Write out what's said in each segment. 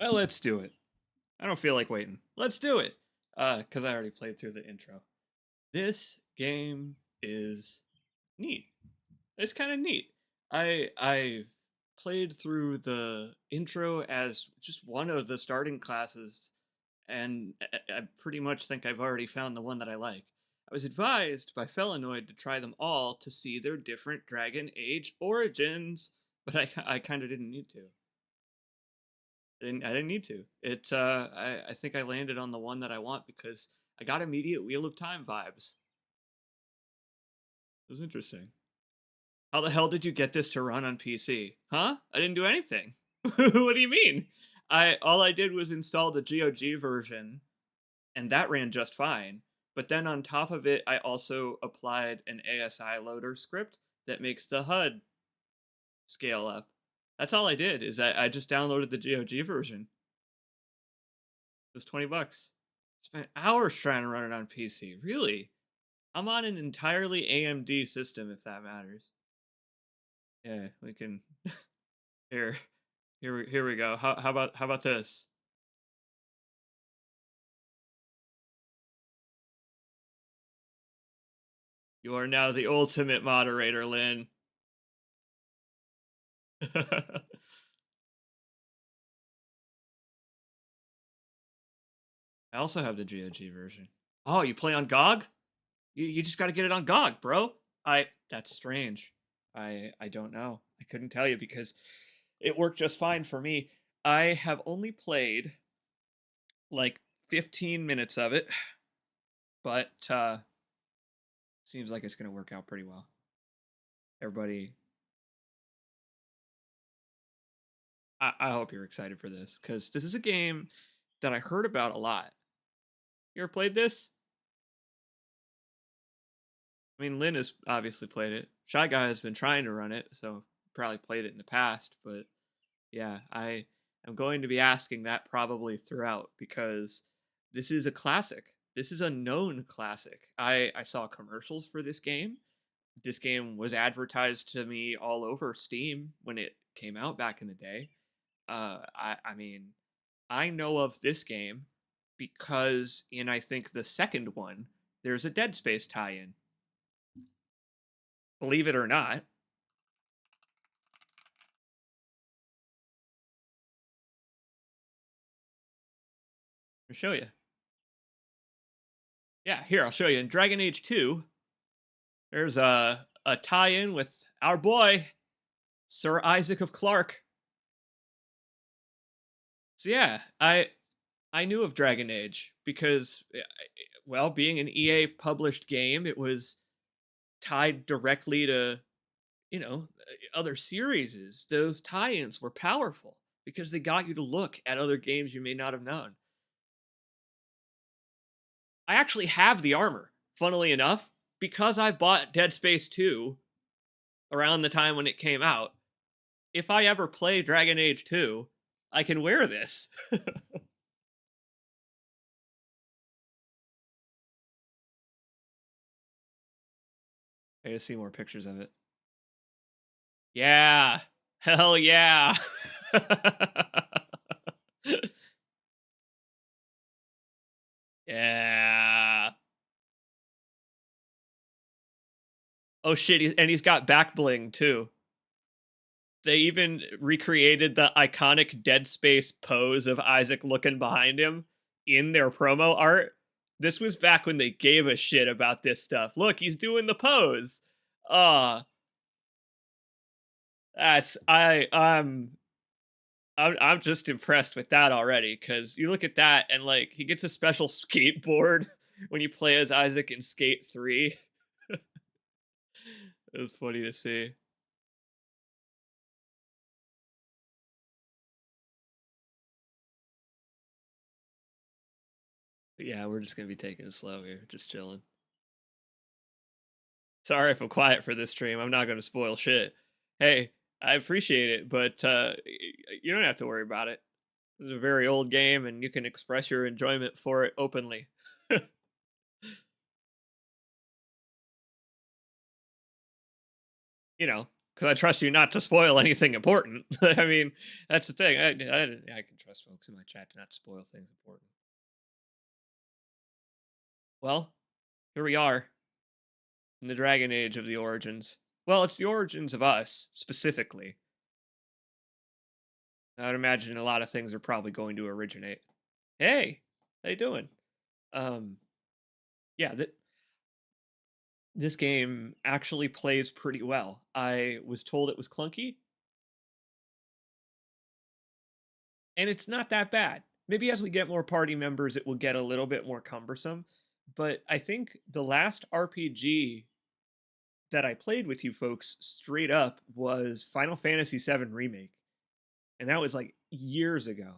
Well, let's do it. I don't feel like waiting. Let's do it. Because I already played through the intro. This game is neat. It's kind of neat. I played through the intro as just one of the starting classes, and I pretty much think I've already found the one that I like. I was advised by Felinoid to try them all to see their different Dragon Age origins, but I kind of didn't need to. I didn't need to. I think I landed on the one that I want because I got immediate Wheel of Time vibes. It was interesting. How the hell did you get this to run on PC? Huh? I didn't do anything. What do you mean? I all I did was install the GOG version and that ran just fine. But then on top of it, I also applied an ASI loader script that makes the HUD scale up. That's all I did is I just downloaded the GOG version. It was 20 bucks. Spent hours trying to run it on PC. Really? I'm on an entirely AMD system if that matters. Yeah, we can here here we go. How about this? You are now the ultimate moderator, Lynn. I also have the GOG version. Oh, you play on GOG? You just got to get it on GOG, bro. I That's strange. I don't know. I couldn't tell you because it worked just fine for me. I have only played like 15 minutes of it, but seems like it's going to work out pretty well. Everybody, I hope you're excited for this because this is a game that I heard about a lot. You ever played this? I mean, Lynn has obviously played it. Shy Guy has been trying to run it, so probably played it in the past. But yeah, I am going to be asking that probably throughout because this is a classic. This is a known classic. I saw commercials for this game. This game was advertised to me all over Steam when it came out back in the day. I mean, I know of this game because in I think the second one, there's a Dead Space tie-in. Believe it or not. I'll show you. Yeah, here I'll show you. In Dragon Age 2, there's a tie-in with our boy Sir Isaac of Clark. So yeah, I knew of Dragon Age because well, being an EA published game, it was tied directly to, other series. Those tie-ins were powerful because they got you to look at other games you may not have known. I actually have the armor, funnily enough, because I bought Dead Space 2 around the time when it came out. If I ever play Dragon Age 2, I can wear this. I gotta see more pictures of it. Yeah. Hell yeah. Yeah. Oh shit, and he's got back bling too. They even recreated the iconic Dead Space pose of Isaac looking behind him in their promo art. This was back when they gave a shit about this stuff. Look, he's doing the pose. Ah, that's I'm just impressed with that already because you look at that and like he gets a special skateboard when you play as Isaac in Skate 3. It was funny to see. But yeah, we're just gonna be taking it slow here, just chilling. Sorry if I'm quiet for this stream. I'm not gonna spoil shit. Hey, I appreciate it, but you don't have to worry about it. It's a very old game, and you can express your enjoyment for it openly. you know, because I trust you not to spoil anything important. I mean, that's the thing. I can trust folks in my chat to not spoil things important. Well, here we are in the Dragon Age of the Origins. Well, it's the origins of us specifically. I'd imagine a lot of things are probably going to originate. Hey, how you doing? Um, yeah, this game actually plays pretty well. I was told it was clunky, and it's not that bad. Maybe as we get more party members, it will get a little bit more cumbersome. But I think the last RPG that I played with you folks straight up was Final Fantasy VII Remake, and that was like years ago.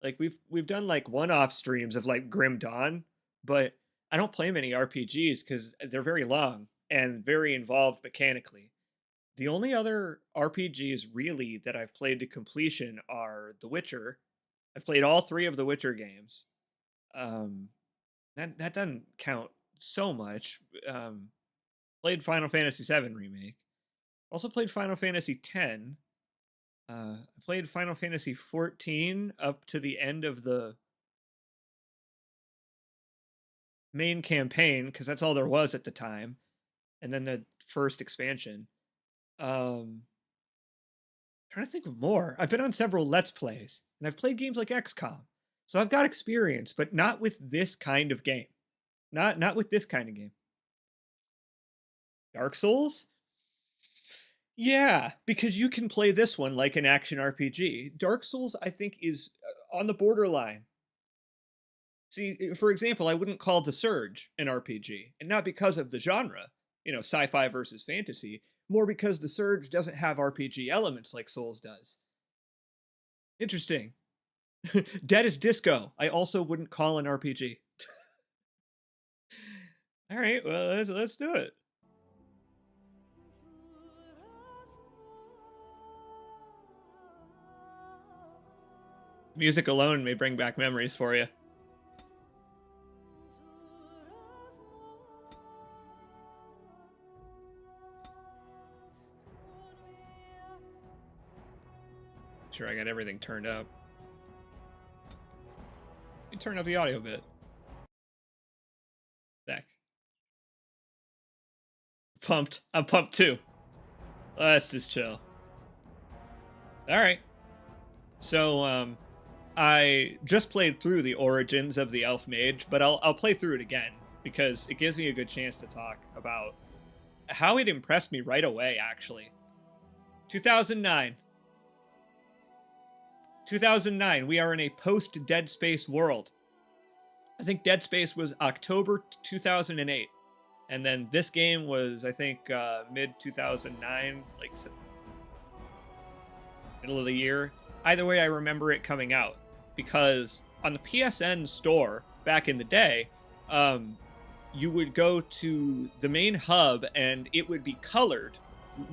Like we've done like one-off streams of like Grim Dawn, but I don't play many RPGs because they're very long and very involved mechanically. The only other RPGs really that I've played to completion are The Witcher. I've played all three of the Witcher games. Um, that doesn't count so much. Played Final Fantasy VII Remake. Also played Final Fantasy X. I played Final Fantasy 14 up to the end of the main campaign because that's all there was at the time, and then the first expansion. Trying to think of more. I've been on several Let's Plays, and I've played games like XCOM, so I've got experience, but not with this kind of game. Not with this kind of game. Dark Souls? Yeah, because you can play this one like an action RPG. Dark Souls, I think, is on the borderline. See, for example, I wouldn't call The Surge an RPG, and not because of the genre, sci-fi versus fantasy, more because The Surge doesn't have RPG elements like Souls does. Interesting. Dead is Disco, I also wouldn't call an RPG. All right, well, let's do it. Music alone may bring back memories for you. Sure, I got everything turned up. You turn up the audio a bit. Back. Pumped. I'm pumped too. Let's just chill. All right. So, I just played through the origins of the Elf Mage, but I'll play through it again because it gives me a good chance to talk about how it impressed me right away, actually. 2009. 2009, we are in a post-Dead Space world. I think Dead Space was October 2008. And then this game was, I think, mid-2009, like middle of the year. Either way, I remember it coming out. Because on the PSN store, back in the day, you would go to the main hub and it would be colored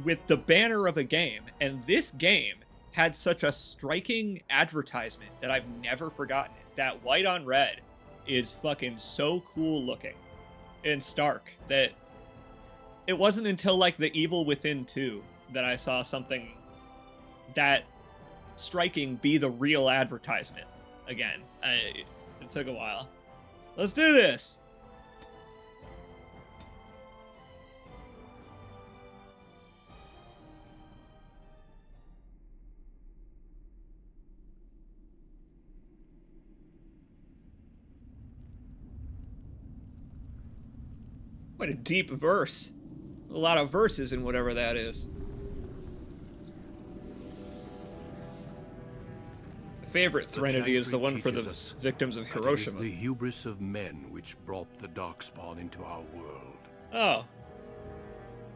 with the banner of a game. And this game had such a striking advertisement that I've never forgotten it. That white on red is fucking so cool looking and stark that it wasn't until like The Evil Within 2 that I saw something that striking be the real advertisement again. It took a while. Let's do this. What a deep verse. A lot of verses in whatever that is. My favorite Threnody is the one for the victims of Hiroshima. It is the hubris of men which brought the Darkspawn into our world. Oh.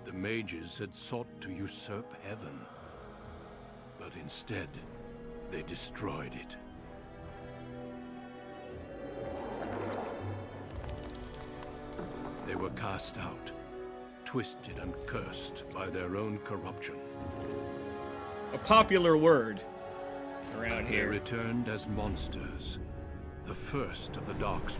The mages had sought to usurp heaven, but instead, they destroyed it. They were cast out, twisted and cursed by their own corruption. A popular word around here. They returned as monsters, the first of the Darkspawn.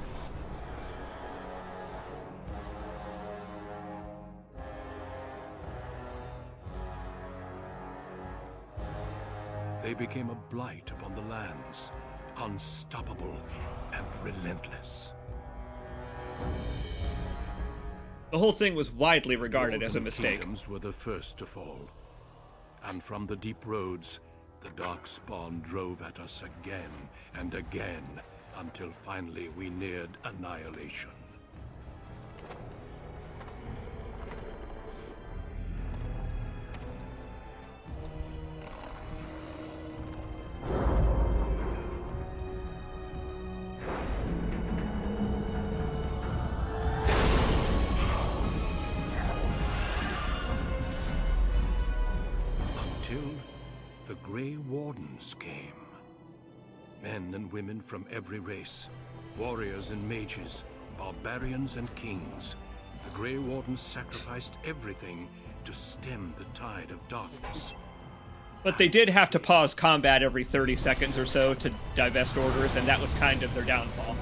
They became a blight upon the lands, unstoppable and relentless. The whole thing was widely regarded The as a Elven mistake. Kingdoms were the first to fall. And from the deep roads, the Darkspawn drove at us again and again, until finally we neared annihilation. Until the Grey Wardens came. Men and women from every race, warriors and mages, barbarians and kings. The Grey Wardens sacrificed everything to stem the tide of darkness. But they did have to pause combat every 30 seconds or so to divest orders, and that was kind of their downfall.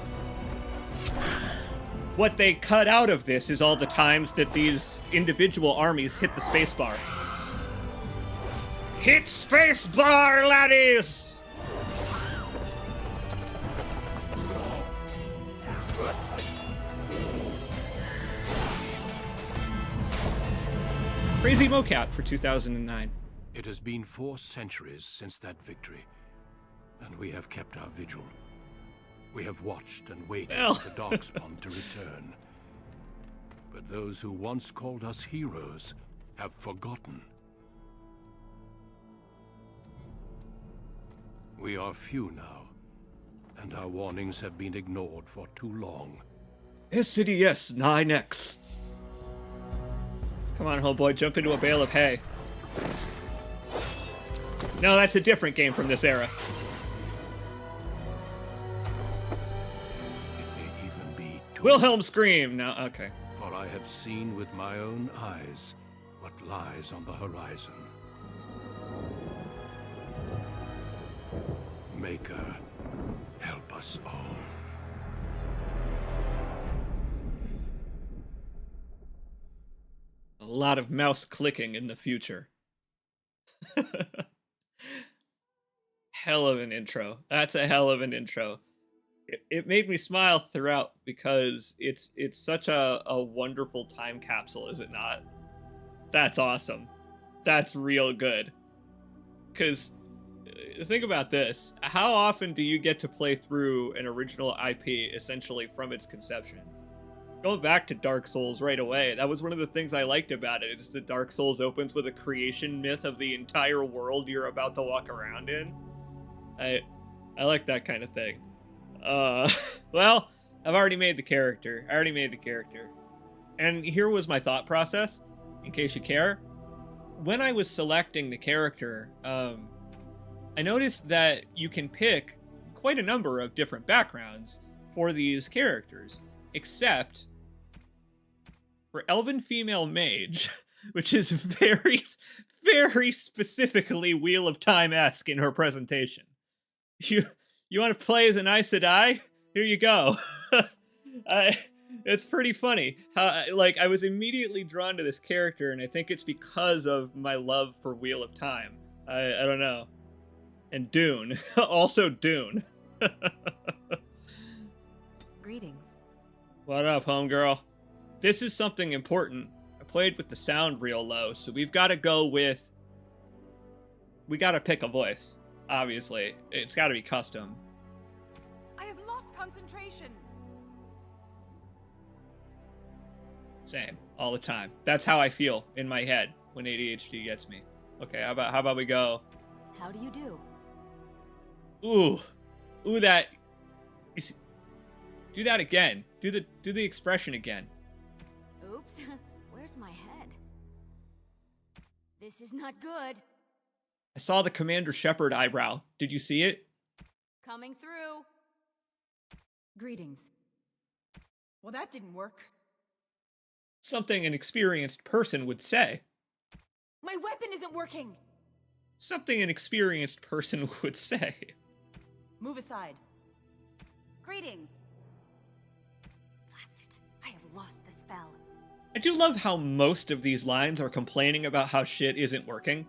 What they cut out of this is all the times that these individual armies hit the spacebar. Hit spacebar, laddies! Crazy mocap for 2009. It has been 4 centuries since that victory, and we have kept our vigil. We have watched and waited Well. for the Darkspawn to return. But those who once called us heroes have forgotten. We are few now, and our warnings have been ignored for too long. SCDS 9X. Come on, homeboy, jump into a bale of hay. No, that's a different game from this era. It may even be too Wilhelm scream. No, okay. For I have seen with my own eyes what lies on the horizon. Maker, help us all. A lot of mouse clicking in the future. Hell of an intro. That's a hell of an intro. It made me smile throughout because it's such a wonderful time capsule, is it not? That's awesome. That's real good. Because think about this. How often do you get to play through an original IP essentially from its conception? Going back to Dark Souls right away, that was one of the things I liked about it. Is that Dark Souls opens with a creation myth of the entire world you're about to walk around in. I like that kind of thing. Well, I've already made the character. And here was my thought process, in case you care. When I was selecting the character, I noticed that you can pick quite a number of different backgrounds for these characters, except for Elven Female Mage, which is very, very specifically Wheel of Time-esque in her presentation. You want to play as an Aes Sedai? Here you go. It's pretty funny. How, like, I was immediately drawn to this character, and I think it's because of my love for Wheel of Time. I don't know. And Dune. Also Dune. Greetings. What up, homegirl? This is something important. I played with the sound real low, so we've got to go with... We got to pick a voice, obviously. It's got to be custom. I have lost concentration. Same. All the time. That's how I feel in my head when ADHD gets me. Okay, how about we go... How do you do? Ooh, that... You see, do that again. Do the expression again. Oops. Where's my head? This is not good. I saw the Commander Shepard eyebrow. Did you see it? Coming through. Greetings. Well, that didn't work. Something an experienced person would say. My weapon isn't working. Something an experienced person would say. Move aside. Greetings. Blast it. I have lost the spell. I do love how most of these lines are complaining about how shit isn't working.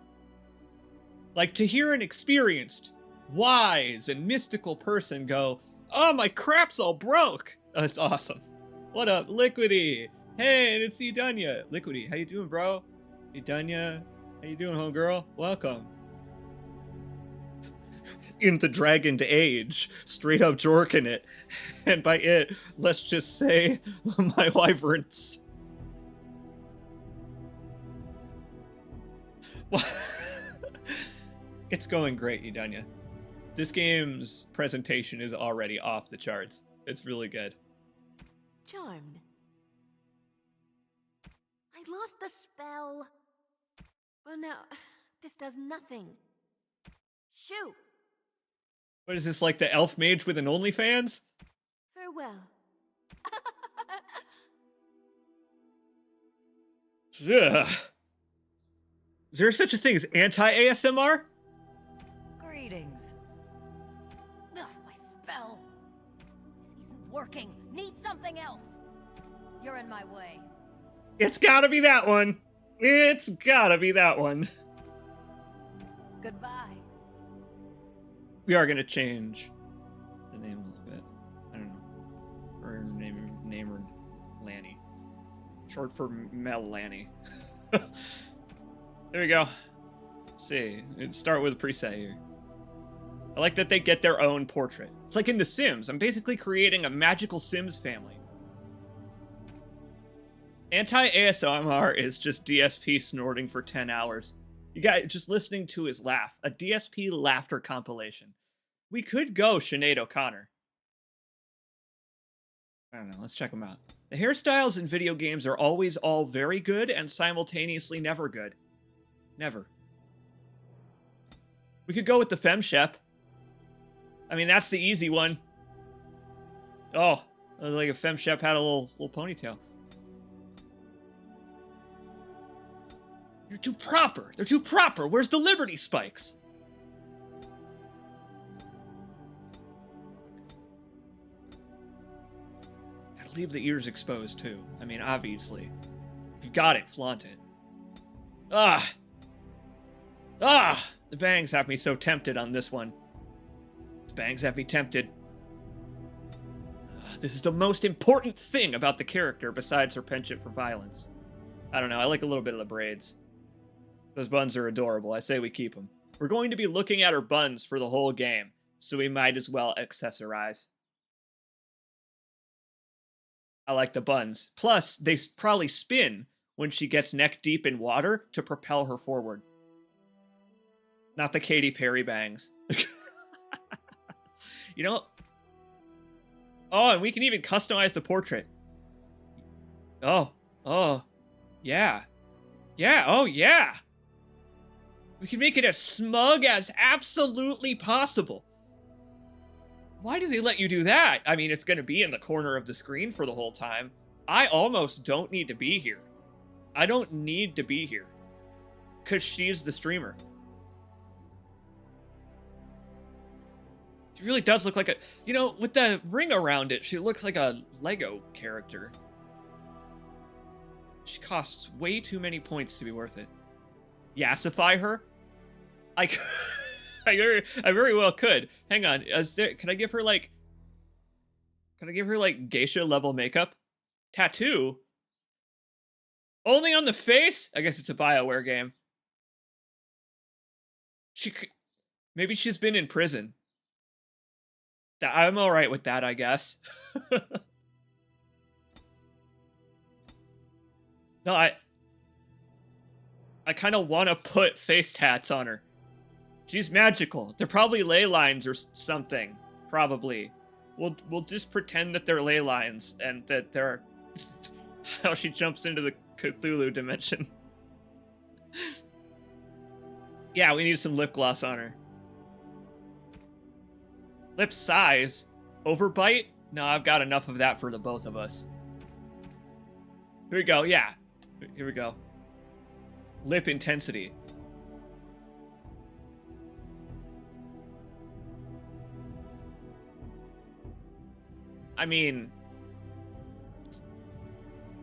Like, to hear an experienced, wise, and mystical person go, oh, my crap's all broke. That's awesome. What up, Liquidy? Hey, it's Idunya. Liquidy, how you doing, bro? Idunya, how you doing, homegirl? Welcome. In the Dragon Age, straight up jorking it. And by it, let's just say, my wyverns. It's going great, Idunya. This game's presentation is already off the charts. It's really good. Charmed. I lost the spell. Well, now, this does nothing. Shoo! What is this, like the elf mage with an OnlyFans? Farewell. Ugh. Is there such a thing as anti-ASMR? Greetings. Ugh, my spell. This isn't working. Need something else. You're in my way. It's gotta be that one. It's gotta be that one. Goodbye. We are gonna change the name a little bit. I don't know. Or name her Lanny. Short for Mel Lanny. There we go. Let's see. Let's start with a preset here. I like that they get their own portrait. It's like in The Sims. I'm basically creating a magical Sims family. Anti-ASMR is just DSP snorting for 10 hours. You got just listening to his laugh. A DSP laughter compilation. We could go Sinead O'Connor. I don't know. Let's check them out. The hairstyles in video games are always all very good and simultaneously never good. Never. We could go with the FemShep. I mean, that's the easy one. Oh, like if FemShep had a little ponytail. You're too proper. They're too proper. Where's the Liberty spikes? Gotta leave the ears exposed, too. I mean, obviously. If you got it, flaunt it. Ah! Ah! The bangs have me so tempted on this one. The bangs have me tempted. This is the most important thing about the character besides her penchant for violence. I don't know. I like a little bit of the braids. Those buns are adorable. I say we keep them. We're going to be looking at her buns for the whole game, so we might as well accessorize. I like the buns. Plus, they probably spin when she gets neck deep in water to propel her forward. Not the Katy Perry bangs. You know? Oh, and we can even customize the portrait. Oh, yeah. Yeah, oh yeah. We can make it as smug as absolutely possible. Why do they let you do that? I mean, it's going to be in the corner of the screen for the whole time. I almost don't need to be here. I don't need to be here. Because she's the streamer. She really does look like a... You know, with the ring around it, she looks like a Lego character. She costs way too many points to be worth it. Yassify her? I very well could. Hang on. Can I give her like... Can I give her like geisha level makeup? Tattoo? Only on the face? I guess it's a BioWare game. Maybe she's been in prison. I'm alright with that, I guess. No, I kind of want to put face tats on her. She's magical. They're probably ley lines or something. Probably. We'll just pretend that they're ley lines and that they're how she jumps into the Cthulhu dimension. Yeah, we need some lip gloss on her. Lip size? Overbite? No, I've got enough of that for the both of us. Here we go, yeah. Here we go. Lip intensity. I mean,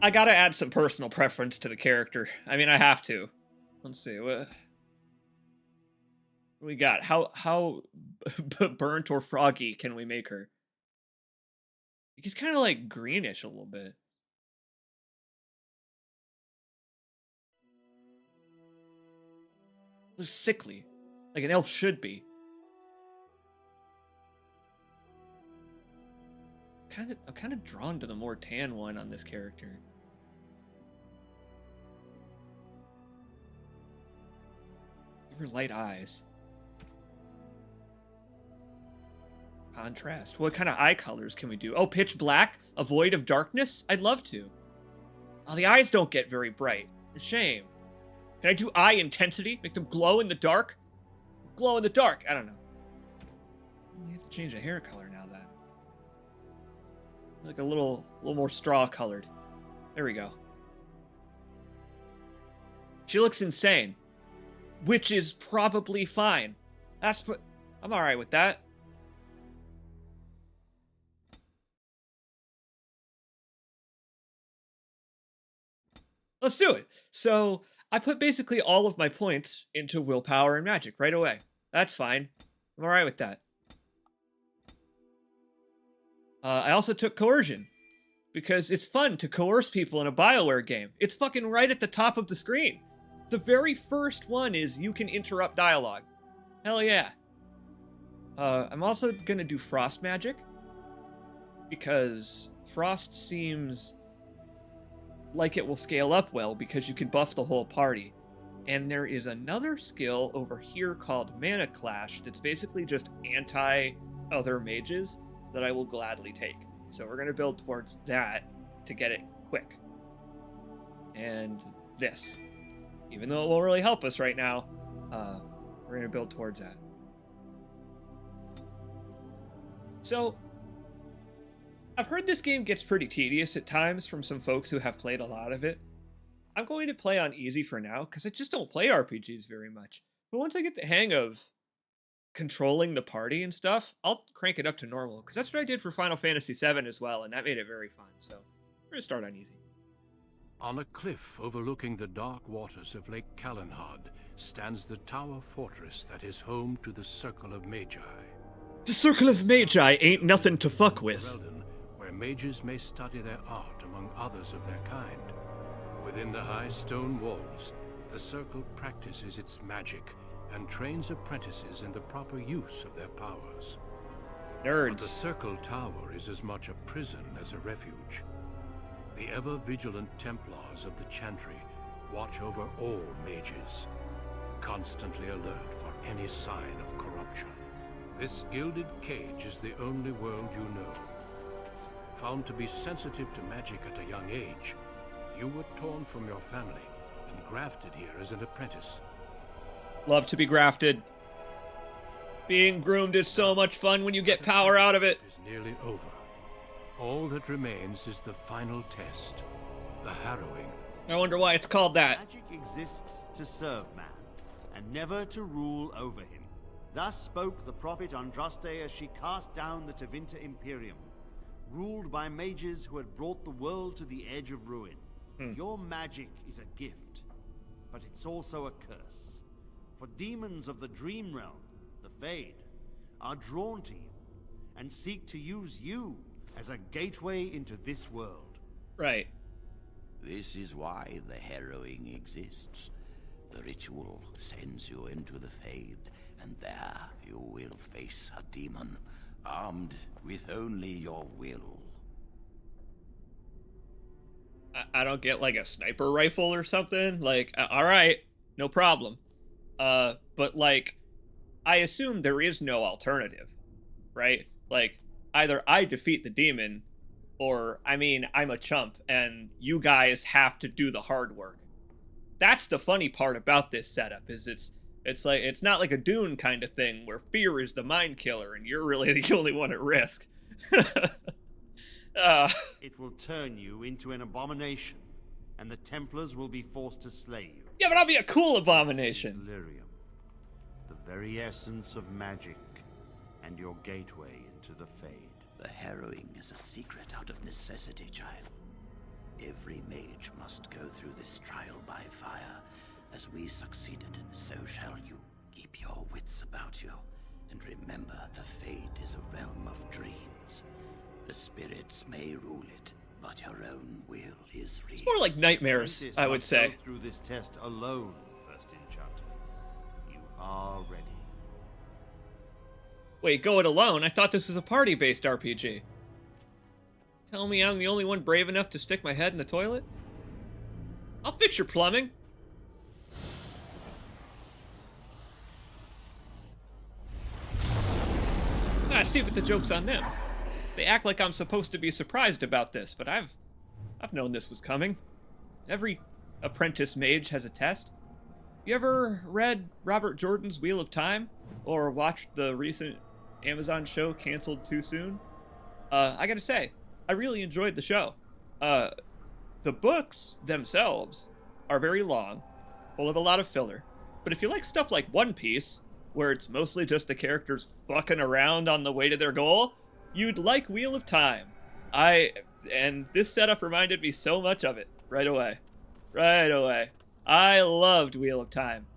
I gotta add some personal preference to the character. I mean, I have to. Let's see. What we got? How burnt or froggy can we make her? He's kind of like greenish a little bit. Looks sickly, like an elf should be. I'm kind of drawn to the more tan one on this character. Give her light eyes. Contrast. What kind of eye colors can we do? Oh, pitch black? A void of darkness? I'd love to. Oh, the eyes don't get very bright. A shame. Can I do eye intensity? Make them glow in the dark? Glow in the dark. I don't know. We have to change the hair color now, then. Like a little more straw colored. There we go. She looks insane. Which is probably fine. I'm alright with that. Let's do it. So, I put basically all of my points into willpower and magic right away. That's fine. I'm alright with that. I also took coercion, because it's fun to coerce people in a BioWare game. It's fucking right at the top of the screen. The very first one is you can interrupt dialogue. Hell yeah. I'm also gonna do frost magic, because frost seems like it will scale up well because you can buff the whole party. And there is another skill over here called Mana Clash that's basically just anti-other mages that I will gladly take. So we're going to build towards that to get it quick. And this. Even though it won't really help us right now, we're going to build towards that. So, I've heard this game gets pretty tedious at times from some folks who have played a lot of it. I'm going to play on easy for now, because I just don't play RPGs very much. But once I get the hang of controlling the party and stuff, I'll crank it up to normal, because that's what I did for Final Fantasy VII as well, and that made it very fun. So, we're going to start on easy. On a cliff overlooking the dark waters of Lake Kalinhad stands the tower fortress that is home to the Circle of Magi. The Circle of Magi ain't nothing to fuck with. Ferelden, where mages may study their art among others of their kind. Within the high stone walls, the Circle practices its magic and trains apprentices in the proper use of their powers. Nerds. But the Circle Tower is as much a prison as a refuge. The ever-vigilant Templars of the Chantry watch over all mages, constantly alert for any sign of corruption. This gilded cage is the only world you know. Found to be sensitive to magic at a young age, you were torn from your family and grafted here as an apprentice. Love to be grafted. Being groomed is so much fun when you get power out of it. Is nearly over. All that remains is the final test, the harrowing. I wonder why it's called that. Magic exists to serve man, and never to rule over him. Thus spoke the prophet Andraste as she cast down the Tevinter Imperium, ruled by mages who had brought the world to the edge of ruin. Your magic is a gift, but it's also a curse. For demons of the Dream Realm, the Fade, are drawn to you, and seek to use you as a gateway into this world. Right. This is why the harrowing exists. The ritual sends you into the Fade, and there you will face a demon, armed with only your will. I don't get like a sniper rifle or something. Like, all right, no problem. But like, I assume there is no alternative, right? Like, either I defeat the demon, or, I mean, I'm a chump, and you guys have to do the hard work. That's the funny part about this setup, is it's like, it's not like a Dune kind of thing, where fear is the mind killer, and you're really the only one at risk. It will turn you into an abomination, and the Templars will be forced to slay you. Yeah, but I'll be a cool abomination. Delirium, the very essence of magic, and your gateway into the Fade. The harrowing is a secret out of necessity, child. Every mage must go through this trial by fire. As we succeeded, so shall you. Keep your wits about you, and remember the Fade is a realm of dreams. The spirits may rule it, but your own will is real. It's more like nightmares, Thetis I would must say. go through this test alone, First Enchanter. You are ready. Wait, go it alone? I thought this was a party-based RPG. Tell me I'm the only one brave enough to stick my head in the toilet? I'll fix your plumbing. I see what the joke's on them. They act like I'm supposed to be surprised about this, but I've known this was coming. Every apprentice mage has a test. You ever read Robert Jordan's Wheel of Time? Or watched the recent Amazon show canceled too soon? I gotta say, I really enjoyed the show. The books themselves are very long, full of a lot of filler. But if you like stuff like One Piece, where it's mostly just the characters fucking around on the way to their goal, you'd like Wheel of Time. And this setup reminded me so much of it right away. Right away. I loved Wheel of Time.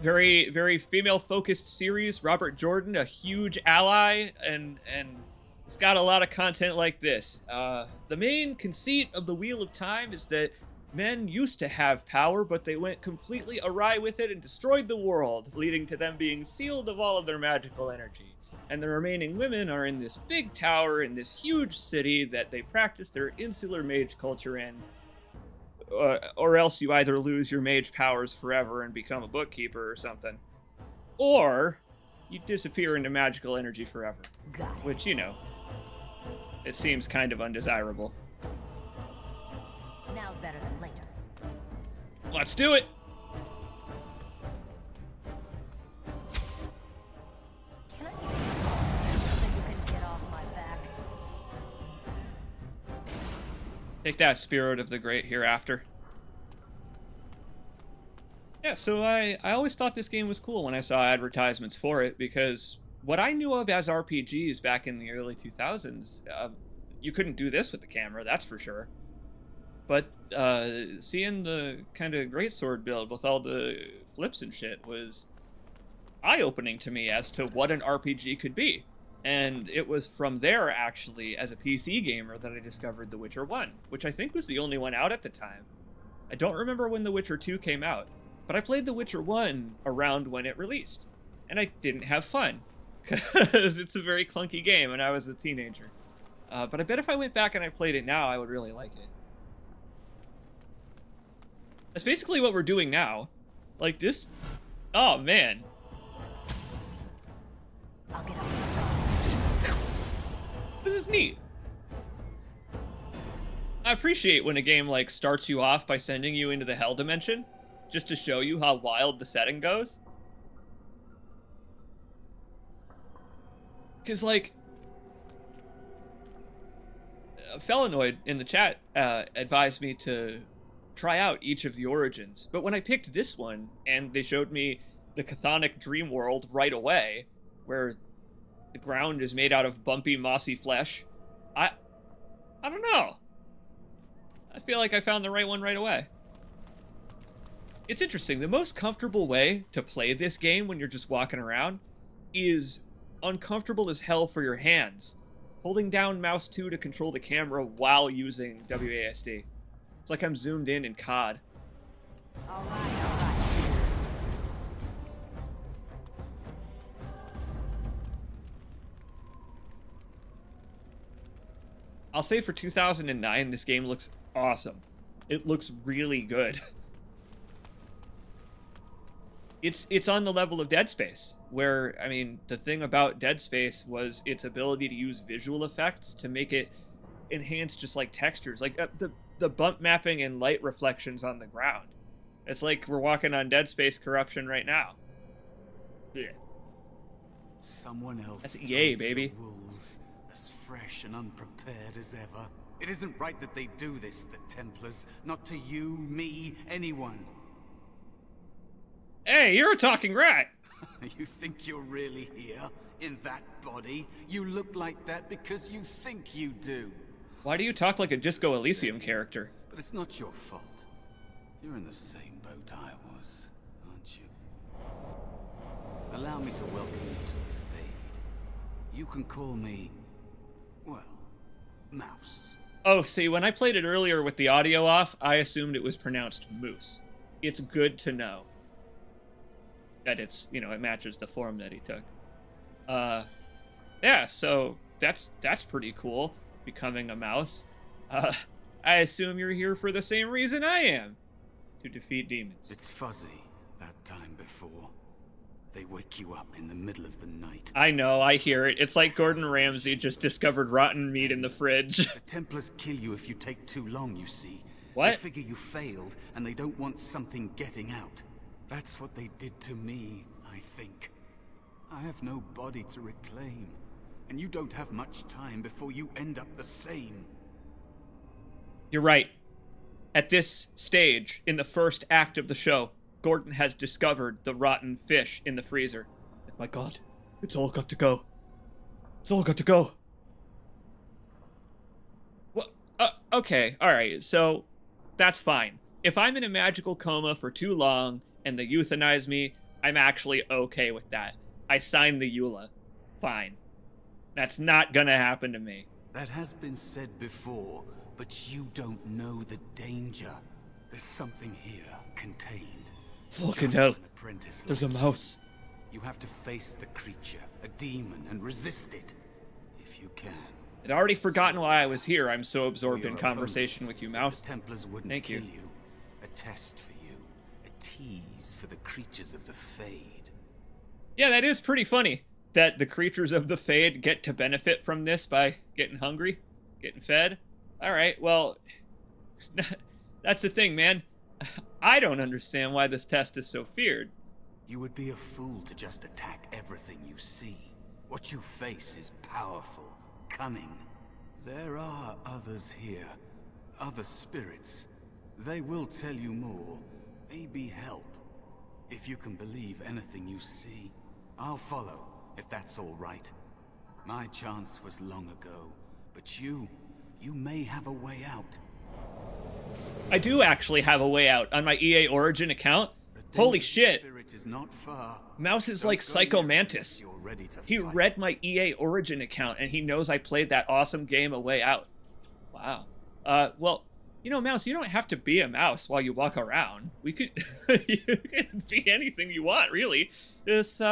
Very, very female-focused series. Robert Jordan, a huge ally, and it's got a lot of content like this. The main conceit of the Wheel of Time is that men used to have power, but they went completely awry with it and destroyed the world, leading to them being sealed of all of their magical energy. And the remaining women are in this big tower in this huge city that they practice their insular mage culture in. Or else you either lose your mage powers forever and become a bookkeeper or something, or you disappear into magical energy forever. Got it. Which, you know, it seems kind of undesirable. Now's better than later. Let's do it! Can I so you can get off my back? Take that, Spirit of the Great Hereafter. Yeah, so I always thought this game was cool when I saw advertisements for it, because what I knew of as RPGs back in the early 2000s, you couldn't do this with the camera, that's for sure. But seeing the kind of greatsword build with all the flips and shit was eye-opening to me as to what an RPG could be. And it was from there, actually, as a PC gamer, that I discovered The Witcher 1, which I think was the only one out at the time. I don't remember when The Witcher 2 came out, but I played The Witcher 1 around when it released, and I didn't have fun, because it's a very clunky game, and I was a teenager. But I bet if I went back and I played it now, I would really like it. That's basically what we're doing now. Like this... Oh, man. I'll get up. This is neat. I appreciate when a game like starts you off by sending you into the hell dimension, just to show you how wild the setting goes. Because, like, Felinoid in the chat advised me to try out each of the origins, but when I picked this one and they showed me the chthonic dream world right away, where the ground is made out of bumpy, mossy flesh, I don't know. I feel like I found the right one right away. It's interesting. The most comfortable way to play this game when you're just walking around is uncomfortable as hell for your hands. Holding down mouse 2 to control the camera while using WASD. It's like I'm zoomed in COD. All right. I'll say for 2009, this game looks awesome. It looks really good. It's on the level of Dead Space, where, I mean, the thing about Dead Space was its ability to use visual effects to make it enhance just like textures, like the bump mapping and light reflections on the ground. It's like we're walking on Dead Space Corruption right now. Yeah. Someone else. That's EA, baby. The wolves, as fresh and unprepared as ever. It isn't right that they do this, the Templars. Not to you, me, anyone. Hey, you're a talking rat! You think you're really here? In that body? You look like that because you think you do. Why do you talk like a Disco Elysium character? But it's not your fault. You're in the same boat I was, aren't you? Allow me to welcome you to the Fade. You can call me, well, Mouse. Oh, see, when I played it earlier with the audio off, I assumed it was pronounced Moose. It's good to know that it's, you know, it matches the form that he took. Yeah, so that's pretty cool, becoming a mouse. I assume you're here for the same reason I am, to defeat demons. It's fuzzy, that time before. They wake you up in the middle of the night. I know, I hear it. It's like Gordon Ramsay just discovered rotten meat in the fridge. The Templars kill you if you take too long, you see. What? They figure you failed, and they don't want something getting out. That's what they did to me, I think. I have no body to reclaim, and you don't have much time before you end up the same. You're right. At this stage, in the first act of the show, Gordon has discovered the rotten fish in the freezer. And my God, it's all got to go. It's all got to go. Well, okay, alright, so that's fine. If I'm in a magical coma for too long and they euthanize me, I'm actually okay with that. I signed the EULA. Fine. That's not gonna happen to me. That has been said before, but you don't know the danger. There's something here contained. Fucking Just hell. an apprentice There's a like mouse. you. You have to face the creature, a demon, and resist it. If you can. I'd already forgotten why I was here. I'm so absorbed For in your conversation opponents, with you, Mouse. The Templars wouldn't Thank kill you. you. A test for you. A tease for the creatures of the Fade. Yeah, that is pretty funny. That the creatures of the Fade get to benefit from this by getting hungry, getting fed. Alright, well, that's the thing, man. I don't understand why this test is so feared. You would be a fool to just attack everything you see. What you face is powerful, cunning. There are others here, other spirits. They will tell you more, maybe help. If you can believe anything you see, I'll follow, if that's all right. My chance was long ago, but you may have a way out. I do actually have a way out on my EA Origin account. The Holy dangerous shit. Spirit is not far. Mouse is Don't like go Psycho near it Mantis. unless you're ready to He fight. read my EA Origin account and he knows I played that awesome game A Way Out. Wow. Well, you know, Mouse, you don't have to be a mouse while you walk around. We could you can be anything you want, really. This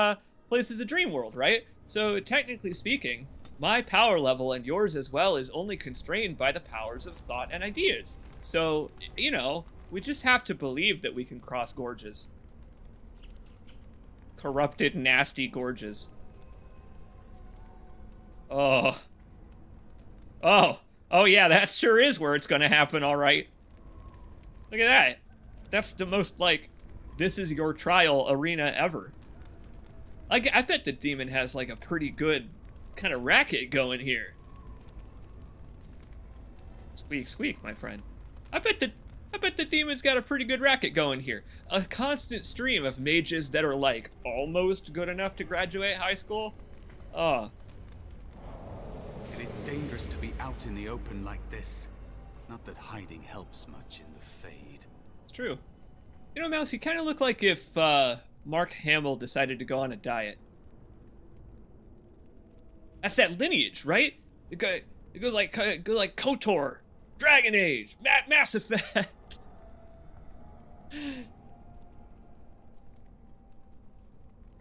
place is a dream world, right? So technically speaking, my power level and yours as well is only constrained by the powers of thought and ideas. So, you know, we just have to believe that we can cross gorges. Corrupted, nasty gorges. Oh. Oh yeah, that sure is where it's gonna happen, alright. Look at that. That's the most, like, this is your trial arena ever. I bet the demon has, like, a pretty good kind of racket going here. Squeak, squeak, my friend. I bet the demon's got a pretty good racket going here. A constant stream of mages that are, like, almost good enough to graduate high school. Oh. It is dangerous to be out in the open like this. Not that hiding helps much in the Fade. It's true. You know, Mouse, you kind of look like if Mark Hamill decided to go on a diet. That's that lineage, right? It goes like KOTOR, Dragon Age, Mass Effect.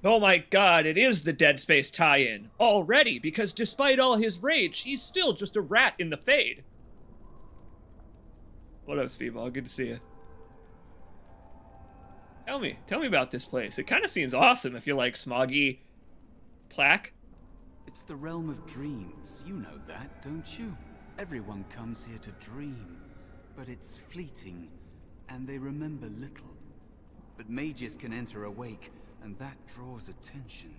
Oh my God, it is the Dead Space tie-in already, because despite all his rage, he's still just a rat in the Fade. What up, Speedball? Good to see you. Tell me about this place. It kind of seems awesome if you like smoggy plaque. It's the realm of dreams. You know that, don't you? Everyone comes here to dream, but it's fleeting, and they remember little. But mages can enter awake, and that draws attention.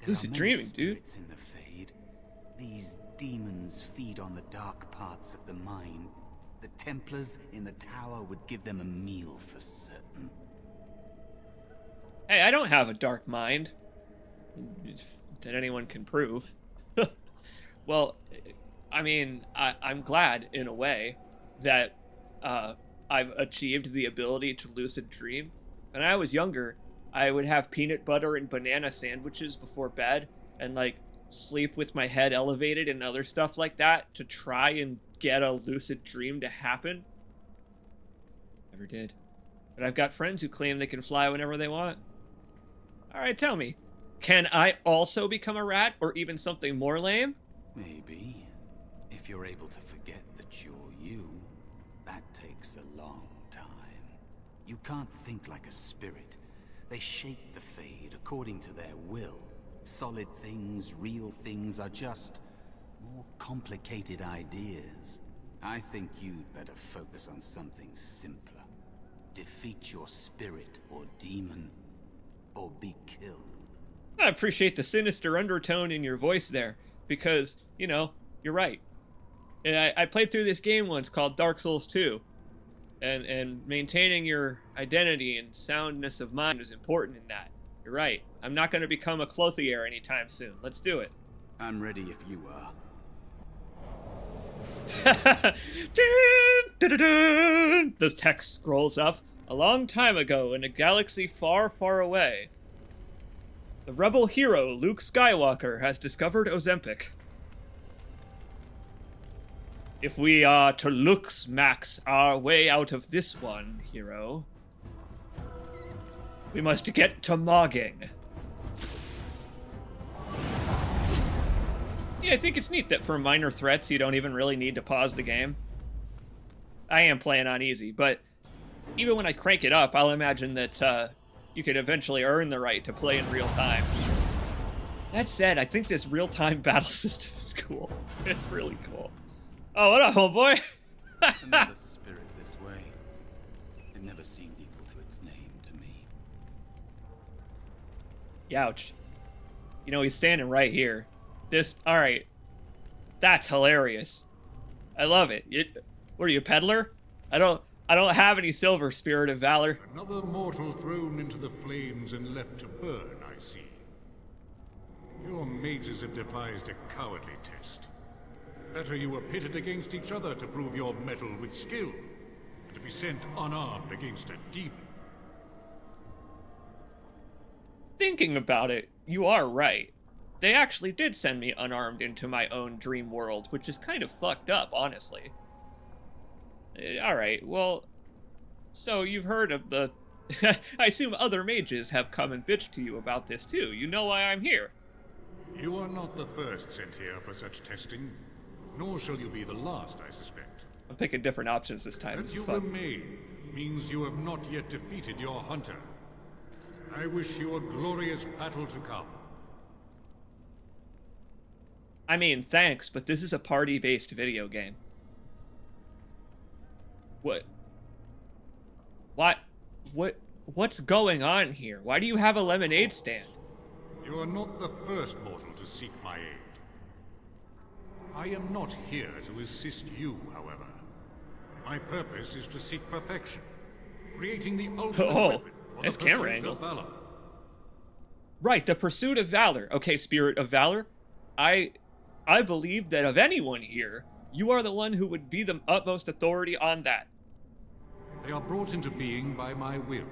Lucid dreaming, dude. Spirits in the Fade. These demons feed on the dark parts of the mind. The Templars in the tower would give them a meal for certain. Hey, I don't have a dark mind that anyone can prove. Well, I mean, I'm glad, in a way, that I've achieved the ability to lucid dream. When I was younger, I would have peanut butter and banana sandwiches before bed and like sleep with my head elevated and other stuff like that to try and get a lucid dream to happen. Never did. But I've got friends who claim they can fly whenever they want. All right, tell me, can I also become a rat or even something more lame? Maybe. If you're able to forget that you're you, that takes a long time. You can't think like a spirit. They shape the Fade according to their will. Solid things, real things are just more complicated ideas. I think you'd better focus on something simpler. Defeat your spirit or demon, or be killed. I appreciate the sinister undertone in your voice there, because, you know, you're right. And I played through this game once called Dark Souls 2, and maintaining your identity and soundness of mind is important in that. You're right. I'm not going to become a clothier anytime soon. Let's do it. I'm ready if you are. The text scrolls up. A long time ago, in a galaxy far, far away, the rebel hero Luke Skywalker has discovered Ozempic. If we are to Lux Max our way out of this one, hero, we must get to Mogging. Yeah, I think it's neat that for minor threats you don't even really need to pause the game. I am playing on easy, but even when I crank it up, I'll imagine that you could eventually earn the right to play in real time. That said, I think this real-time battle system is cool. It's really cool. Oh, what up, homeboy? Another spirit this way. It never seemed equal to its name to me. Youch. You know, he's standing right here. Alright. That's hilarious. I love it. What are you, a peddler? I don't have any silver, Spirit of Valor. Another mortal thrown into the flames and left to burn, I see. Your mages have devised a cowardly test. Better you were pitted against each other to prove your mettle with skill, and to be sent unarmed against a demon. Thinking about it, you are right. They actually did send me unarmed into my own dream world, which is kind of fucked up, honestly. Alright, well, so you've heard of the... I assume other mages have come and bitched to you about this too. You know why I'm here. You are not the first sent here for such testing, nor shall you be the last, I suspect. I'm picking different options this time. This That is you fun. remain means you have not yet defeated your hunter. I wish you a glorious battle to come. I mean, thanks, but this is a party-based video game. What? What's going on here? Why do you have a lemonade stand? You are not the first mortal to seek my aid. I am not here to assist you, however. My purpose is to seek perfection, creating the ultimate weapon for nice the camera pursuit angle. of valor. Right, the pursuit of valor. Okay, Spirit of Valor. I believe that of anyone here, you are the one who would be the utmost authority on that. They are brought into being by my will.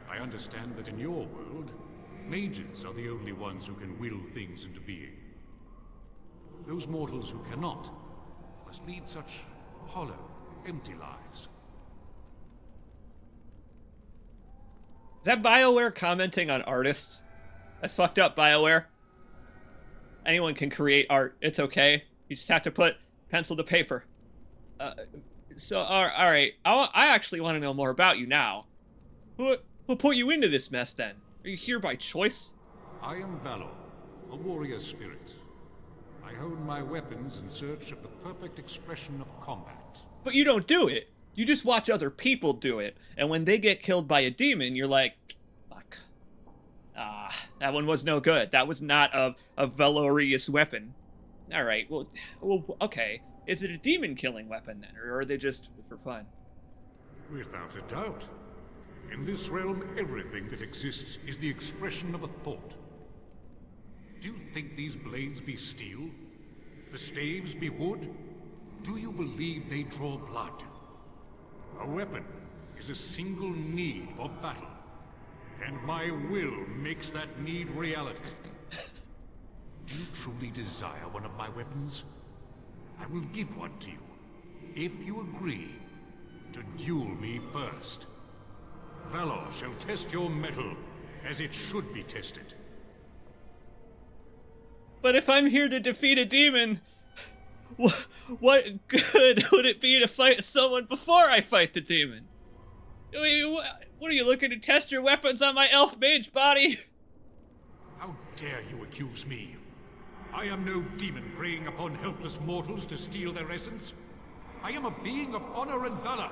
I understand that in your world, mages are the only ones who can will things into being. Those mortals who cannot must lead such hollow, empty lives. Is that BioWare commenting on artists? That's fucked up, BioWare. Anyone can create art. It's okay. You just have to put pencil to paper. All right. I actually want to know more about you now. Who put you into this mess, then? Are you here by choice? I am Valor, a warrior spirit. I hone my weapons in search of the perfect expression of combat. But you don't do it. You just watch other people do it. And when they get killed by a demon, you're like, fuck. That one was no good. That was not a valorious weapon. All right, well, okay. Is it a demon-killing weapon, then? Or are they just for fun? Without a doubt. In this realm, everything that exists is the expression of a thought. Do you think these blades be steel? The staves be wood? Do you believe they draw blood? A weapon is a single need for battle. And my will makes that need reality. Do you truly desire one of my weapons? I will give one to you, if you agree to duel me first. Valor shall test your mettle, as it should be tested. But if I'm here to defeat a demon, what good would it be to fight someone before I fight the demon? What are you looking to test your weapons on my elf mage body? How dare you accuse me? I am no demon preying upon helpless mortals to steal their essence. I am a being of honor and valor.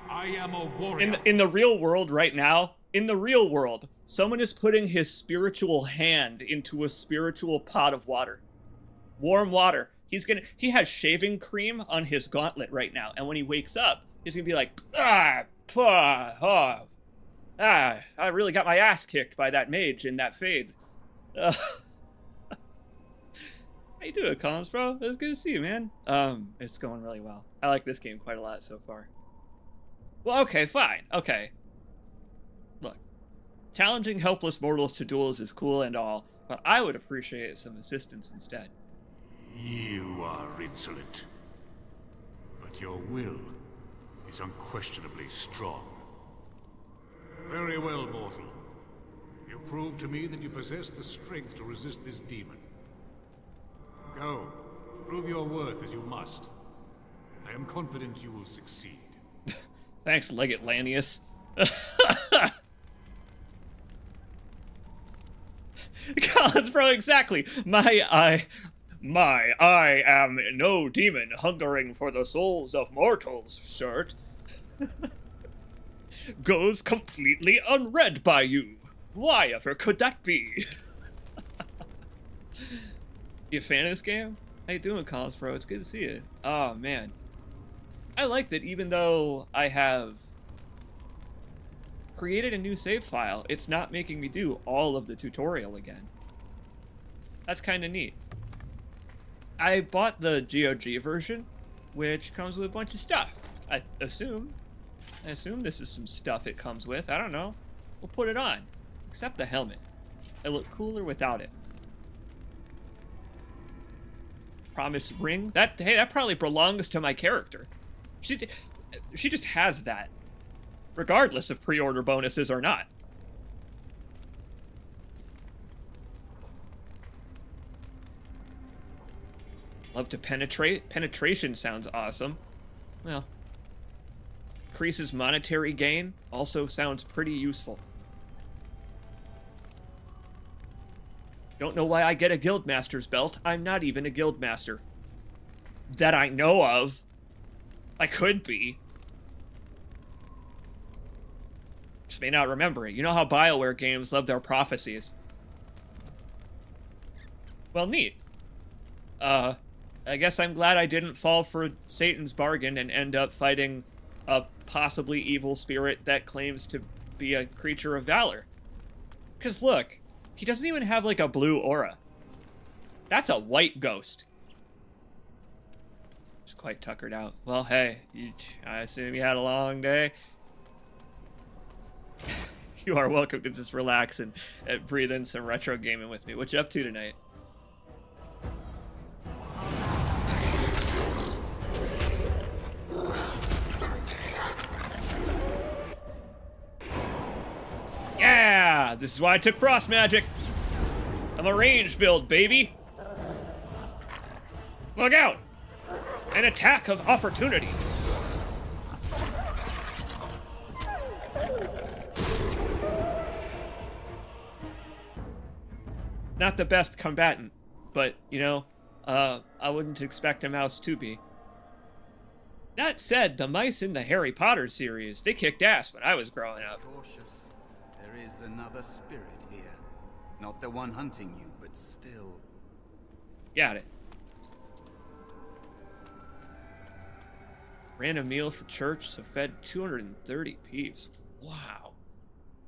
I am a warrior. In the real world right now, in the real world, someone is putting his spiritual hand into a spiritual pot of water. Warm water. He has shaving cream on his gauntlet right now, and when he wakes up, he's gonna be like, I really got my ass kicked by that mage in that fade. How you doing, Collins, bro? It was good to see you, man. It's going really well. I like this game quite a lot so far. Well, okay, fine. Okay. Look, challenging helpless mortals to duels is cool and all, but I would appreciate some assistance instead. You are insolent. But your will is unquestionably strong. Very well, mortal. You prove to me that you possess the strength to resist this demon. Go. Prove your worth as you must. I am confident you will succeed. Thanks, Legate Lanius. Collins, bro, exactly. I am no demon hungering for the souls of mortals, shirt. Goes completely unread by you. Why ever could that be? You a fan of this game? How you doing, Collins, bro? It's good to see you. Oh, man. I like that even though I have created a new save file, it's not making me do all of the tutorial again. That's kind of neat. I bought the GOG version, which comes with a bunch of stuff. I assume this is some stuff it comes with. I don't know. We'll put it on. Except the helmet. I look cooler without it. Promise ring? Hey, that probably belongs to my character. She just has that, regardless of pre-order bonuses or not. Love to penetrate. Penetration sounds awesome. Well, increases monetary gain also sounds pretty useful. Don't know why I get a Guildmaster's belt. I'm not even a Guildmaster. That I know of. I could be. Just may not remember it. You know how BioWare games love their prophecies. Well, neat. I guess I'm glad I didn't fall for Satan's bargain and end up fighting a possibly evil spirit that claims to be a creature of valor. Because look, he doesn't even have like a blue aura. That's a white ghost. Just quite tuckered out. Well, hey, I assume you had a long day. You are welcome to just relax and breathe in some retro gaming with me. What you up to tonight? Yeah! This is why I took Frost Magic. I'm a range build, baby. Look out! An attack of opportunity. Not the best combatant, but, you know, I wouldn't expect a mouse to be. That said, the mice in the Harry Potter series, they kicked ass when I was growing up. Cautious. There is another spirit here. Not the one hunting you, but still. Got it. Ran a meal for church, so fed 230 peeps. Wow.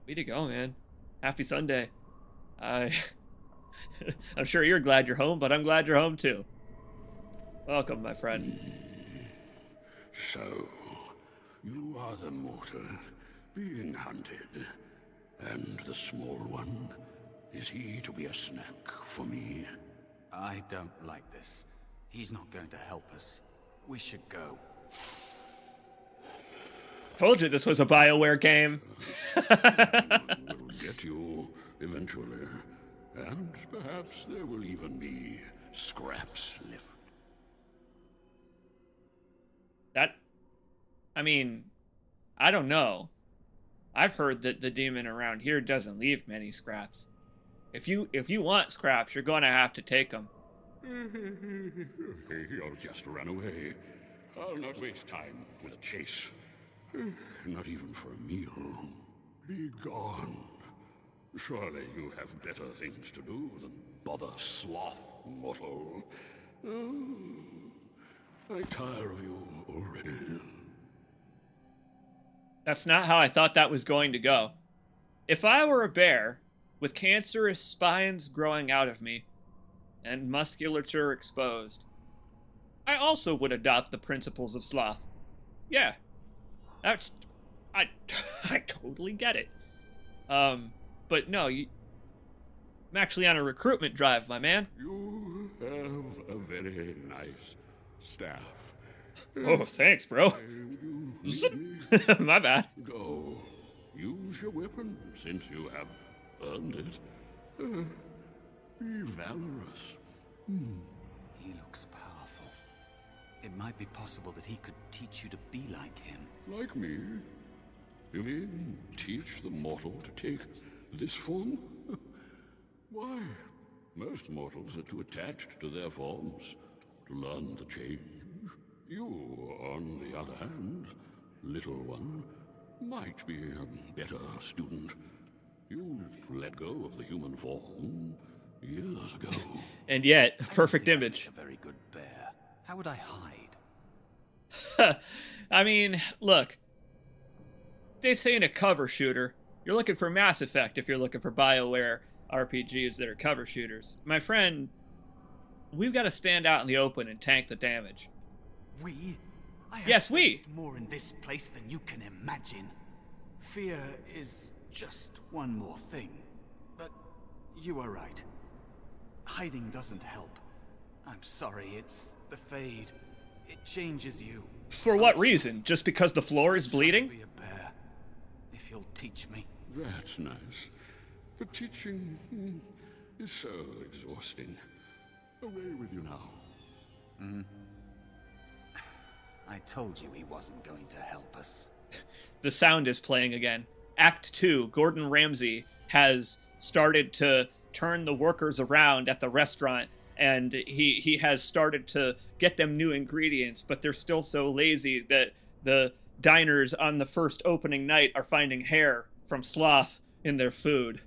Way to go, man. Happy Sunday. I'm sure you're glad you're home, but I'm glad you're home too. Welcome, my friend. So, you are the mortal being hunted. And the small one? Is he to be a snack for me? I don't like this. He's not going to help us. We should go. Told you this was a BioWare game. We'll get you eventually. And perhaps there will even be scraps left. I mean, I don't know. I've heard that the demon around here doesn't leave many scraps. If you want scraps, you're gonna have to take them. You'll just run away. I'll not waste time with a chase. Not even for a meal. Be gone. Surely you have better things to do than bother Sloth, mortal. I tire of you already. That's not how I thought that was going to go. If I were a bear with cancerous spines growing out of me and musculature exposed, I also would adopt the principles of sloth. Yeah, I totally get it. But no, I'm actually on a recruitment drive, my man. You have a very nice staff. Oh, thanks, bro. You need me? My bad. Go. Use your weapon, since you have earned it. Be valorous. He looks powerful. It might be possible that he could teach you to be like him. Like me? You mean teach the mortal to take this form? Why? Most mortals are too attached to their forms to learn the change. You, on the other hand, little one, might be a better student. You let go of the human form years ago. And yet, perfect image. A very good bear. How would I hide? I mean, look. They say in a cover shooter, you're looking for Mass Effect if you're looking for BioWare RPGs that are cover shooters. My friend, we've got to stand out in the open and tank the damage. We? I have Yes, we. faced more in this place than you can imagine. Fear is just one more thing. But you are right. Hiding doesn't help. I'm sorry, it's the Fade. It changes you. For what reason? Just because the floor is bleeding? Be a bear, if you'll teach me. That's nice. But teaching is so exhausting. Away with you now. I told you he wasn't going to help us. The sound is playing again. Act 2, Gordon Ramsay has started to turn the workers around at the restaurant, and he has started to get them new ingredients, but they're still so lazy that the diners on the first opening night are finding hair from sloth in their food.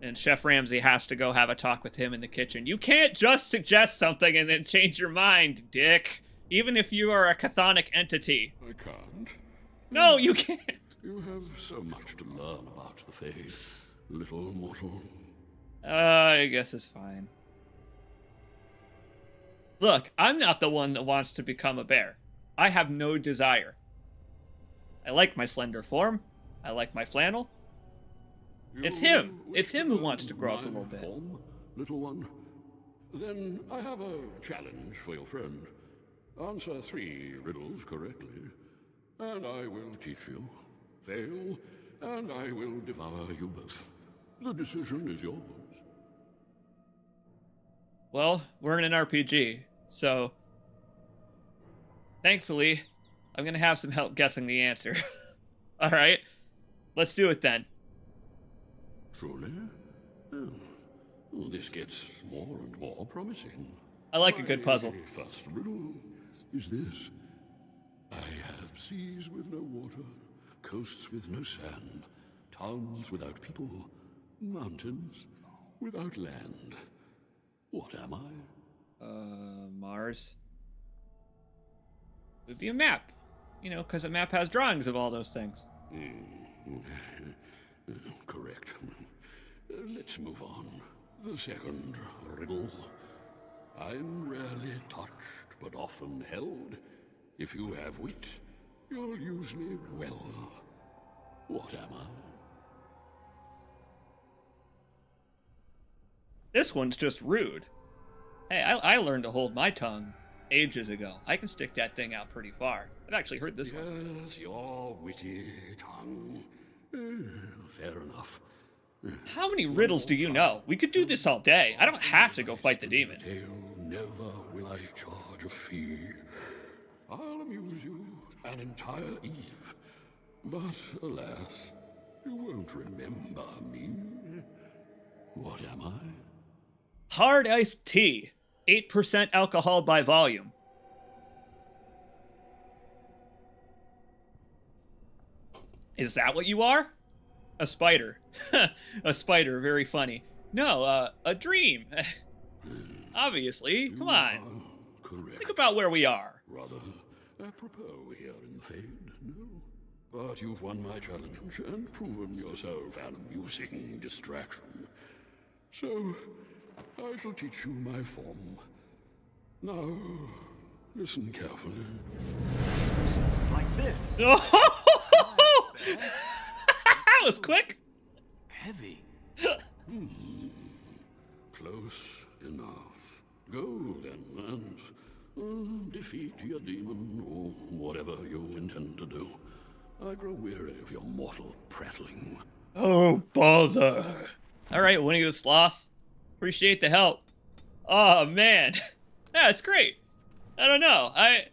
And Chef Ramsay has to go have a talk with him in the kitchen. You can't just suggest something and then change your mind, dick. Even if you are a chthonic entity. I can't. No, you can't. You have so much to learn about the Fade, little mortal. I guess it's fine. Look, I'm not the one that wants to become a bear. I have no desire. I like my slender form. I like my flannel. It's him. It's him who wants to grow up a little bit. Form, little one. Then I have a challenge for your friend. Answer 3 riddles correctly, and I will teach you. Fail, and I will devour you both. The decision is yours. Well, we're in an RPG, so thankfully, I'm gonna have some help guessing the answer. All right, let's do it then. Truly? Oh. Well, this gets more and more promising. I like a good puzzle. My first riddle is this. I have seas with no water, coasts with no sand, towns without people, mountains without land. What am I? Mars. It would be a map. You know, because a map has drawings of all those things. Correct. Let's move on. The second riddle. I'm rarely touched, but often held. If you have wit, you'll use me well. What am I? This one's just rude. Hey, I learned to hold my tongue ages ago. I can stick that thing out pretty far. I've actually heard this one. Yes, your witty tongue. Fair enough. How many riddles do you know? We could do this all day. I don't have to go fight the demon. Never will I charge a fee. I'll amuse you an entire eve. But alas, you won't remember me. What am I? Hard iced tea. 8% alcohol by volume. Is that what you are? A spider. A spider, very funny. No, a dream. Obviously, come on. Correct. Think about where we are. Rather apropos here in the Fade, no? But you've won my challenge and proven yourself an amusing distraction. So, I shall teach you my form. Now, listen carefully. Like this. That was quick. Heavy. Close enough. Go then, and defeat your demon, or whatever you intend to do. I grow weary of your mortal prattling. Oh, bother. Alright, Winnie the Sloth. Appreciate the help. Oh, man. That's great. I don't know. I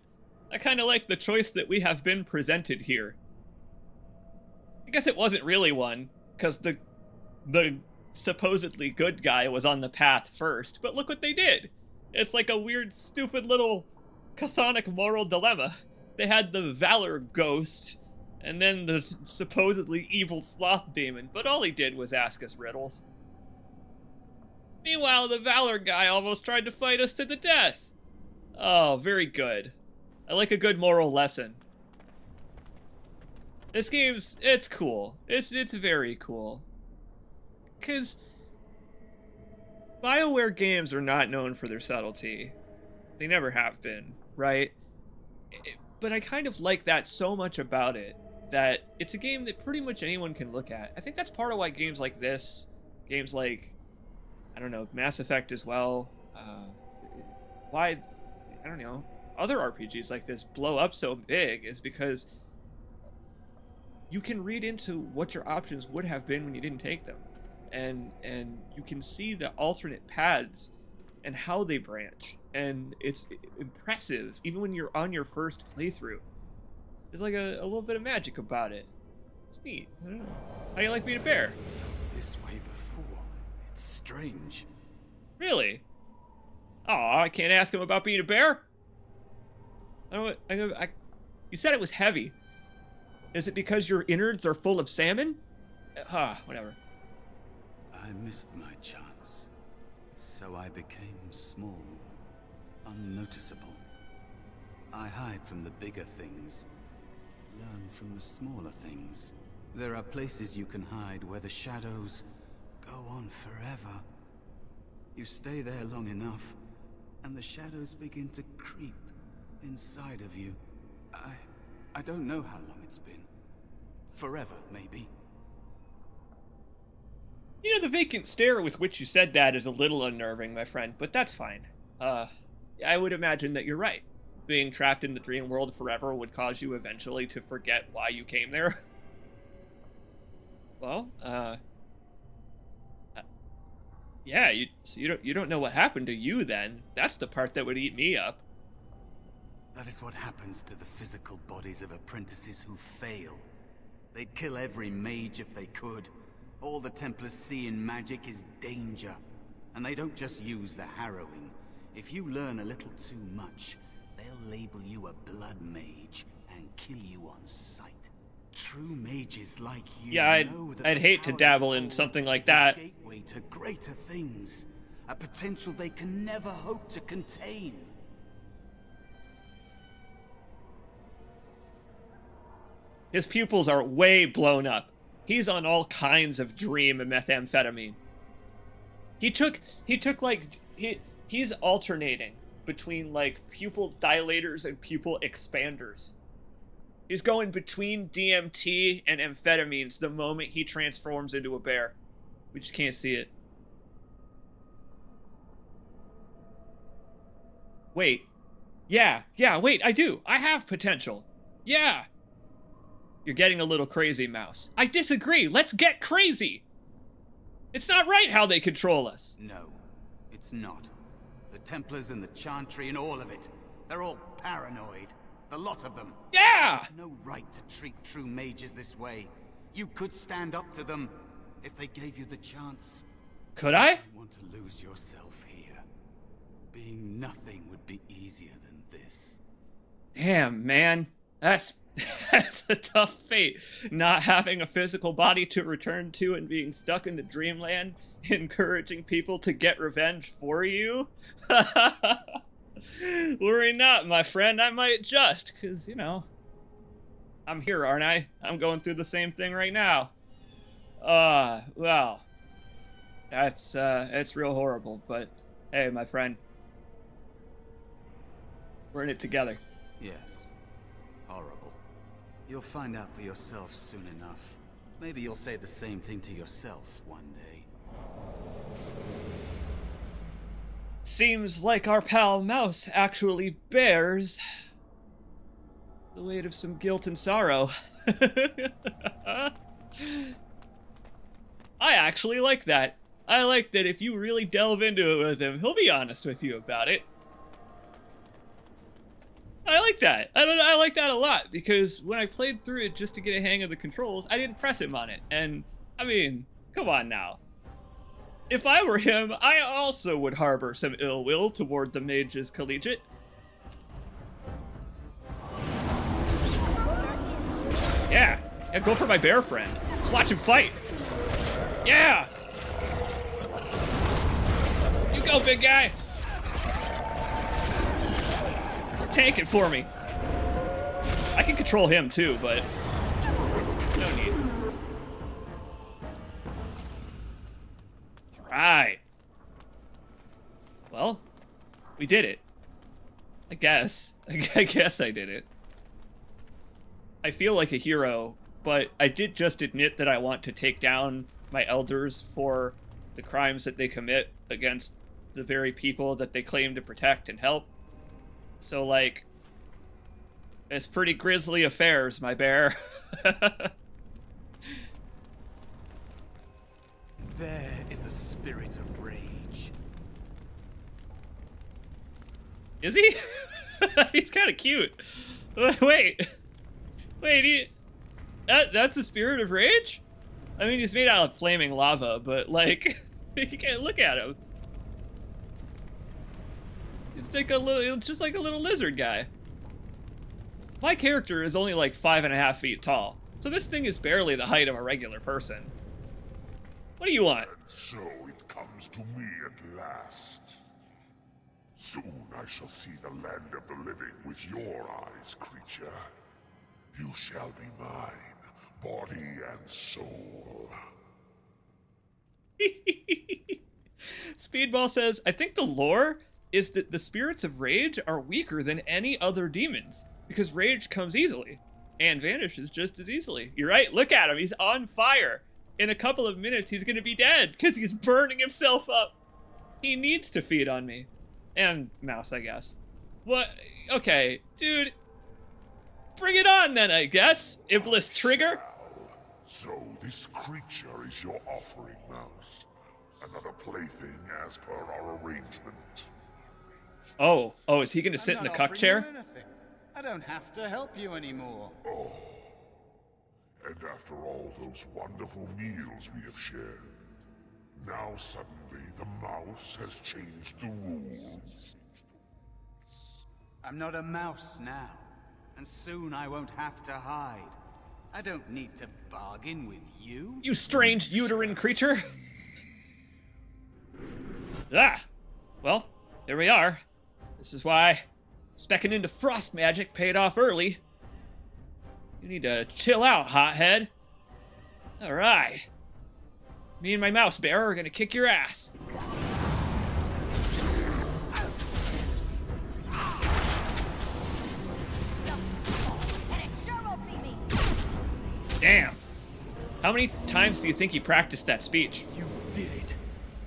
kind of like the choice that we have been presented here. I guess it wasn't really one, because the supposedly good guy was on the path first, but look what they did. It's like a weird, stupid little chthonic moral dilemma. They had the Valor Ghost, and then the supposedly evil Sloth Demon, but all he did was ask us riddles. Meanwhile, the Valor guy almost tried to fight us to the death. Oh, very good. I like a good moral lesson. This game's, it's cool. It's very cool. Because BioWare games are not known for their subtlety. They never have been, right? But I kind of like that so much about it, that it's a game that pretty much anyone can look at. I think that's part of why games like this, games like, I don't know, Mass Effect as well, why, I don't know, other RPGs like this blow up so big is because you can read into what your options would have been when you didn't take them. And you can see the alternate paths and how they branch. And it's impressive, even when you're on your first playthrough. There's like a little bit of magic about it. It's neat. I don't know. How do you like being a bear? This way before. It's strange. Really? Oh, I can't ask him about being a bear? You said it was heavy. Is it because your innards are full of salmon? Whatever. I missed my chance. So I became small. Unnoticeable. I hide from the bigger things. Learn from the smaller things. There are places you can hide where the shadows go on forever. You stay there long enough, and the shadows begin to creep inside of you. I don't know how long it's been. Forever, maybe. You know, the vacant stare with which you said that is a little unnerving, my friend, but that's fine. I would imagine that you're right. Being trapped in the dream world forever would cause you eventually to forget why you came there. Well, yeah, you don't know what happened to you then. That's the part that would eat me up. That is what happens to the physical bodies of apprentices who fail. They'd kill every mage if they could. All the Templars see in magic is danger. And they don't just use the harrowing. If you learn a little too much, they'll label you a blood mage and kill you on sight. True mages like you know that I'd hate to dabble in something like that. A gateway to greater things. A potential they can never hope to contain. His pupils are way blown up. He's on all kinds of dream and methamphetamine. He's alternating between like pupil dilators and pupil expanders. He's going between DMT and amphetamines the moment he transforms into a bear. We just can't see it. Wait. Yeah, wait, I do. I have potential. Yeah. You're getting a little crazy, Mouse. I disagree. Let's get crazy. It's not right how they control us. No, it's not. The Templars and the Chantry and all of it. They're all paranoid. The lot of them. Yeah! No right to treat true mages this way. You could stand up to them if they gave you the chance. Could I? You don't want to lose yourself here. Being nothing would be easier than this. Damn, man. That's a tough fate. Not having a physical body to return to and being stuck in the dreamland, encouraging people to get revenge for you. Worry not, my friend. I might just, because, you know, I'm here, aren't I? I'm going through the same thing right now. Well, it's real horrible, but hey, my friend, we're in it together. Yes. Horrible. You'll find out for yourself soon enough. Maybe you'll say the same thing to yourself one day. Seems like our pal Mouse actually bears the weight of some guilt and sorrow. I actually like that. I like that if you really delve into it with him, he'll be honest with you about it. I like that. I like that a lot, because when I played through it just to get a hang of the controls, I didn't press him on it. And, I mean, come on now. If I were him, I also would harbor some ill will toward the Mages Collegiate. Yeah, go for my bear friend. Let's watch him fight. Yeah! You go, big guy! He's tanking for me. I can control him too, but no need. Alright. Well, we did it. I guess. I guess I did it. I feel like a hero, but I did just admit that I want to take down my elders for the crimes that they commit against the very people that they claim to protect and help. So, like, it's pretty grisly affairs, my bear. There is a spirit of rage. Is he? He's kind of cute. Wait, that's a spirit of rage? I mean, he's made out of flaming lava, but, like, you can't look at him. It's like just like a little lizard guy. My character is only like 5.5 feet tall, so this thing is barely the height of a regular person. What do you want? And so it comes to me at last. Soon I shall see the land of the living with your eyes, creature. You shall be mine, body and soul. Speedball says, I think the lore is that the spirits of rage are weaker than any other demons, because rage comes easily and vanishes just as easily. You're right, look at him, he's on fire. In a couple of minutes, he's gonna be dead, because he's burning himself up. He needs to feed on me. And Mouse, I guess. What? Okay, dude. Bring it on then, I guess. Iblis Trigger. So this creature is your offering, Mouse. Another plaything as per our arrangement. Oh, is he gonna sit in the cuck chair? I don't have to help you anymore. Oh. And after all those wonderful meals we have shared, now suddenly the mouse has changed the rules. I'm not a mouse now, and soon I won't have to hide. I don't need to bargain with you. You strange uterine creature. Ah, well, here we are. This is why specking into frost magic paid off early. You need to chill out, hothead. All right. Me and my mouse bear are gonna kick your ass. Damn. How many times do you think he practiced that speech? You did it.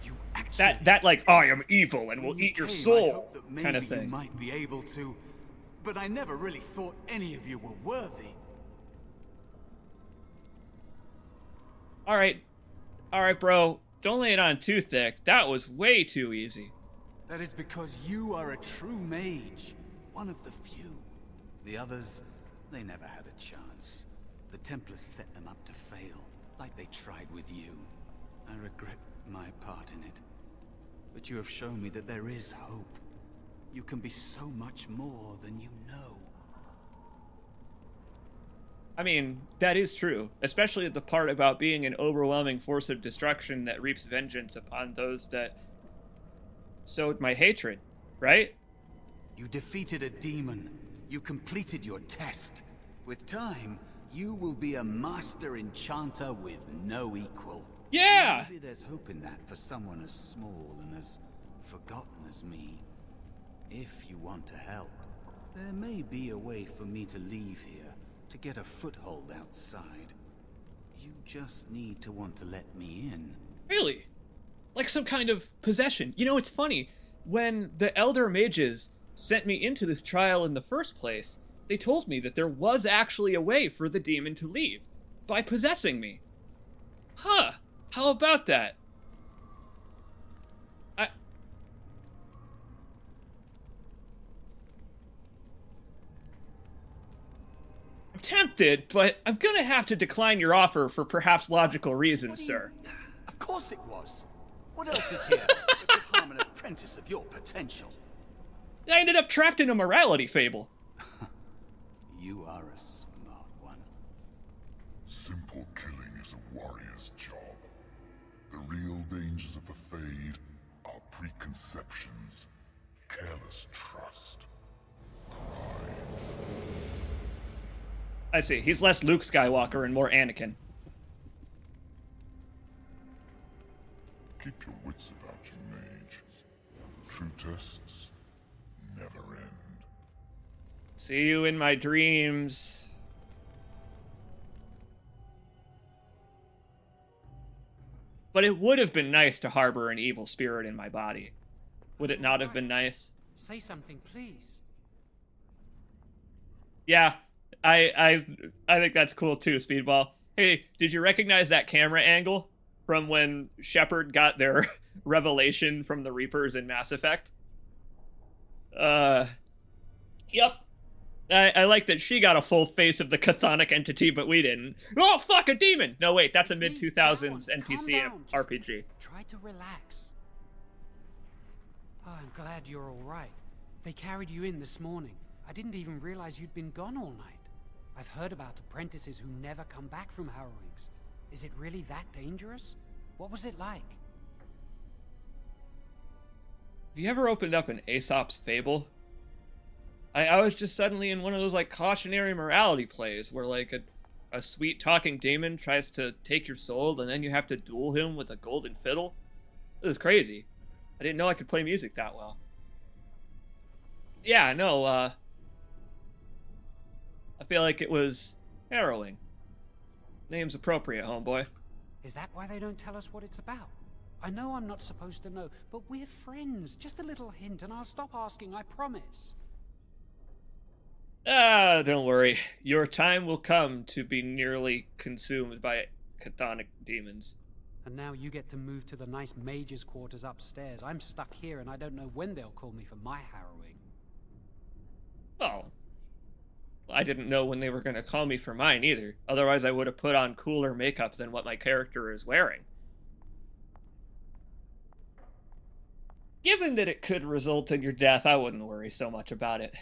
You actually that like, I am evil and will When you eat your came, I soul hoped that kind of maybe you thing. might be able to, but I never really thought any of you were worthy. All right, bro. Don't lay it on too thick. That was way too easy. That is because you are a true mage, one of the few. The others, they never had a chance. The Templars set them up to fail, like they tried with you. I regret my part in it. But you have shown me that there is hope. You can be so much more than you know. I mean, that is true, especially the part about being an overwhelming force of destruction that reaps vengeance upon those that sowed my hatred, right? You defeated a demon. You completed your test. With time, you will be a master enchanter with no equal. Yeah! Maybe there's hope in that for someone as small and as forgotten as me. If you want to help, there may be a way for me to leave here, to get a foothold outside. You just need to want to let me in. Really? Like some kind of possession. You know, it's funny. When the Elder Mages sent me into this trial in the first place, they told me that there was actually a way for the demon to leave. By possessing me. Huh. How about that? I'm tempted, but I'm gonna have to decline your offer for perhaps logical reasons, sir. Of course it was. What else is here that could harm an apprentice of your potential? I ended up trapped in a morality fable. You are a smart one. Simple killing is a warrior's job. The real dangers of the Fade are preconceptions, careless trust, pride. I see. He's less Luke Skywalker and more Anakin. Keep your wits about you, mage. True tests never end. See you in my dreams. But it would have been nice to harbor an evil spirit in my body. Would it not have been nice? Say something, please. Yeah, I think that's cool too, Speedball. Hey, did you recognize that camera angle from when Shepard got their revelation from the Reapers in Mass Effect? Yep. I like that she got a full face of the chthonic entity, but we didn't. Oh, fuck, a demon! No, wait, that's a mid-2000s NPC RPG. Try to relax. Oh, I'm glad you're all right. They carried you in this morning. I didn't even realize you'd been gone all night. I've heard about apprentices who never come back from harrowings. Is it really that dangerous? What was it like? Have you ever opened up an Aesop's Fable? I was just suddenly in one of those, like, cautionary morality plays where, like, a sweet talking demon tries to take your soul and then you have to duel him with a golden fiddle. This is crazy. I didn't know I could play music that well. Yeah, no, I feel like it was harrowing. Name's appropriate, homeboy. Is that why they don't tell us what it's about? I know I'm not supposed to know, but we're friends. Just a little hint and I'll stop asking, I promise. Don't worry. Your time will come to be nearly consumed by chthonic demons. And now you get to move to the nice mage's quarters upstairs. I'm stuck here and I don't know when they'll call me for my harrowing. Oh. I didn't know when they were going to call me for mine either. Otherwise I would have put on cooler makeup than what my character is wearing. Given that it could result in your death, I wouldn't worry so much about it.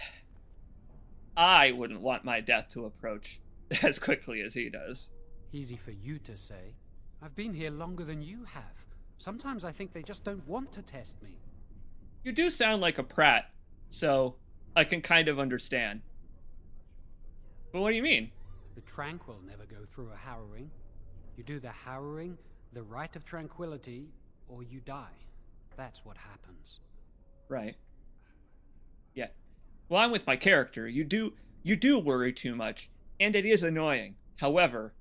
I wouldn't want my death to approach as quickly as he does. Easy for you to say. I've been here longer than you have. Sometimes I think they just don't want to test me. You do sound like a prat, so I can kind of understand. But what do you mean? The Tranquil never go through a harrowing. You do the harrowing, the rite of tranquility, or you die. That's what happens. Right. Yeah. Well, I'm with my character. You do worry too much, and it is annoying. However,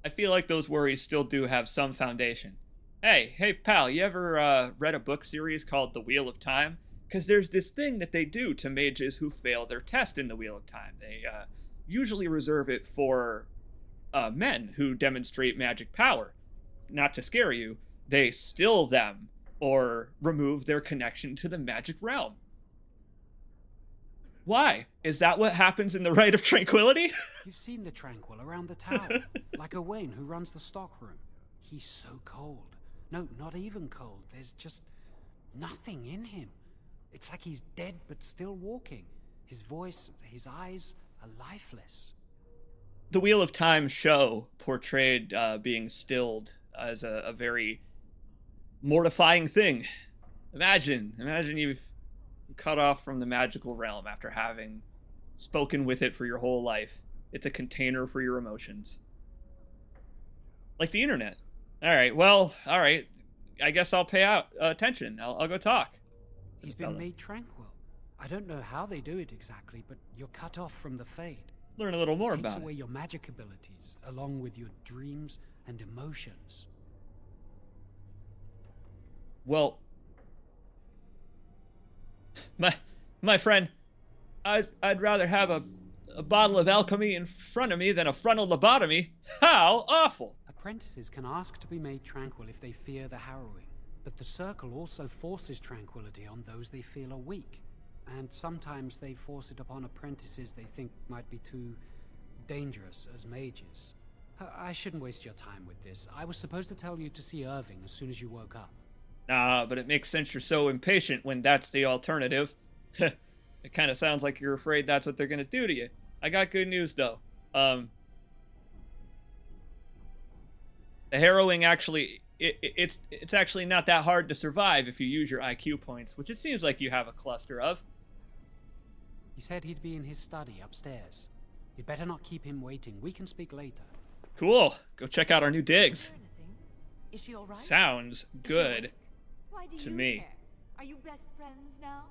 I feel like those worries still do have some foundation. Hey, pal, you ever read a book series called The Wheel of Time? Because there's this thing that they do to mages who fail their test in the Wheel of Time. They usually reserve it for men who demonstrate magic power. Not to scare you, they still them or remove their connection to the magic realm. Why? Is that what happens in the Rite of Tranquility? You've seen the Tranquil around the tower, like Owain who runs the stockroom. He's so cold. No, not even cold. There's just nothing in him. It's like he's dead but still walking. His voice, his eyes are lifeless. The Wheel of Time show portrayed being stilled as a very mortifying thing. Imagine you've cut off from the magical realm after having spoken with it for your whole life. It's a container for your emotions. Like the internet. All right. I guess I'll pay out attention. I'll go talk. He's been made tranquil. I don't know how they do it exactly, but you're cut off from the Fade. Learn a little more It takes about away it. your magic abilities, along with your dreams and emotions. Well, my friend, I'd rather have a bottle of alchemy in front of me than a frontal lobotomy. How awful! Apprentices can ask to be made tranquil if they fear the harrowing, but the Circle also forces tranquility on those they feel are weak. And sometimes they force it upon apprentices they think might be too dangerous as mages. I shouldn't waste your time with this. I was supposed to tell you to see Irving as soon as you woke up. Nah, but it makes sense you're so impatient when that's the alternative. It kind of sounds like you're afraid that's what they're gonna do to you. I got good news though. The harrowing actually, it's actually not that hard to survive if you use your IQ points, which it seems like you have a cluster of. He said he'd be in his study upstairs. You'd better not keep him waiting. We can speak later. Cool. Go check out our new digs. Is she all right? Sounds good Why do to you me. care? Are you best friends now?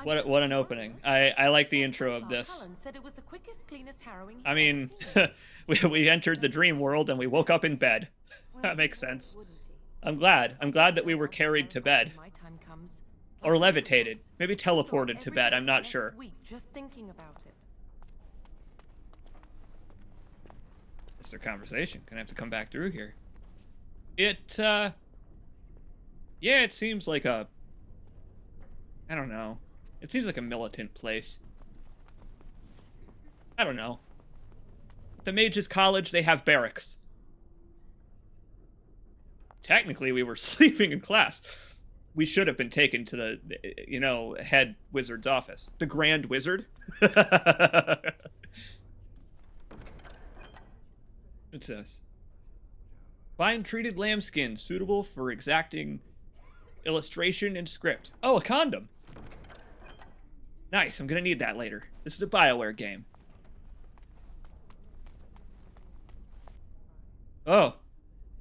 What an opening. I like the intro of this. Cullen said it was the quickest, cleanest harrowing he'd I mean, ever seen. we entered the dream world and we woke up in bed. That makes sense. I'm glad that we were carried to bed. My time comes, Or like levitated. everyone's. Maybe teleported to Every bed, day I'm not next sure. week, just thinking about it. It's their conversation. Gonna have to come back through here. It, yeah, it seems like a... I don't know. It seems like a militant place. I don't know. The Mages College, they have barracks. Technically, we were sleeping in class. We should have been taken to the, head wizard's office. The Grand Wizard. It says, fine treated lambskin suitable for exacting illustration and script. Oh, a condom. Nice, I'm gonna need that later. This is a BioWare game. Oh.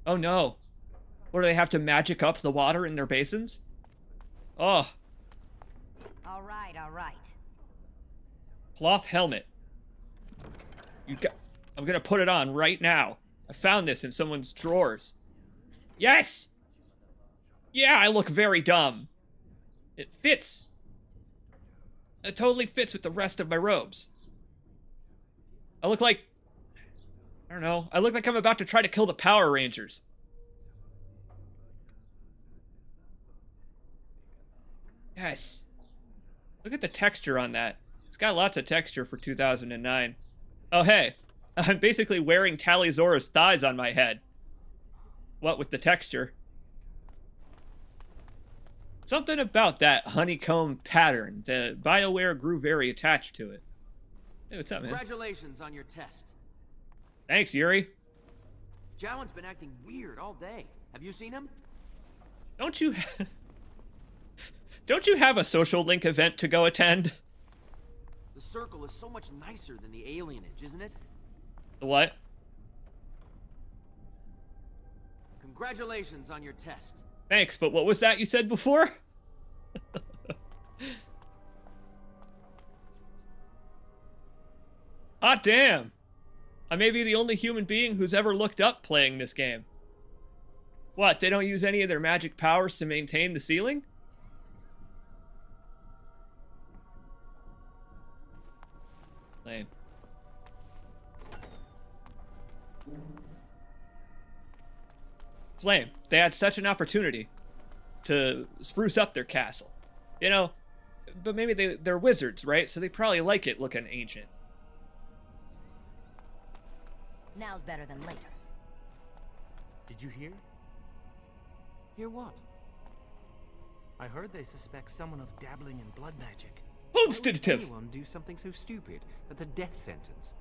Oh no. What, do they have to magic up the water in their basins? Oh. All right, all right. Cloth helmet. I'm gonna put it on right now. I found this in someone's drawers. Yes! Yeah, I look very dumb. It fits. It totally fits with the rest of my robes. I look like... I don't know. I look like I'm about to try to kill the Power Rangers. Yes. Look at the texture on that. It's got lots of texture for 2009. Oh, hey. I'm basically wearing Talizora's thighs on my head. What with the texture? Something about that honeycomb pattern. The BioWare grew very attached to it. Hey, what's up, man? Congratulations on your test. Thanks, Yuri. Jowan's been acting weird all day. Have you seen him? Don't you have a social link event to go attend? The Circle is so much nicer than the alienage, isn't it? The what? Congratulations on your test. Thanks, but what was that you said before? Hot damn. I may be the only human being who's ever looked up playing this game. What, they don't use any of their magic powers to maintain the ceiling? Lame. It's lame. They had such an opportunity to spruce up their castle. You know, but maybe they're wizards, right? So they probably like it looking ancient. Now's better than later. Did you hear? Hear what? I heard they suspect someone of dabbling in blood magic. Homestead. Why would anyone do something so stupid? That's a death sentence.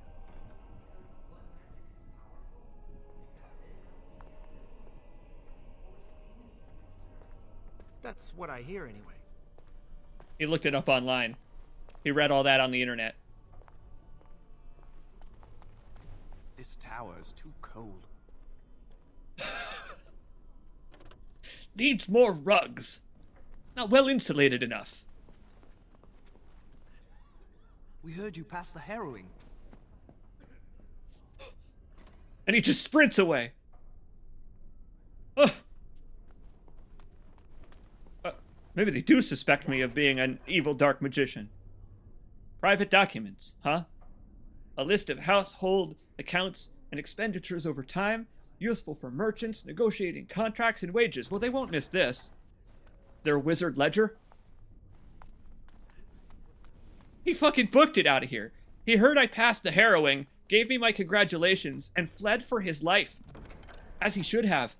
That's what I hear anyway. He looked it up online. He read all that on the internet. This tower is too cold. Needs more rugs. Not well insulated enough. We heard you pass the harrowing. And he just sprints away. Ugh. Maybe they do suspect me of being an evil dark magician. Private documents, huh? A list of household accounts and expenditures over time, useful for merchants, negotiating contracts and wages. Well, they won't miss this. Their wizard ledger. He fucking booked it out of here. He heard I passed the harrowing, gave me my congratulations, and fled for his life. As he should have.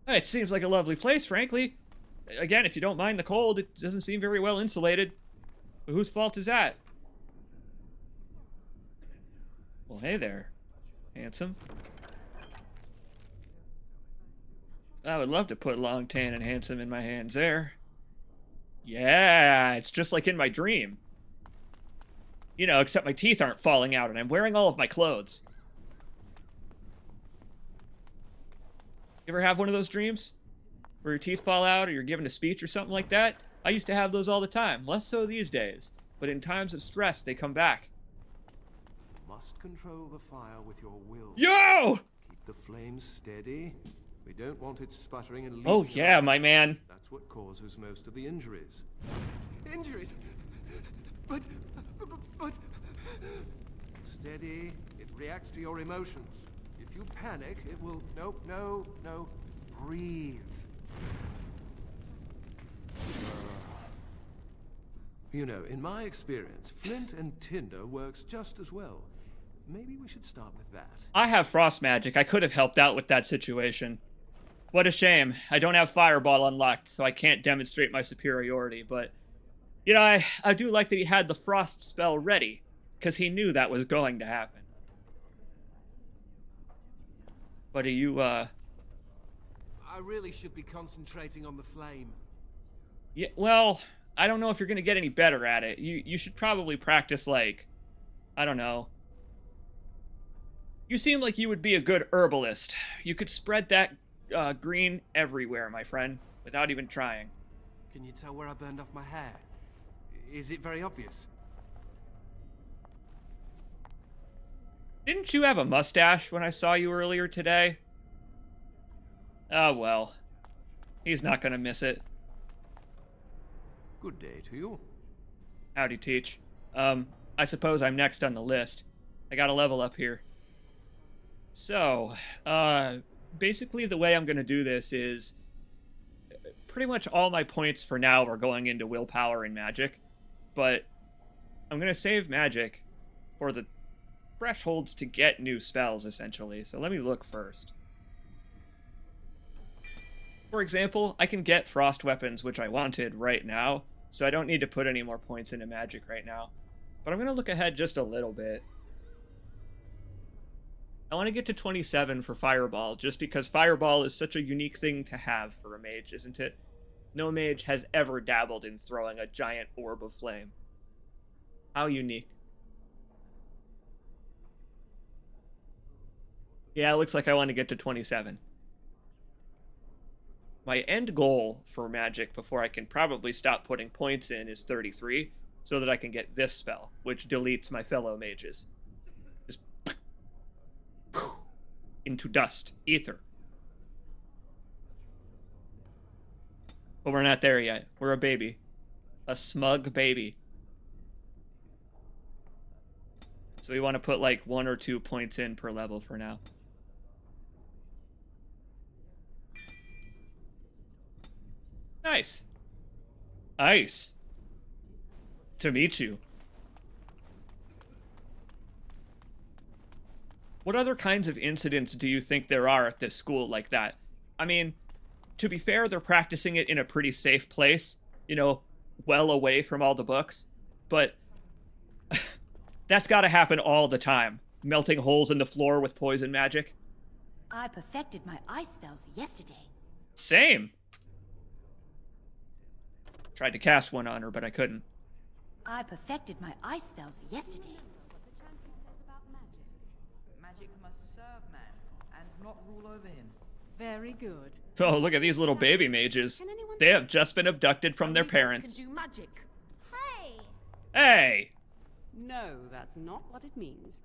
It seems like a lovely place, frankly. Again, if you don't mind the cold, it doesn't seem very well insulated. But whose fault is that? Well, hey there, handsome. I would love to put Long Tan and Handsome in my hands there. Yeah, it's just like in my dream. You know, except my teeth aren't falling out and I'm wearing all of my clothes. You ever have one of those dreams? Where your teeth fall out or you're giving a speech or something like that? I used to have those all the time. Less so these days. But in times of stress, they come back. Must control the fire with your will. Yo! Keep the flames steady. We don't want it sputtering and leaking. Oh yeah, my man. That's what causes most of the injuries. Injuries? But... Steady. It reacts to your emotions. If you panic, it will... No. Breathe. You know, in my experience, flint and tinder works just as well. Maybe we should start with that. I have frost magic. I could have helped out with that situation. What a shame. I don't have Fireball unlocked, so I can't demonstrate my superiority, but... You know, I do like that he had the frost spell ready, because he knew that was going to happen. But are you, I really should be concentrating on the flame. Yeah, well, I don't know if you're going to get any better at it. You should probably practice, like, I don't know. You seem like you would be a good herbalist. You could spread that green everywhere, my friend, without even trying. Can you tell where I burned off my hair? Is it very obvious? Didn't you have a mustache when I saw you earlier today? Oh, well. He's not gonna miss it. Good day to you. Howdy, Teach. I suppose I'm next on the list. I got a level up here. So, basically the way I'm gonna do this is... Pretty much all my points for now are going into willpower and magic. But I'm gonna save magic for the thresholds to get new spells, essentially. So let me look first. For example, I can get frost weapons, which I wanted right now, so I don't need to put any more points into magic right now. But I'm going to look ahead just a little bit. I want to get to 27 for Fireball, just because Fireball is such a unique thing to have for a mage, isn't it? No mage has ever dabbled in throwing a giant orb of flame. How unique. Yeah, it looks like I want to get to 27. My end goal for magic before I can probably stop putting points in is 33, so that I can get this spell, which deletes my fellow mages. Just into dust, ether. But we're not there yet. We're a baby. A smug baby. So we want to put like 1 or 2 points in per level for now. Nice. Nice. To meet you. What other kinds of incidents do you think there are at this school like that? I mean, to be fair, they're practicing it in a pretty safe place, you know, well away from all the books. But that's got to happen all the time. Melting holes in the floor with poison magic. I perfected my ice spells yesterday. Same. Tried to cast one on her, but I couldn't. I perfected my ice spells yesterday. Magic must serve man and not rule over him. Very good. Oh, look at these little baby mages. They have just been abducted from their parents. Can do magic. Hey! Hey! No, that's not what it means.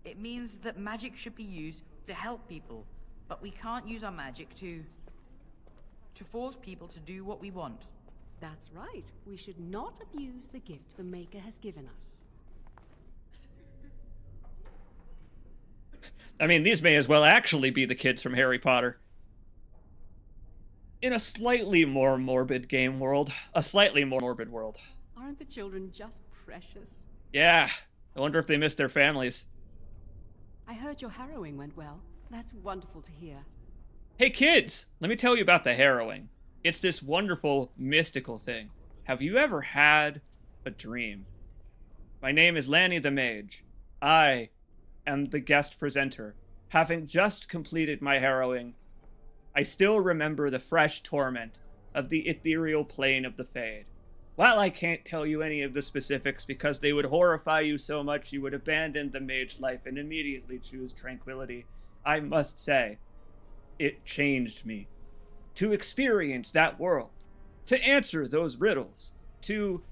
It means that magic should be used to help people, but we can't use our magic to force people to do what we want. That's right. We should not abuse the gift the Maker has given us. I mean, these may as well actually be the kids from Harry Potter. In a slightly more morbid game world. A slightly more morbid world. Aren't the children just precious? Yeah. I wonder if they miss their families. I heard your harrowing went well. That's wonderful to hear. Hey kids, let me tell you about the harrowing. It's this wonderful, mystical thing. Have you ever had a dream? My name is Lanny the Mage. I am the guest presenter. Having just completed my harrowing, I still remember the fresh torment of the ethereal plane of the Fade. While I can't tell you any of the specifics because they would horrify you so much you would abandon the mage life and immediately choose tranquility, I must say, it changed me. To experience that world, to answer those riddles, to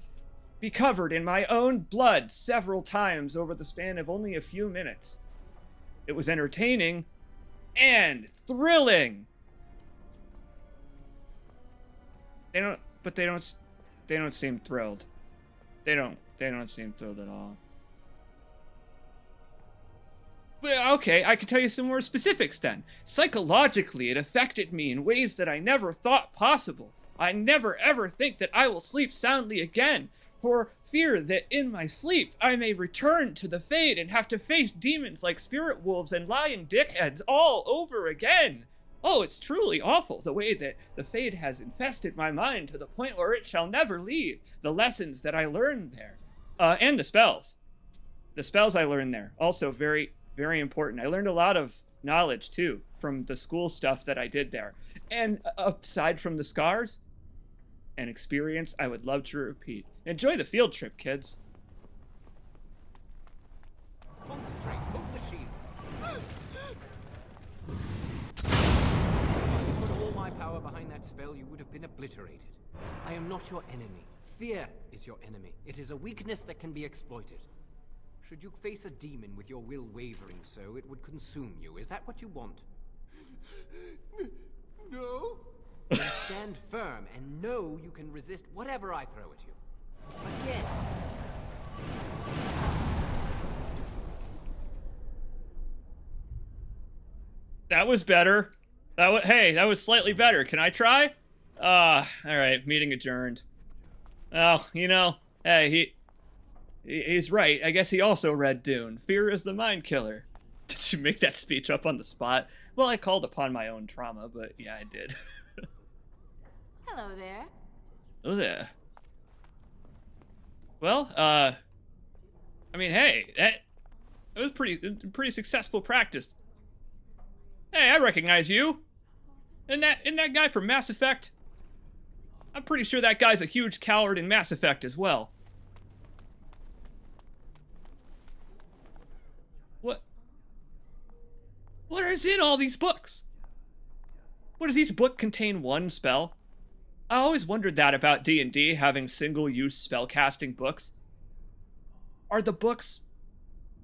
be covered in my own blood several times over the span of only a few minutes. It was entertaining and thrilling. They don't seem thrilled. They don't seem thrilled at all. Well, okay, I can tell you some more specifics then. Psychologically, it affected me in ways that I never thought possible. I never ever think that I will sleep soundly again, for fear that in my sleep I may return to the Fade and have to face demons like spirit wolves and lying dickheads all over again. Oh, it's truly awful, the way that the Fade has infested my mind to the point where it shall never leave. The lessons that I learned there. And the spells. The spells I learned there, also very, very important. I learned a lot of knowledge, too, from the school stuff that I did there. And aside from the scars, an experience I would love to repeat. Enjoy the field trip, kids. Concentrate. Move the shield. If I put all my power behind that spell, you would have been obliterated. I am not your enemy. Fear is your enemy. It is a weakness that can be exploited. Should you face a demon with your will wavering so, it would consume you. Is that what you want? No? Then stand firm and know you can resist whatever I throw at you. Again. That was better. Hey, that was slightly better. Can I try? Alright, meeting adjourned. Well, you know, hey, he's right. I guess he also read Dune. Fear is the mind killer. Did you make that speech up on the spot? Well, I called upon my own trauma, but yeah, I did. Hello there. Oh there. Well, I mean, hey, that was pretty successful practice. Hey, I recognize you. Isn't that guy from Mass Effect? I'm pretty sure that guy's a huge coward in Mass Effect as well. What is in all these books? What, does each book contain one spell? I always wondered that about D&D having single-use spellcasting books. Are the books,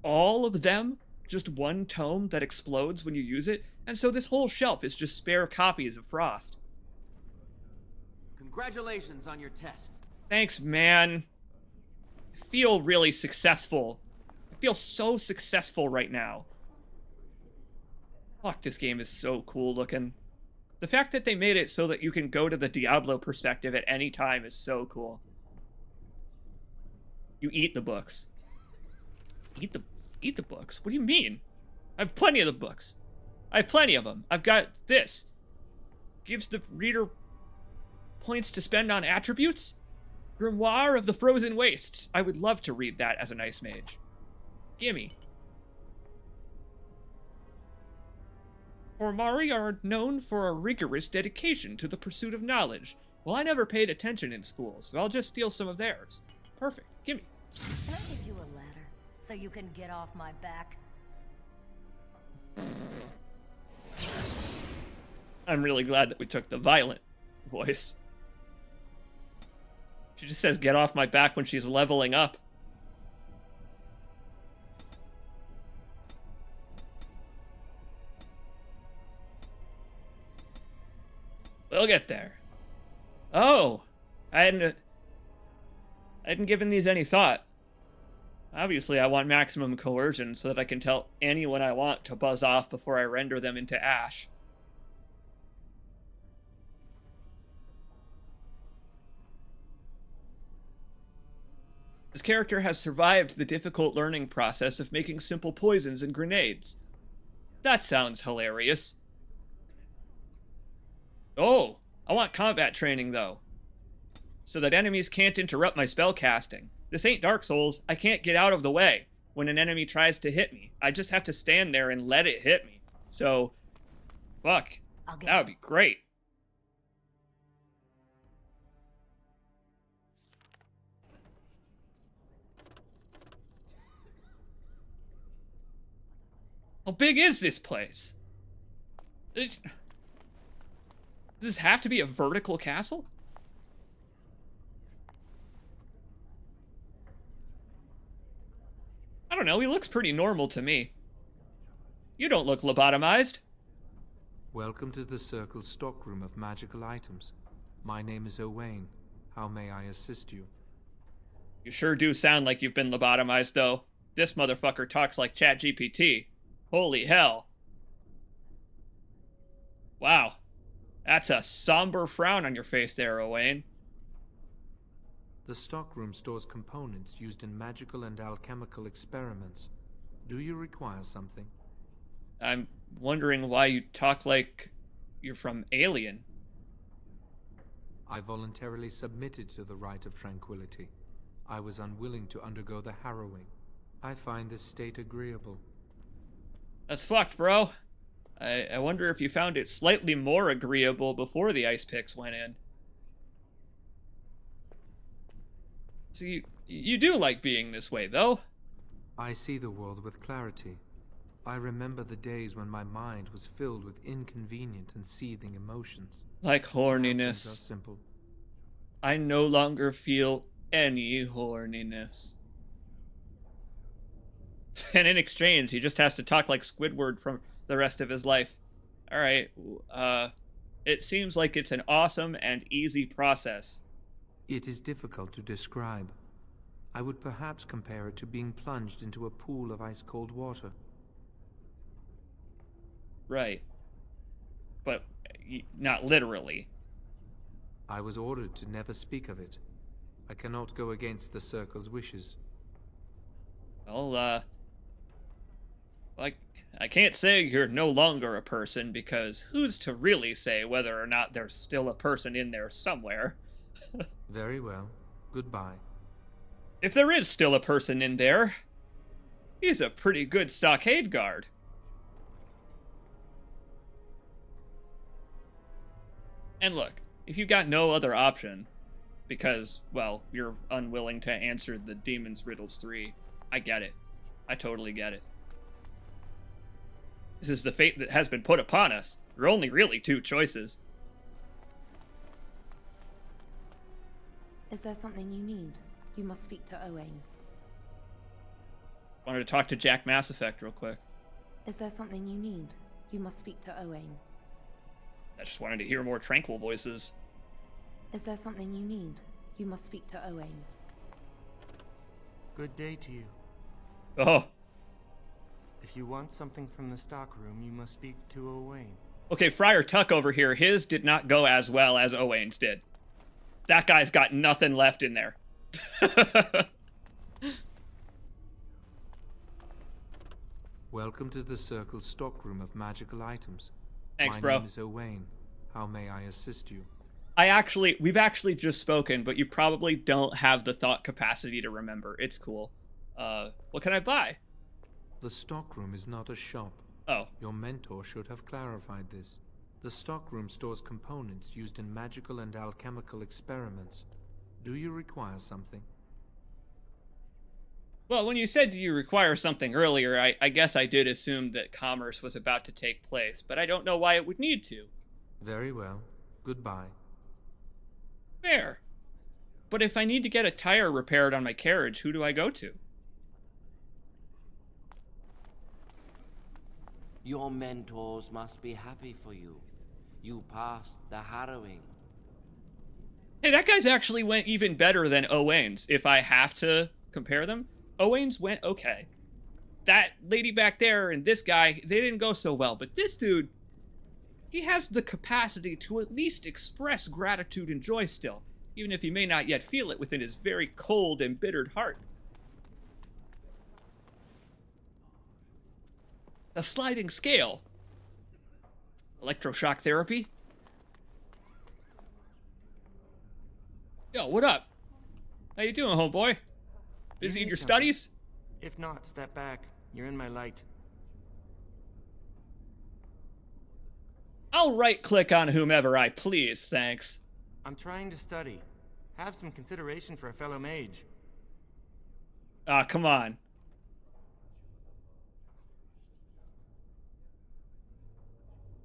all of them, just one tome that explodes when you use it, and so this whole shelf is just spare copies of Frost. Congratulations on your test. Thanks, man. I feel really successful. I feel so successful right now. Fuck, this game is so cool looking. The fact that they made it so that you can go to the Diablo perspective at any time is so cool. You eat the books. Eat the books? What do you mean? I have plenty of the books. I have plenty of them. I've got this. Gives the reader points to spend on attributes? Grimoire of the Frozen Wastes. I would love to read that as an Ice Mage. Gimme. Ormari are known for a rigorous dedication to the pursuit of knowledge. Well, I never paid attention in school, so I'll just steal some of theirs. Perfect. Gimme. Can I give you a ladder so you can get off my back? I'm really glad that we took the violent voice. She just says, get off my back when she's leveling up. We'll get there. Oh, I hadn't given these any thought. Obviously, I want maximum coercion so that I can tell anyone I want to buzz off before I render them into ash. This character has survived the difficult learning process of making simple poisons and grenades. That sounds hilarious. Oh, I want combat training, though, so that enemies can't interrupt my spell casting. This ain't Dark Souls. I can't get out of the way when an enemy tries to hit me. I just have to stand there and let it hit me. So, fuck, that would be great. How big is this place? Does this have to be a vertical castle? I don't know, he looks pretty normal to me. You don't look lobotomized. Welcome to the Circle's stockroom of magical items. My name is Owain. How may I assist you? You sure do sound like you've been lobotomized, though. This motherfucker talks like ChatGPT. Holy hell. Wow. That's a somber frown on your face there, Owain. The stockroom stores components used in magical and alchemical experiments. Do you require something? I'm wondering why you talk like you're from Alien. I voluntarily submitted to the Rite of Tranquility. I was unwilling to undergo the harrowing. I find this state agreeable. That's fucked, bro. I wonder if you found it slightly more agreeable before the ice picks went in. So you do like being this way, though. I see the world with clarity. I remember the days when my mind was filled with inconvenient and seething emotions. Like horniness. Things are simple. I no longer feel any horniness. And in exchange, he just has to talk like Squidward for the rest of his life. Alright, it seems like it's an awesome and easy process. It is difficult to describe. I would perhaps compare it to being plunged into a pool of ice-cold water. Right. But not literally. I was ordered to never speak of it. I cannot go against the Circle's wishes. Well, I can't say you're no longer a person, because who's to really say whether or not there's still a person in there somewhere? Very well. Goodbye. If there is still a person in there, he's a pretty good stockade guard. And look, if you've got no other option, because, well, you're unwilling to answer the Demon's Riddles 3, I get it. I totally get it. This is the fate that has been put upon us. There are only really two choices. Is there something you need? You must speak to Owain. Wanted to talk to Jack Mass Effect real quick. Is there something you need? You must speak to Owain. I just wanted to hear more tranquil voices. Is there something you need? You must speak to Owain. Good day to you. Oh. If you want something from the stockroom, you must speak to Owain. Okay, Friar Tuck over here, his did not go as well as Owain's did. That guy's got nothing left in there. Welcome to the Circle's stockroom of magical items. Thanks, My bro. name is Owain. How may I assist you? We've actually just spoken, but you probably don't have the thought capacity to remember. It's cool. What can I buy? The stockroom is not a shop. Oh. Your mentor should have clarified this. The stockroom stores components used in magical and alchemical experiments. Do you require something? Well, when you said you require something earlier, I guess I did assume that commerce was about to take place, but I don't know why it would need to. Very well. Goodbye. Fair. But if I need to get a tire repaired on my carriage, who do I go to? Your mentors must be happy for you. You passed the harrowing. Hey, that guy's actually went even better than Owain's, if I have to compare them. Owain's went okay. That lady back there and this guy, they didn't go so well. But this dude, he has the capacity to at least express gratitude and joy still, even if he may not yet feel it within his very cold, embittered heart. A sliding scale. Electroshock therapy? Yo, what up? How you doing, homeboy? Busy in your studies? If not, step back. You're in my light. I'll right-click on whomever I please, thanks. I'm trying to study. Have some consideration for a fellow mage. Ah, come on.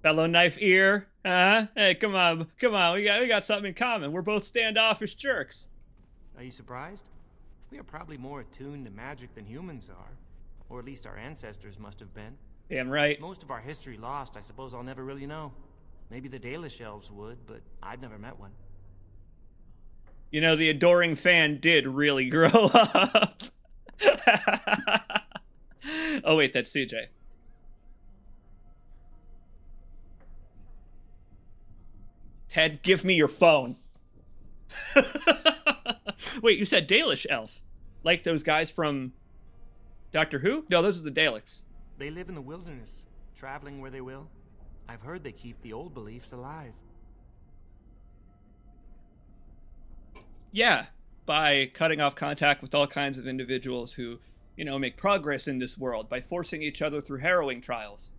Fellow knife ear? Huh? Hey, come on, we got something in common. We're both standoffish jerks. Are you surprised? We are probably more attuned to magic than humans are. Or at least our ancestors must have been. Damn right. Most of our history lost, I suppose I'll never really know. Maybe the Dalish elves would, but I've never met one. You know, the adoring fan did really grow up. Oh wait, that's CJ. Ted, give me your phone. Wait, you said Dalish elf? Like those guys from Doctor Who? No, those are the Daleks. They live in the wilderness, traveling where they will. I've heard they keep the old beliefs alive. Yeah, by cutting off contact with all kinds of individuals who, you know, make progress in this world by forcing each other through harrowing trials.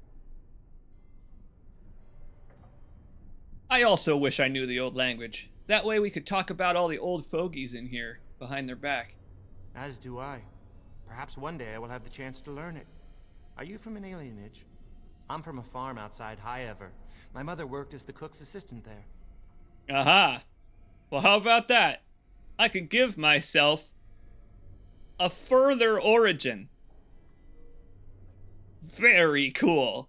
I also wish I knew the old language. That way we could talk about all the old fogies in here behind their back. As do I. Perhaps one day I will have the chance to learn it. Are you from an alienage? I'm from a farm outside Highever. My mother worked as the cook's assistant there. Aha. Well, how about that? I could give myself a further origin. Very cool.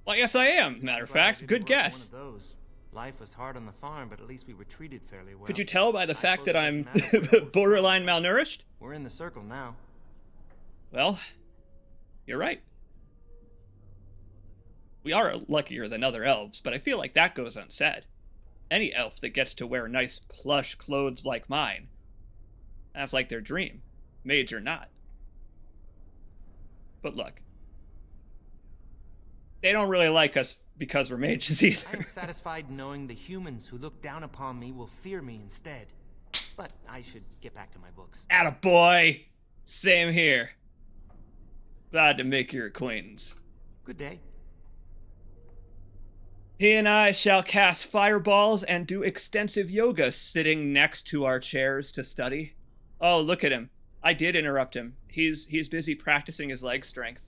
Well, yes, I am. Matter of fact, good guess. One of those. Life was hard on the farm, but at least we were treated fairly well. Could you tell by the fact that I'm borderline malnourished? We're in the circle now. Well, you're right. We are luckier than other elves, but I feel like that goes unsaid. Any elf that gets to wear nice plush clothes like mine, that's like their dream, mage or not. But look, they don't really like us because we're mages either. I am satisfied knowing the humans who look down upon me will fear me instead. But I should get back to my books. Attaboy! Same here. Glad to make your acquaintance. Good day. He and I shall cast fireballs and do extensive yoga sitting next to our chairs to study. Oh, look at him. I did interrupt him. He's busy practicing his leg strength.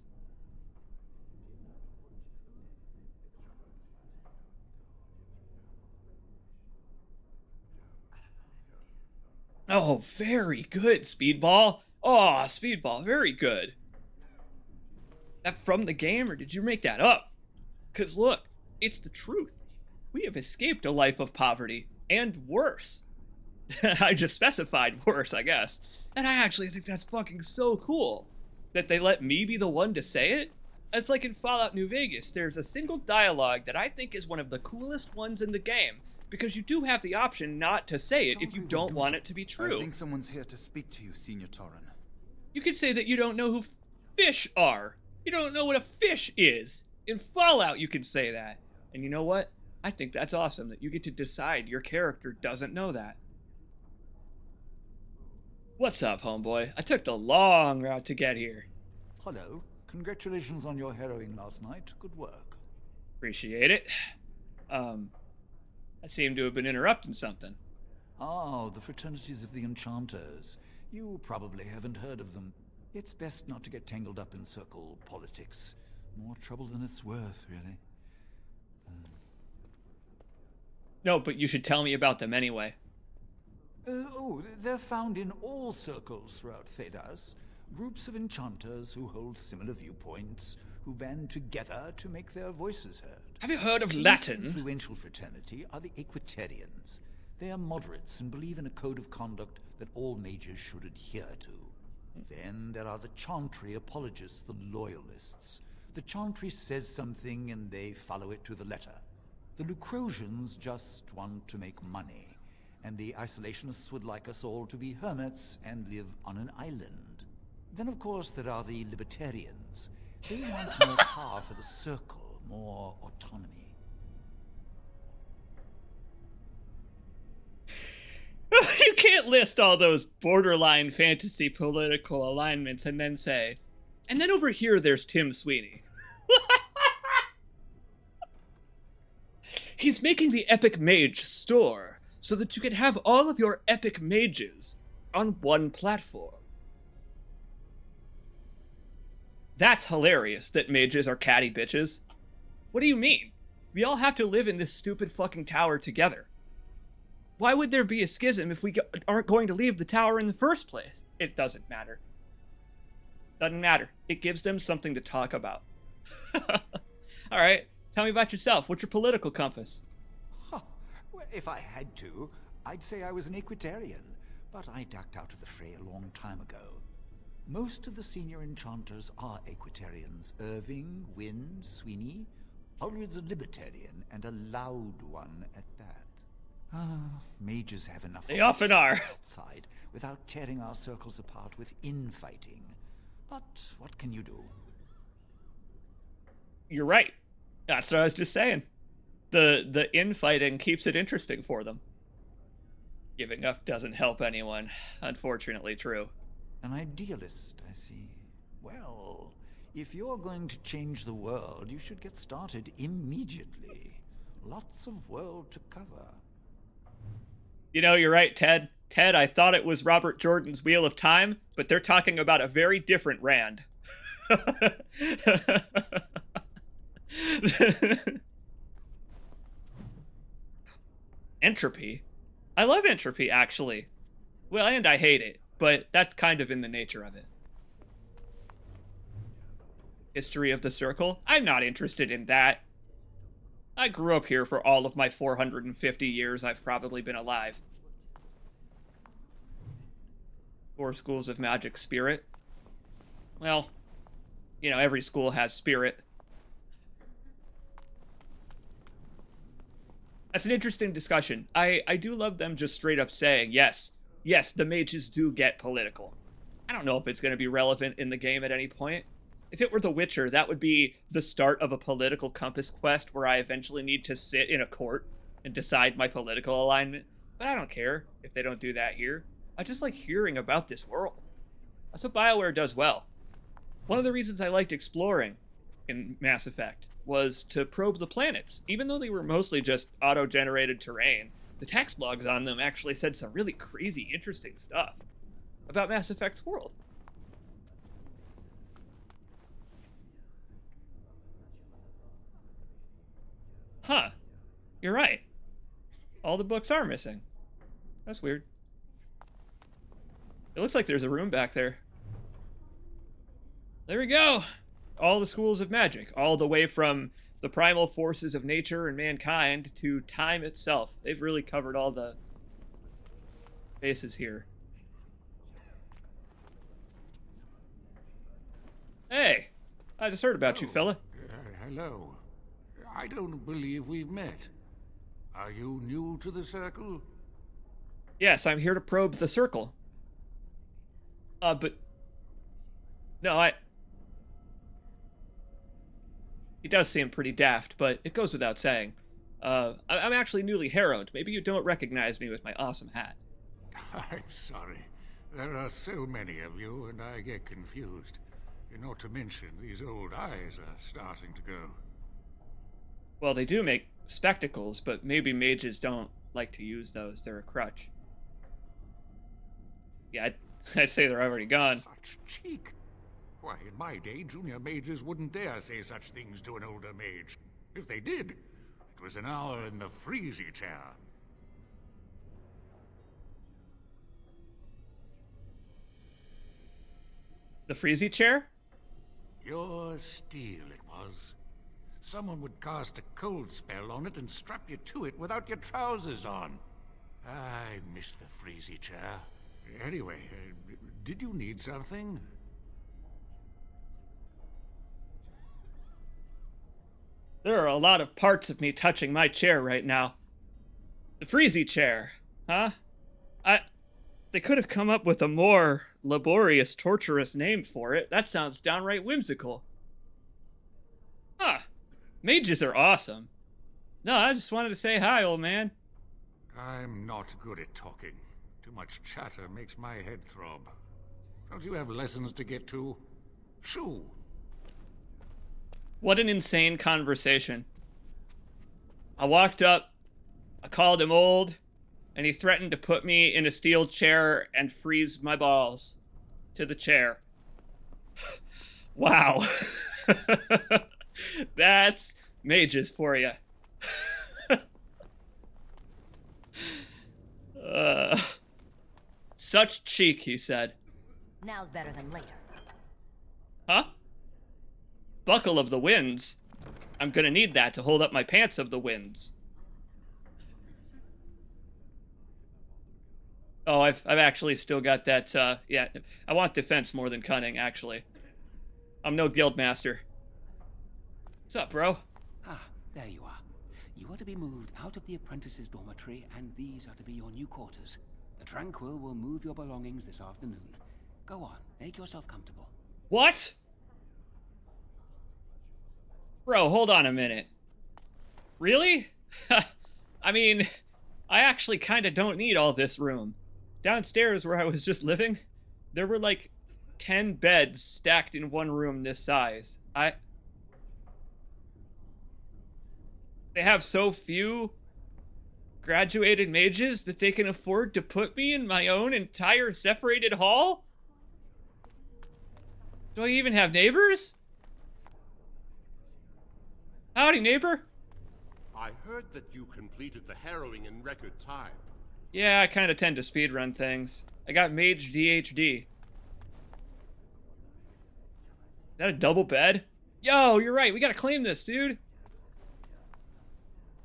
Oh, very good, Speedball. Oh, Speedball, very good. That from the game, or did you make that up? Because look, it's the truth. We have escaped a life of poverty, and worse. I just specified worse, I guess. And I actually think that's fucking so cool. That they let me be the one to say it? It's like in Fallout New Vegas, there's a single dialogue that I think is one of the coolest ones in the game, because you do have the option not to say it if you don't want it to be true. I think someone's here to speak to you, Senior Torren. You could say that you don't know who fish are. You don't know what a fish is. In Fallout, you can say that. And you know what? I think that's awesome that you get to decide your character doesn't know that. What's up, homeboy? I took the long route to get here. Hello. Congratulations on your harrowing last night. Good work. Appreciate it. I seem to have been interrupting something. Oh, the Fraternities of the Enchanters. You probably haven't heard of them. It's best not to get tangled up in circle politics. More trouble than it's worth, really. No, but you should tell me about them anyway. They're found in all circles throughout Thedas. Groups of enchanters who hold similar viewpoints, who band together to make their voices heard. Have you heard of The Latin? most influential fraternity are the Equitarians. They are moderates and believe in a code of conduct that all mages should adhere to. Then there are the Chantry apologists, the Loyalists. The Chantry says something and they follow it to the letter. The Lucrosians just want to make money, and the Isolationists would like us all to be hermits and live on an island. Then, of course, there are the Libertarians. They want more power for the Circle, more autonomy. You can't list all those borderline fantasy political alignments and then say, and then over here there's Tim Sweeney. He's making the Epic Mage store so that you can have all of your epic mages on one platform. That's hilarious that mages are catty bitches. What do you mean? We all have to live in this stupid fucking tower together. Why would there be a schism if we aren't going to leave the tower in the first place? It doesn't matter. Doesn't matter. It gives them something to talk about. Alright, tell me about yourself. What's your political compass? Huh. Well, if I had to, I'd say I was an Equitarian, but I ducked out of the fray a long time ago. Most of the senior enchanters are Equitarians. Irving, Wynne, Sweeney. Ulrid's a Libertarian, and a loud one at that. Mages have enough. They often are. Outside, without tearing our circles apart with infighting. But what can you do? You're right. That's what I was just saying. The infighting keeps it interesting for them. Giving up doesn't help anyone. Unfortunately true. An idealist, I see. Well, if you're going to change the world, you should get started immediately. Lots of world to cover. You know, you're right, Ted. Ted, I thought it was Robert Jordan's Wheel of Time, but they're talking about a very different Rand. Entropy? I love entropy, actually. Well, and I hate it, but that's kind of in the nature of it. History of the Circle? I'm not interested in that. I grew up here for all of my 450 years I've probably been alive. 4 schools of magic spirit. Well, you know, every school has spirit. That's an interesting discussion. I do love them just straight up saying, yes, the mages do get political. I don't know if it's going to be relevant in the game at any point. If it were The Witcher, that would be the start of a political compass quest where I eventually need to sit in a court and decide my political alignment. But I don't care if they don't do that here. I just like hearing about this world. That's what BioWare does well. One of the reasons I liked exploring in Mass Effect was to probe the planets. Even though they were mostly just auto-generated terrain, the text logs on them actually said some really crazy, interesting stuff about Mass Effect's world. Huh. You're right. All the books are missing. That's weird. It looks like there's a room back there. There we go. all the schools of magic, all the way from the primal forces of nature and mankind to time itself. They've really covered all the bases here. Hey, I just heard about you, fella. Hello. I don't believe we've met. Are you new to the Circle? Yes, I'm here to probe the Circle. But... No, He does seem pretty daft, but it goes without saying. I'm actually newly harrowed. Maybe you don't recognize me with my awesome hat. I'm sorry. There are so many of you, and I get confused. Not to mention, these old eyes are starting to go. Well, they do make spectacles, but maybe mages don't like to use those. They're a crutch. Yeah, I'd say they're already gone. Such cheek! Why, in my day, junior mages wouldn't dare say such things to an older mage. If they did, it was an hour in the freezy chair. The freezy chair? Pure steel it was. Someone would cast a cold spell on it and strap you to it without your trousers on. I miss the freezy chair. Anyway, did you need something? There are a lot of parts of me touching my chair right now. The freezy chair, huh? They could have come up with a more laborious, torturous name for it. That sounds downright whimsical. Huh. Mages are awesome. No, I just wanted to say hi, old man. I'm not good at talking. Too much chatter makes my head throb. Don't you have lessons to get to? Shoo! What an insane conversation. I walked up, I called him old, and he threatened to put me in a steel chair and freeze my balls to the chair. Wow. That's mages for you. Such cheek, he said. Now's better than later. Huh? Buckle of the winds. I'm gonna need that to hold up my pants of the winds. Oh, I've actually still got that, yeah, I want defense more than cunning, actually. I'm no guild master. What's up, bro? Ah, there you are. You are to be moved out of the apprentices' dormitory, and these are to be your new quarters. The Tranquil will move your belongings this afternoon. Go on, make yourself comfortable. What? Bro, hold on a minute. Really? I mean, I actually kinda don't need all this room. Downstairs where I was just living, there were like 10 beds stacked in one room this size. They have so few graduated mages that they can afford to put me in my own entire separated hall? Do I even have neighbors? Howdy, neighbor. I heard that you completed the harrowing in record time. Yeah, I kind of tend to speedrun things. I got mage DHD. Is that a double bed? Yo, you're right. We gotta claim this, dude.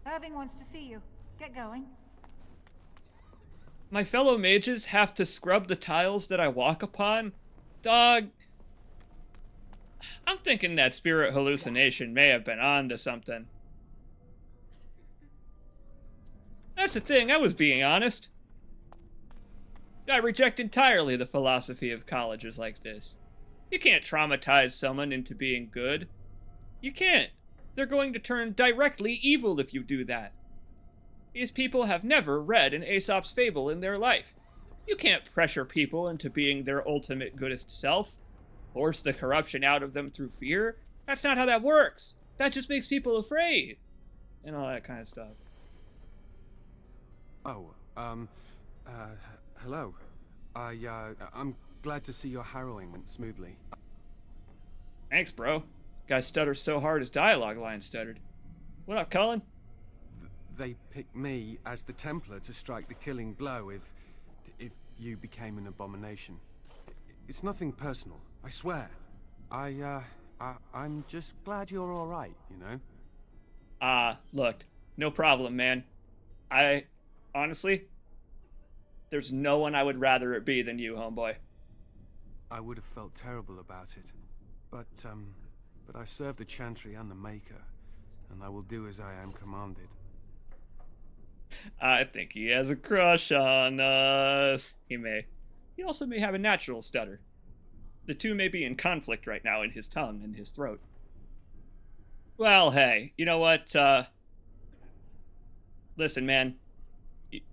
Irving wants to see you. Get going. My fellow mages have to scrub the tiles that I walk upon? Dog. I'm thinking that spirit hallucination may have been on to something. That's the thing, I was being honest. I reject entirely the philosophy of colleges like this. You can't traumatize someone into being good. You can't. They're going to turn directly evil if you do that. These people have never read an Aesop's fable in their life. You can't pressure people into being their ultimate goodest self. Force the corruption out of them through fear. That's not how that works. That just makes people afraid. And all that kind of stuff. Oh, hello. I'm glad to see your harrowing went smoothly. Thanks, bro. Guy stutters so hard his dialogue line stuttered. What up, Cullen? They picked me as the Templar to strike the killing blow if you became an abomination. It's nothing personal, I swear. I I'm just glad you're all right, you know? Look, no problem, man. Honestly, there's no one I would rather it be than you, homeboy. I would have felt terrible about it. But I serve the Chantry and the Maker, and I will do as I am commanded. I think he has a crush on us. He may. He also may have a natural stutter. The two may be in conflict right now in his tongue and his throat. Well, hey, you know what? Listen, man.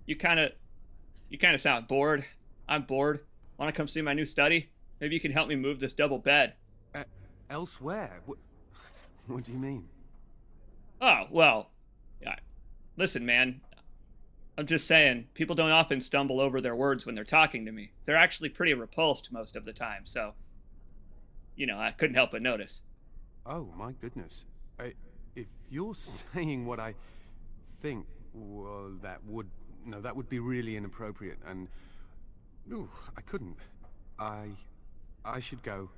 You kind of sound bored. I'm bored. Want to come see my new study? Maybe you can help me move this double bed. Elsewhere? What do you mean? Oh, well, yeah. Listen, man. I'm just saying, people don't often stumble over their words when they're talking to me. They're actually pretty repulsed most of the time, so, you know, I couldn't help but notice. Oh, my goodness. If you're saying what I think, well, that would be really inappropriate, and... Ooh, I couldn't. I should go.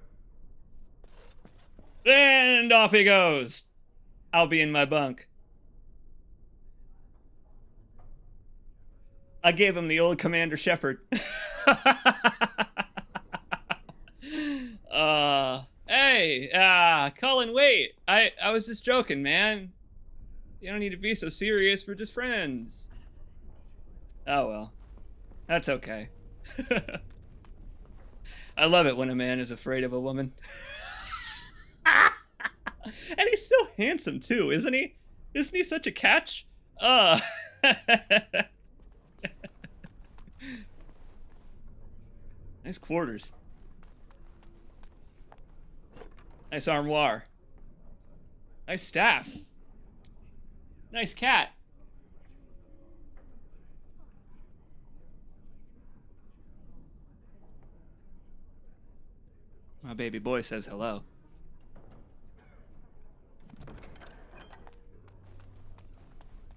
And off he goes. I'll be in my bunk. I gave him the old Commander Shepard. Hey, Cullen, wait. I was just joking, man. You don't need to be so serious. We're just friends. Oh, well. That's okay. I love it when a man is afraid of a woman. And he's so handsome, too, isn't he? Isn't he such a catch? Nice quarters. Nice armoire. Nice staff. Nice cat. My baby boy says hello.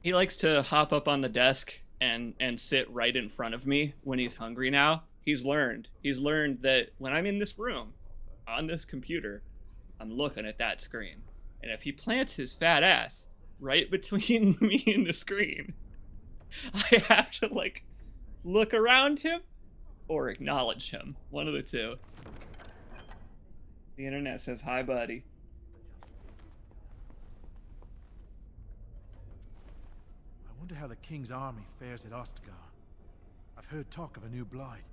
He likes to hop up on the desk and sit right in front of me when he's hungry now. He's learned that when I'm in this room, on this computer, I'm looking at that screen. And if he plants his fat ass right between me and the screen, I have to, like, look around him or acknowledge him. One of the two. The internet says, hi, buddy. I wonder how the King's army fares at Ostgar. I've heard talk of a new blight.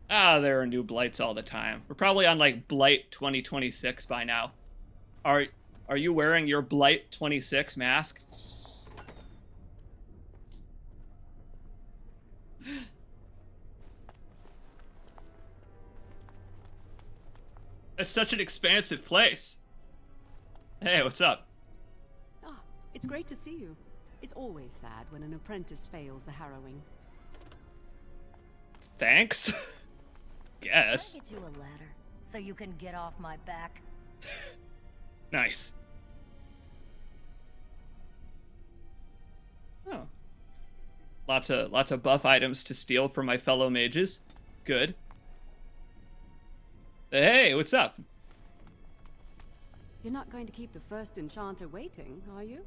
There are new blights all the time. We're probably on, like, Blight 2026 by now. Are you wearing your Blight 26 mask? It's such an expansive place. Hey, what's up? Ah, it's great to see you. It's always sad when an apprentice fails the harrowing. Thanks. Guess. Can I get you a ladder so you can get off my back? Nice. Oh. Lots of buff items to steal from my fellow mages. Good. Hey, what's up? You're not going to keep the first enchanter waiting, are you?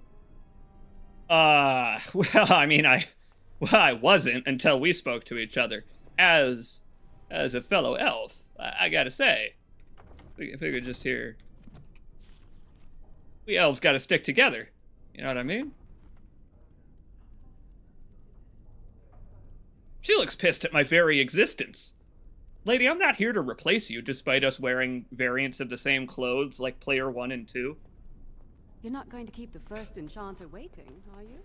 Well, I mean, I wasn't until we spoke to each other. As a fellow elf, I gotta say. If we could just hear... We elves gotta stick together. You know what I mean? She looks pissed at my very existence. Lady, I'm not here to replace you, despite us wearing variants of the same clothes like Player 1 and 2. You're not going to keep the first enchanter waiting, are you?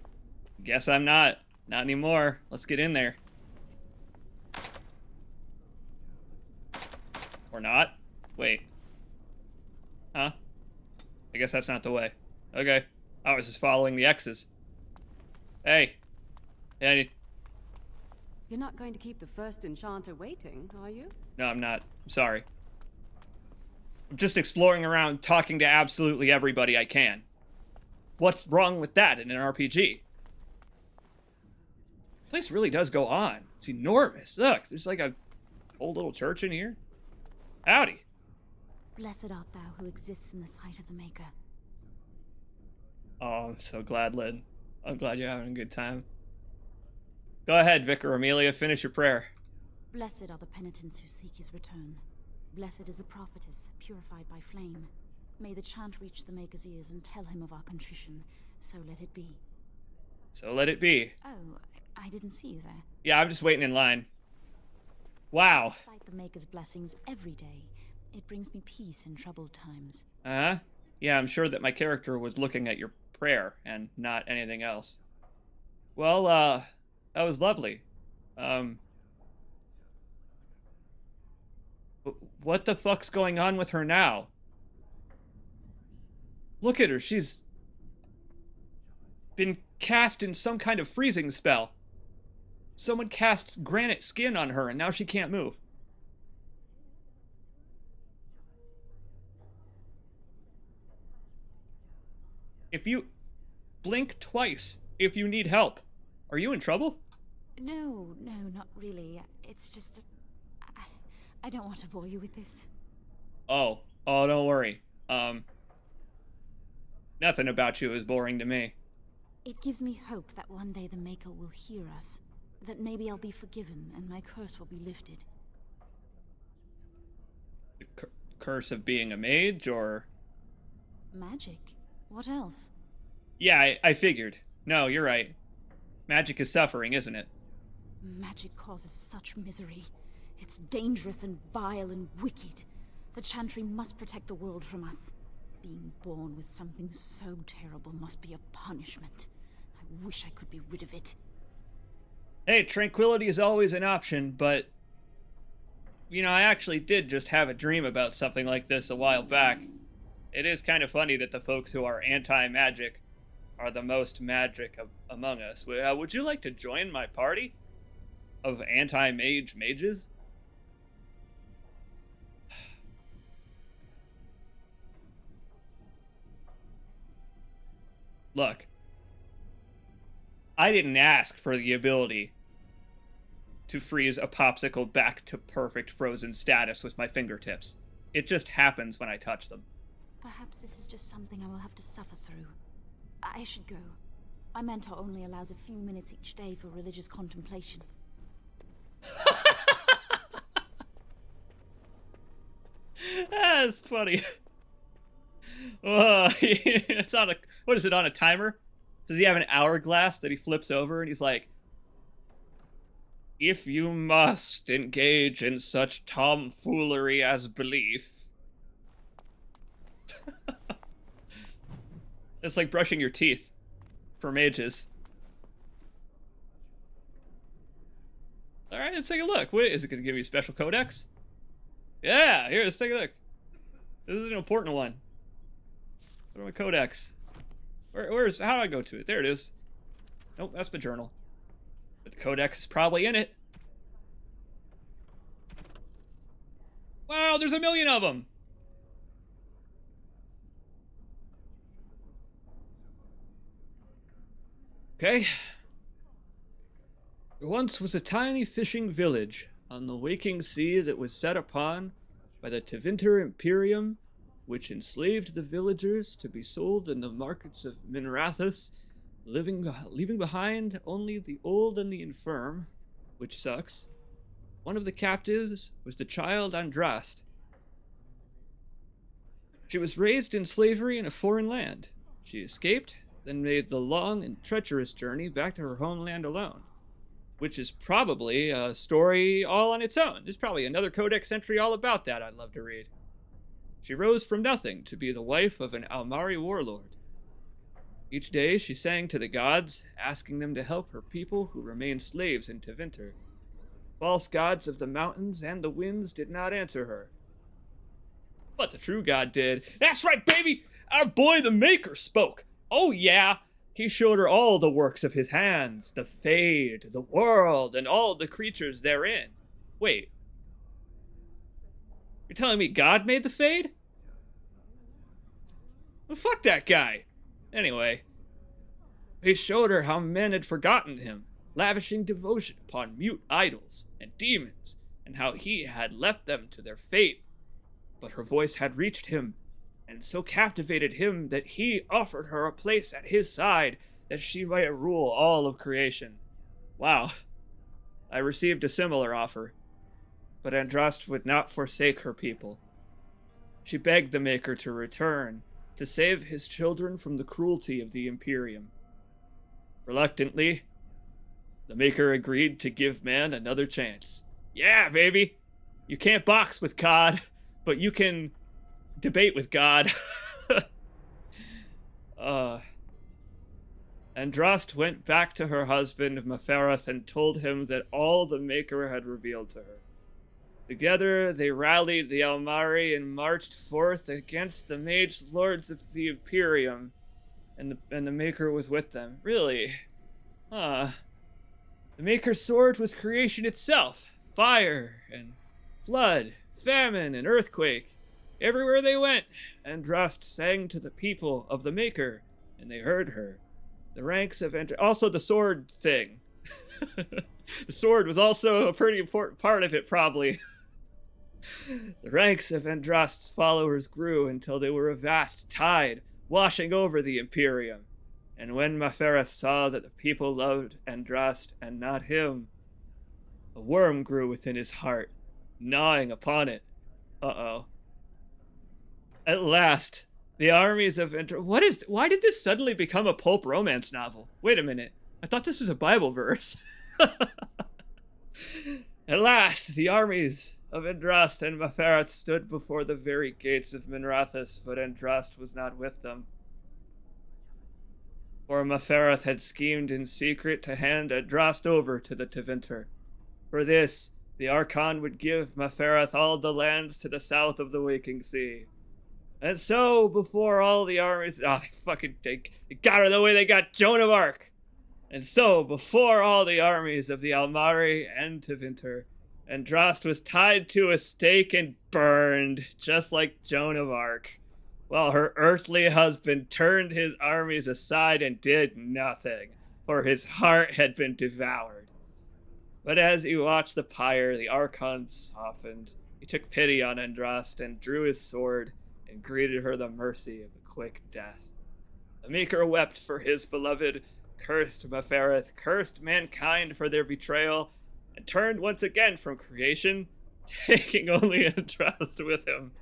Guess I'm not. Not anymore. Let's get in there. Or not? Wait. Huh? I guess that's not the way. Okay. I was just following the X's. Hey. Hey. You're not going to keep the first enchanter waiting, are you? No, I'm not. I'm sorry. I'm just exploring around, talking to absolutely everybody I can. What's wrong with that in an RPG? The place really does go on. It's enormous. Look, there's like a old little church in here. Howdy. Blessed art thou who exists in the sight of the Maker. Oh, I'm so glad, Lynn. I'm glad you're having a good time. Go ahead, Vicar Amelia, finish your prayer. Blessed are the penitents who seek his return. Blessed is the prophetess, purified by flame. May the chant reach the Maker's ears and tell him of our contrition. So let it be. So let it be. Oh, I didn't see you there. Yeah, I'm just waiting in line. Wow. I cite the Maker's blessings every day. It brings me peace in troubled times. Uh-huh. Yeah, I'm sure that my character was looking at your prayer and not anything else. Well, that was lovely. What the fuck's going on with her now? Look at her, she's been cast in some kind of freezing spell. Someone casts granite skin on her and now she can't move. If you blink twice, if you need help, are you in trouble? No, not really. It's just... I don't want to bore you with this. Oh, don't worry. Nothing about you is boring to me. It gives me hope that one day the Maker will hear us. That maybe I'll be forgiven and my curse will be lifted. The curse of being a mage, or...? Magic? What else? Yeah, I figured. No, you're right. Magic is suffering, isn't it? Magic causes such misery. It's dangerous and vile and wicked. The Chantry must protect the world from us. Being born with something so terrible must be a punishment. I wish I could be rid of it. Hey, tranquility is always an option, but... You know, I actually did just have a dream about something like this a while back. It is kind of funny that the folks who are anti-magic are the most magic among us. Would you like to join my party of anti-mage mages? Look, I didn't ask for the ability to freeze a popsicle back to perfect frozen status with my fingertips. It just happens when I touch them. Perhaps this is just something I will have to suffer through. I should go. My mentor only allows a few minutes each day for religious contemplation. That's funny. It's on a... What is it, on a timer? Does he have an hourglass that he flips over and he's like, if you must engage in such tomfoolery as belief. It's like brushing your teeth for mages. Alright, let's take a look. Wait, is it going to give me a special codex? Yeah, here, let's take a look. This is an important one. What are my codex? Where's, how do I go to it? There it is. Nope, that's my journal. But the codex is probably in it. Wow, there's a million of them! Okay. There once was a tiny fishing village on the waking sea that was set upon by the Tevinter Imperium, which enslaved the villagers to be sold in the markets of Minrathous, leaving behind only the old and the infirm, which sucks. One of the captives was the child Andrast. She was raised in slavery in a foreign land. She escaped, then made the long and treacherous journey back to her homeland alone, which is probably a story all on its own. There's probably another codex entry all about that I'd love to read. She rose from nothing to be the wife of an Almari warlord. Each day she sang to the gods, asking them to help her people who remained slaves in Tevinter. False gods of the mountains and the winds did not answer her. But the true god did. That's right, baby! Our boy the Maker spoke! Oh yeah! He showed her all the works of his hands, the Fade, the world, and all the creatures therein. Wait. You're telling me God made the Fade? Well, fuck that guy. Anyway. He showed her how men had forgotten him, lavishing devotion upon mute idols and demons, and how he had left them to their fate. but her voice had reached him, and so captivated him that he offered her a place at his side that she might rule all of creation. Wow. I received a similar offer, but Andraste would not forsake her people. She begged the Maker to return, to save his children from the cruelty of the Imperium. Reluctantly, the Maker agreed to give man another chance. Yeah, baby! You can't box with God, but you can debate with God. Andraste went back to her husband, Mephareth, and told him that all the Maker had revealed to her. Together, they rallied the Almari and marched forth against the mage lords of the Imperium, and the Maker was with them. Really? Huh. The Maker's sword was creation itself. Fire and flood, famine and earthquake. Everywhere they went, Andraste sang to the people of the Maker, and they heard her. The ranks of also the sword thing. The sword was also a pretty important part of it, probably. The ranks of Andraste's followers grew until they were a vast tide, washing over the Imperium. And when Mephareth saw that the people loved Andraste and not him, a worm grew within his heart, gnawing upon it. Uh-oh. At last, the armies of why did this suddenly become a pulp romance novel? Wait a minute. I thought this was a Bible verse. At last, the armies of Andraste and Mephareth stood before the very gates of Minrathous, but Andraste was not with them. For Mephareth had schemed in secret to hand Andraste over to the Tevinter. For this, the Archon would give Mephareth all the lands to the south of the Waking Sea. And so, before all the armies... they got her the way they got Joan of Arc! And so, before all the armies of the Almari and Tevinter, Andraste was tied to a stake and burned, just like Joan of Arc, while her earthly husband turned his armies aside and did nothing, for his heart had been devoured. But as he watched the pyre, the Archon softened. He took pity on Andraste and drew his sword, and greeted her the mercy of a quick death. The Maker wept for his beloved, cursed Mephareth, cursed mankind for their betrayal, and turned once again from creation, taking only Andraste with him.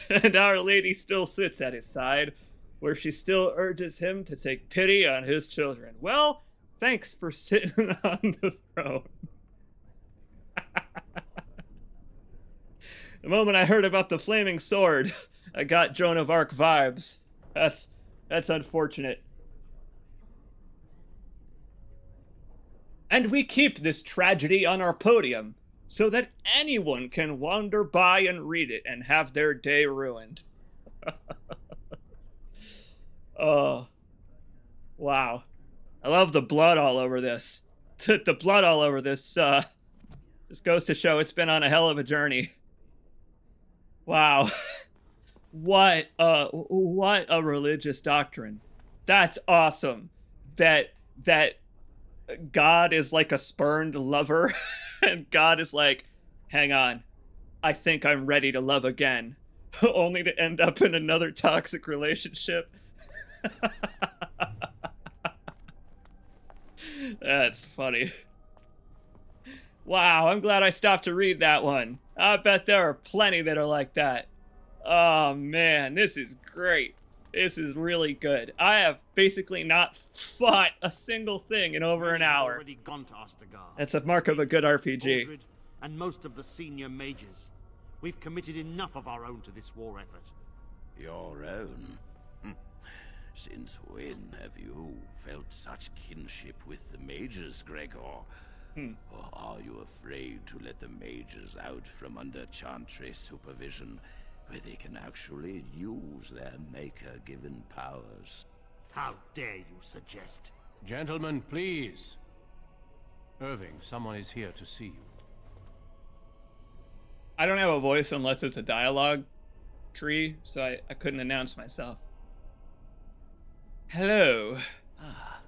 And Our Lady still sits at his side, where she still urges him to take pity on his children. Well, thanks for sitting on the throne. The moment I heard about the flaming sword, I got Joan of Arc vibes. That's unfortunate. And we keep this tragedy on our podium so that anyone can wander by and read it and have their day ruined. Oh, wow. I love the blood all over this. The blood all over this, this goes to show it's been on a hell of a journey. Wow. What a religious doctrine. That's awesome. That God is like a spurned lover and God is like, hang on, I think I'm ready to love again, only to end up in another toxic relationship. That's funny. Wow, I'm glad I stopped to read that one. I bet there are plenty that are like that. Oh man, this is great. This is really good. I have basically not fought a single thing in over an hour. Already gone to Ostagar. That's a mark of a good RPG. Mordred and most of the senior mages. We've committed enough of our own to this war effort. Your own? Since when have you felt such kinship with the mages, Gregor? Or are you afraid to let the mages out from under Chantry's supervision, where they can actually use their Maker-given powers? How dare you suggest? Gentlemen, please. Irving, someone is here to see you. I don't have a voice unless it's a dialogue tree, so I couldn't announce myself. Hello. Ah,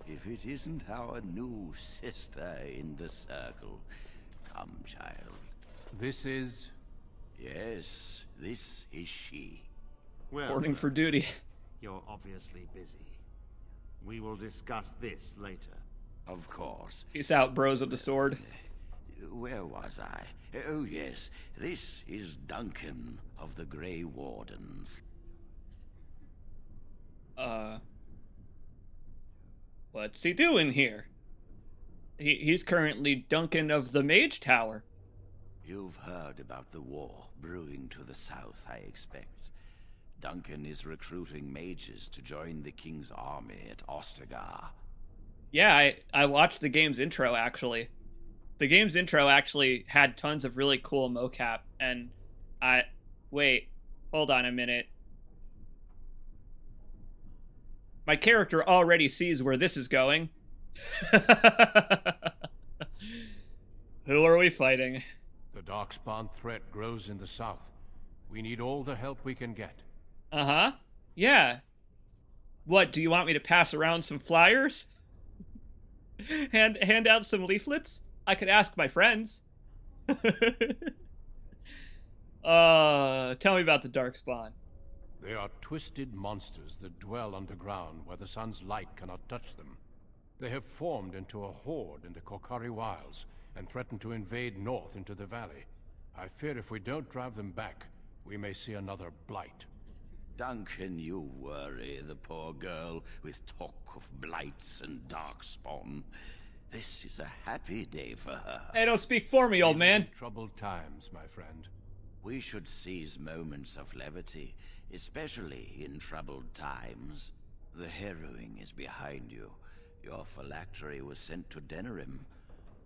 if it isn't our new sister in the circle. Come, child. This is Yes, this is she. Well, Boarding for duty. You're obviously busy. We will discuss this later. Of course. Peace out, bros of the sword. Where was I? Oh yes, this is Duncan of the Grey Wardens. What's he doing here? He's currently Duncan of the Mage Tower. You've heard about the war brewing to the south, I expect. Duncan is recruiting mages to join the king's army at Ostagar. Yeah, I watched the game's intro, actually. The game's intro actually had tons of really cool mocap, and wait, hold on a minute. My character already sees where this is going. Who are we fighting? The Darkspawn threat grows in the south. We need all the help we can get. Uh-huh. Yeah. What, do you want me to pass around some flyers? Hand out some leaflets? I could ask my friends. Tell me about the Darkspawn. They are twisted monsters that dwell underground where the sun's light cannot touch them. They have formed into a horde in the Korcari Wilds and threaten to invade north into the valley. I fear if we don't drive them back, we may see another blight. Duncan, you worry the poor girl with talk of blights and Darkspawn. This is a happy day for her. Hey, don't speak for me, old man. Troubled times, my friend. We should seize moments of levity, especially in troubled times. The harrowing is behind you. Your phylactery was sent to Denerim.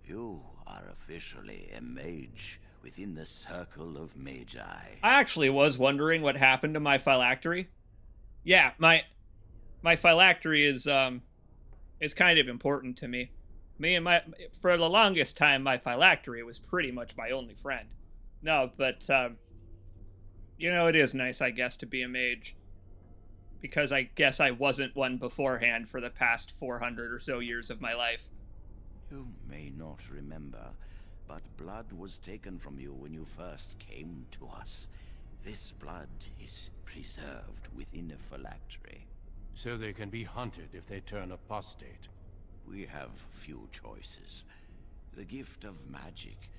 You are officially a mage within the circle of magi. I actually was wondering what happened to my phylactery. Yeah, my phylactery is kind of important to me. For the longest time, my phylactery was pretty much my only friend. No, but you know, it is nice, I guess, to be a mage. Because I guess I wasn't one beforehand for the past 400 or so years of my life. You may not remember, but blood was taken from you when you first came to us. This blood is preserved within a phylactery. So they can be hunted if they turn apostate. We have few choices. The gift of magic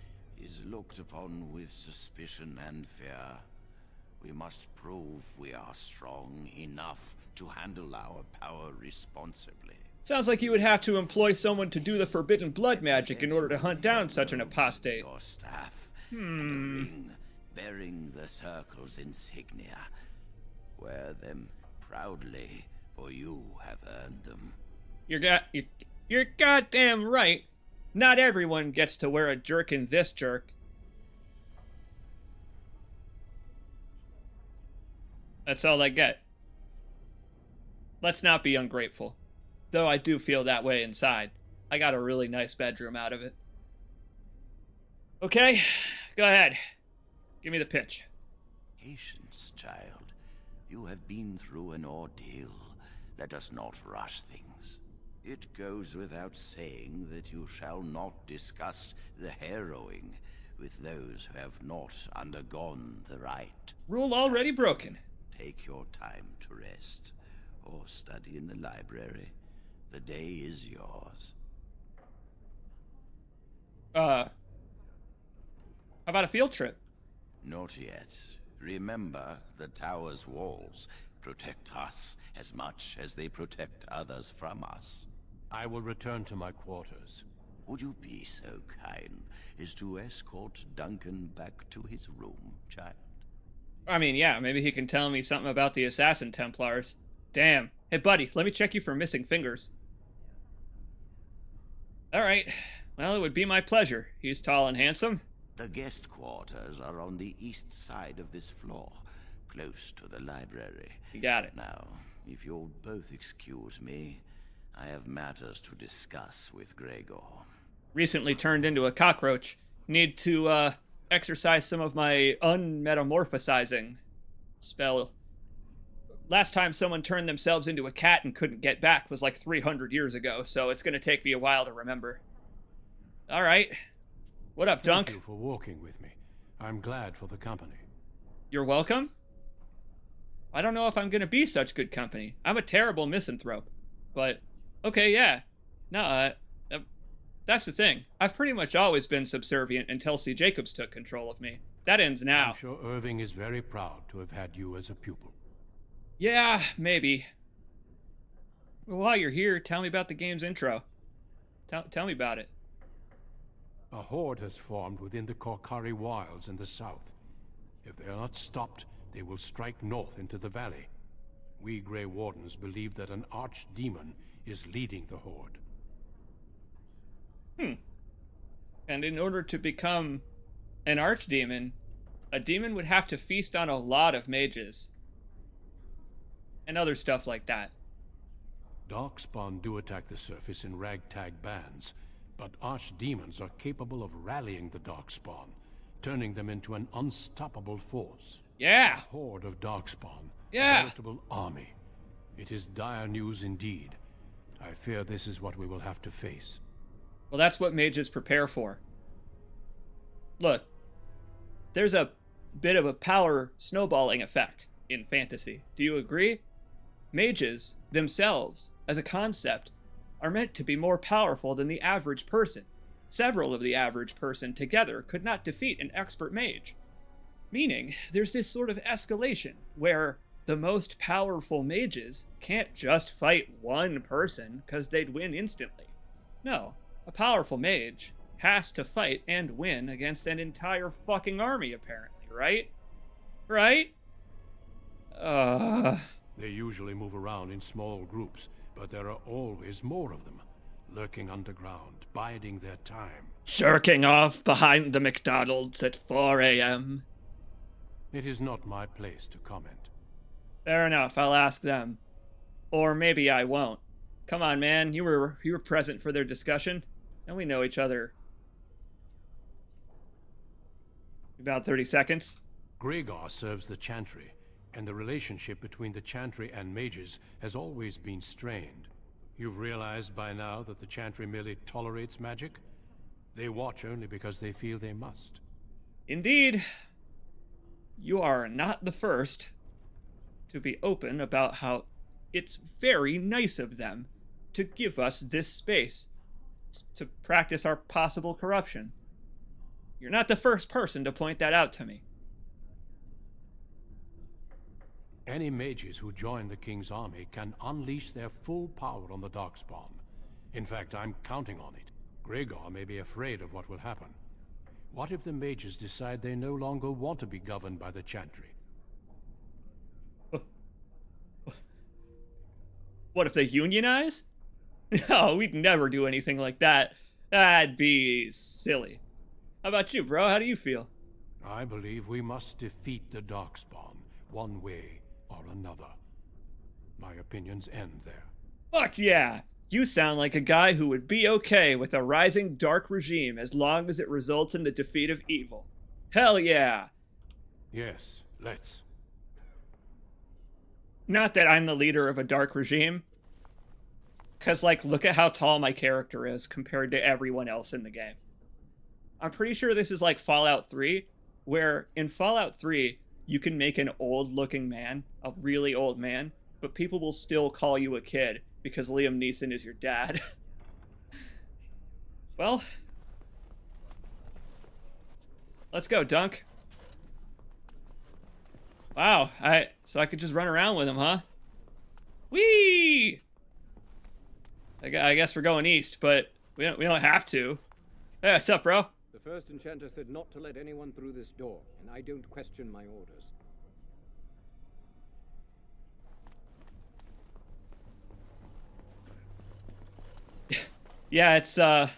is looked upon with suspicion and fear. We must prove we are strong enough to handle our power responsibly. Sounds like you would have to employ someone to do the forbidden blood magic in order to hunt down such an apostate. Your staff and a ring bearing the circle's insignia. Wear them proudly, for you have earned them. You're goddamn right. Not everyone gets to wear a jerkin this jerked. That's all I get. Let's not be ungrateful. Though I do feel that way inside. I got a really nice bedroom out of it. Okay, go ahead. Give me the pitch. Patience, child. You have been through an ordeal. Let us not rush things. It goes without saying that you shall not discuss the harrowing with those who have not undergone the rite. Rule already broken. Take your time to rest, or study in the library. The day is yours. How about a field trip? Not yet. Remember, the tower's walls protect us as much as they protect others from us. I will return to my quarters. Would you be so kind as to escort Duncan back to his room, child? I mean, yeah, maybe he can tell me something about the Assassin Templars. Damn. Hey, buddy, let me check you for missing fingers. Alright. Well, it would be my pleasure. He's tall and handsome. The guest quarters are on the east side of this floor, close to the library. You got it. Now, if you'll both excuse me, I have matters to discuss with Gregor. Recently turned into a cockroach. Need to, exercise some of my unmetamorphosizing spell. Last time someone turned themselves into a cat and couldn't get back was like 300 years ago, so it's gonna take me a while to remember. Alright. What up, Dunk? Thank you for walking with me. I'm glad for the company. You're welcome? I don't know if I'm gonna be such good company. I'm a terrible misanthrope. But, okay, yeah. No, that's the thing. I've pretty much always been subservient until C. Jacobs took control of me. That ends now. I'm sure Irving is very proud to have had you as a pupil. Yeah, maybe. Well, while you're here, tell me about the game's intro. Tell me about it. A horde has formed within the Korcari Wilds in the south. If they are not stopped, they will strike north into the valley. We Grey Wardens believe that an archdemon is leading the horde. And in order to become an archdemon, a demon would have to feast on a lot of mages. And other stuff like that. Darkspawn do attack the surface in ragtag bands, but archdemons are capable of rallying the Darkspawn, turning them into an unstoppable force. Yeah! A horde of Darkspawn. Yeah! A veritable army. It is dire news indeed. I fear this is what we will have to face. Well, that's what mages prepare for. Look, there's a bit of a power snowballing effect in fantasy. Do you agree? Mages, themselves, as a concept, are meant to be more powerful than the average person. Several of the average person together could not defeat an expert mage. Meaning, there's this sort of escalation where the most powerful mages can't just fight one person because they'd win instantly. No, a powerful mage has to fight and win against an entire fucking army, apparently, right? Right? They usually move around in small groups, but there are always more of them, lurking underground, biding their time. Shirking off behind the McDonald's at 4 a.m. It is not my place to comment. Fair enough, I'll ask them. Or maybe I won't. Come on, man, you were present for their discussion, and we know each other. About 30 seconds. Gregor serves the Chantry, and the relationship between the Chantry and mages has always been strained. You've realized by now that the Chantry merely tolerates magic? They watch only because they feel they must. Indeed. You are not the first to be open about how it's very nice of them to give us this space to practice our possible corruption. You're not the first person to point that out to me. Any mages who join the King's army can unleash their full power on the Darkspawn. In fact, I'm counting on it. Gregor may be afraid of what will happen. What if the mages decide they no longer want to be governed by the Chantry? What if they unionize? No, we'd never do anything like that. That'd be silly. How about you, bro? How do you feel? I believe we must defeat the Darkspawn, one way or another. My opinions end there. Fuck yeah! You sound like a guy who would be okay with a rising dark regime as long as it results in the defeat of evil. Hell yeah! Yes, let's. Not that I'm the leader of a dark regime. Because, like, look at how tall my character is compared to everyone else in the game. I'm pretty sure this is like Fallout 3, where in Fallout 3, you can make an old-looking man, a really old man, but people will still call you a kid because Liam Neeson is your dad. Well, let's go, Dunk. Wow, so I could just run around with him, huh? Whee! I guess we're going east, but we don't have to. Hey, what's up, bro? The first enchanter said not to let anyone through this door, and I don't question my orders. Yeah, it's I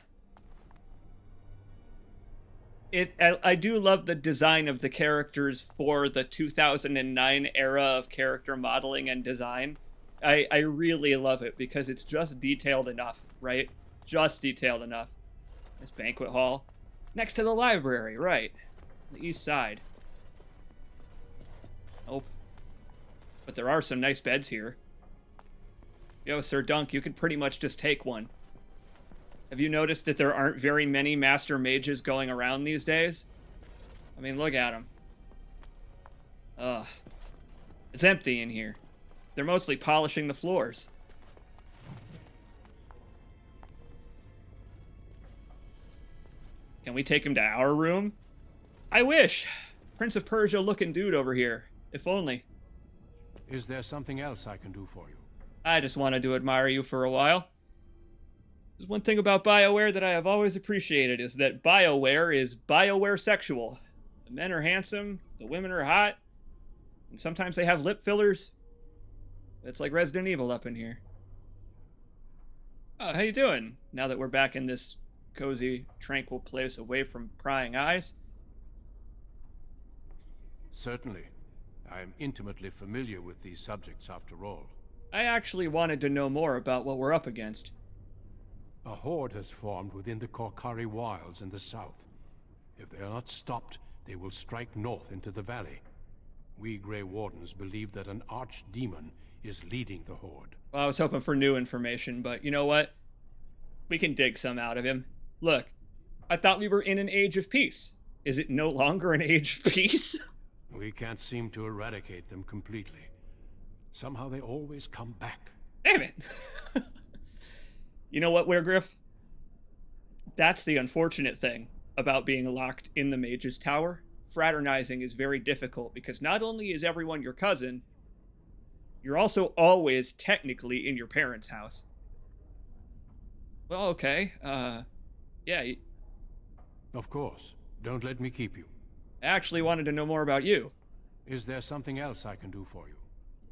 do love the design of the characters for the 2009 era of character modeling and design. I really love it because it's just detailed enough, right? Just detailed enough. This banquet hall. Next to the library, right. The east side. Oh. But there are some nice beds here. Yo, Sir Dunk, you could pretty much just take one. Have you noticed that there aren't very many master mages going around these days? I mean, look at them. Ugh. It's empty in here. They're mostly polishing the floors. Can we take him to our room? I wish. Prince of Persia looking dude over here. If only. Is there something else I can do for you? I just wanted to admire you for a while. There's one thing about BioWare that I have always appreciated is that BioWare is BioWare sexual. The men are handsome, the women are hot, and sometimes they have lip fillers. It's like Resident Evil up in here. Oh, how you doing? Now that we're back in this cozy, tranquil place away from prying eyes? Certainly. I am intimately familiar with these subjects after all. I actually wanted to know more about what we're up against. A horde has formed within the Korcari Wilds in the south. If they are not stopped, they will strike north into the valley. We Grey Wardens believe that an archdemon is leading the horde. Well, I was hoping for new information, but you know what? We can dig some out of him. Look, I thought we were in an age of peace. Is it no longer an age of peace? We can't seem to eradicate them completely. Somehow they always come back. Damn it! You know what, Weregriff? That's the unfortunate thing about being locked in the Mage's Tower. Fraternizing is very difficult because not only is everyone your cousin, you're also always technically in your parents' house. Well, okay. Yeah. Of course. Don't let me keep you. I actually wanted to know more about you. Is there something else I can do for you?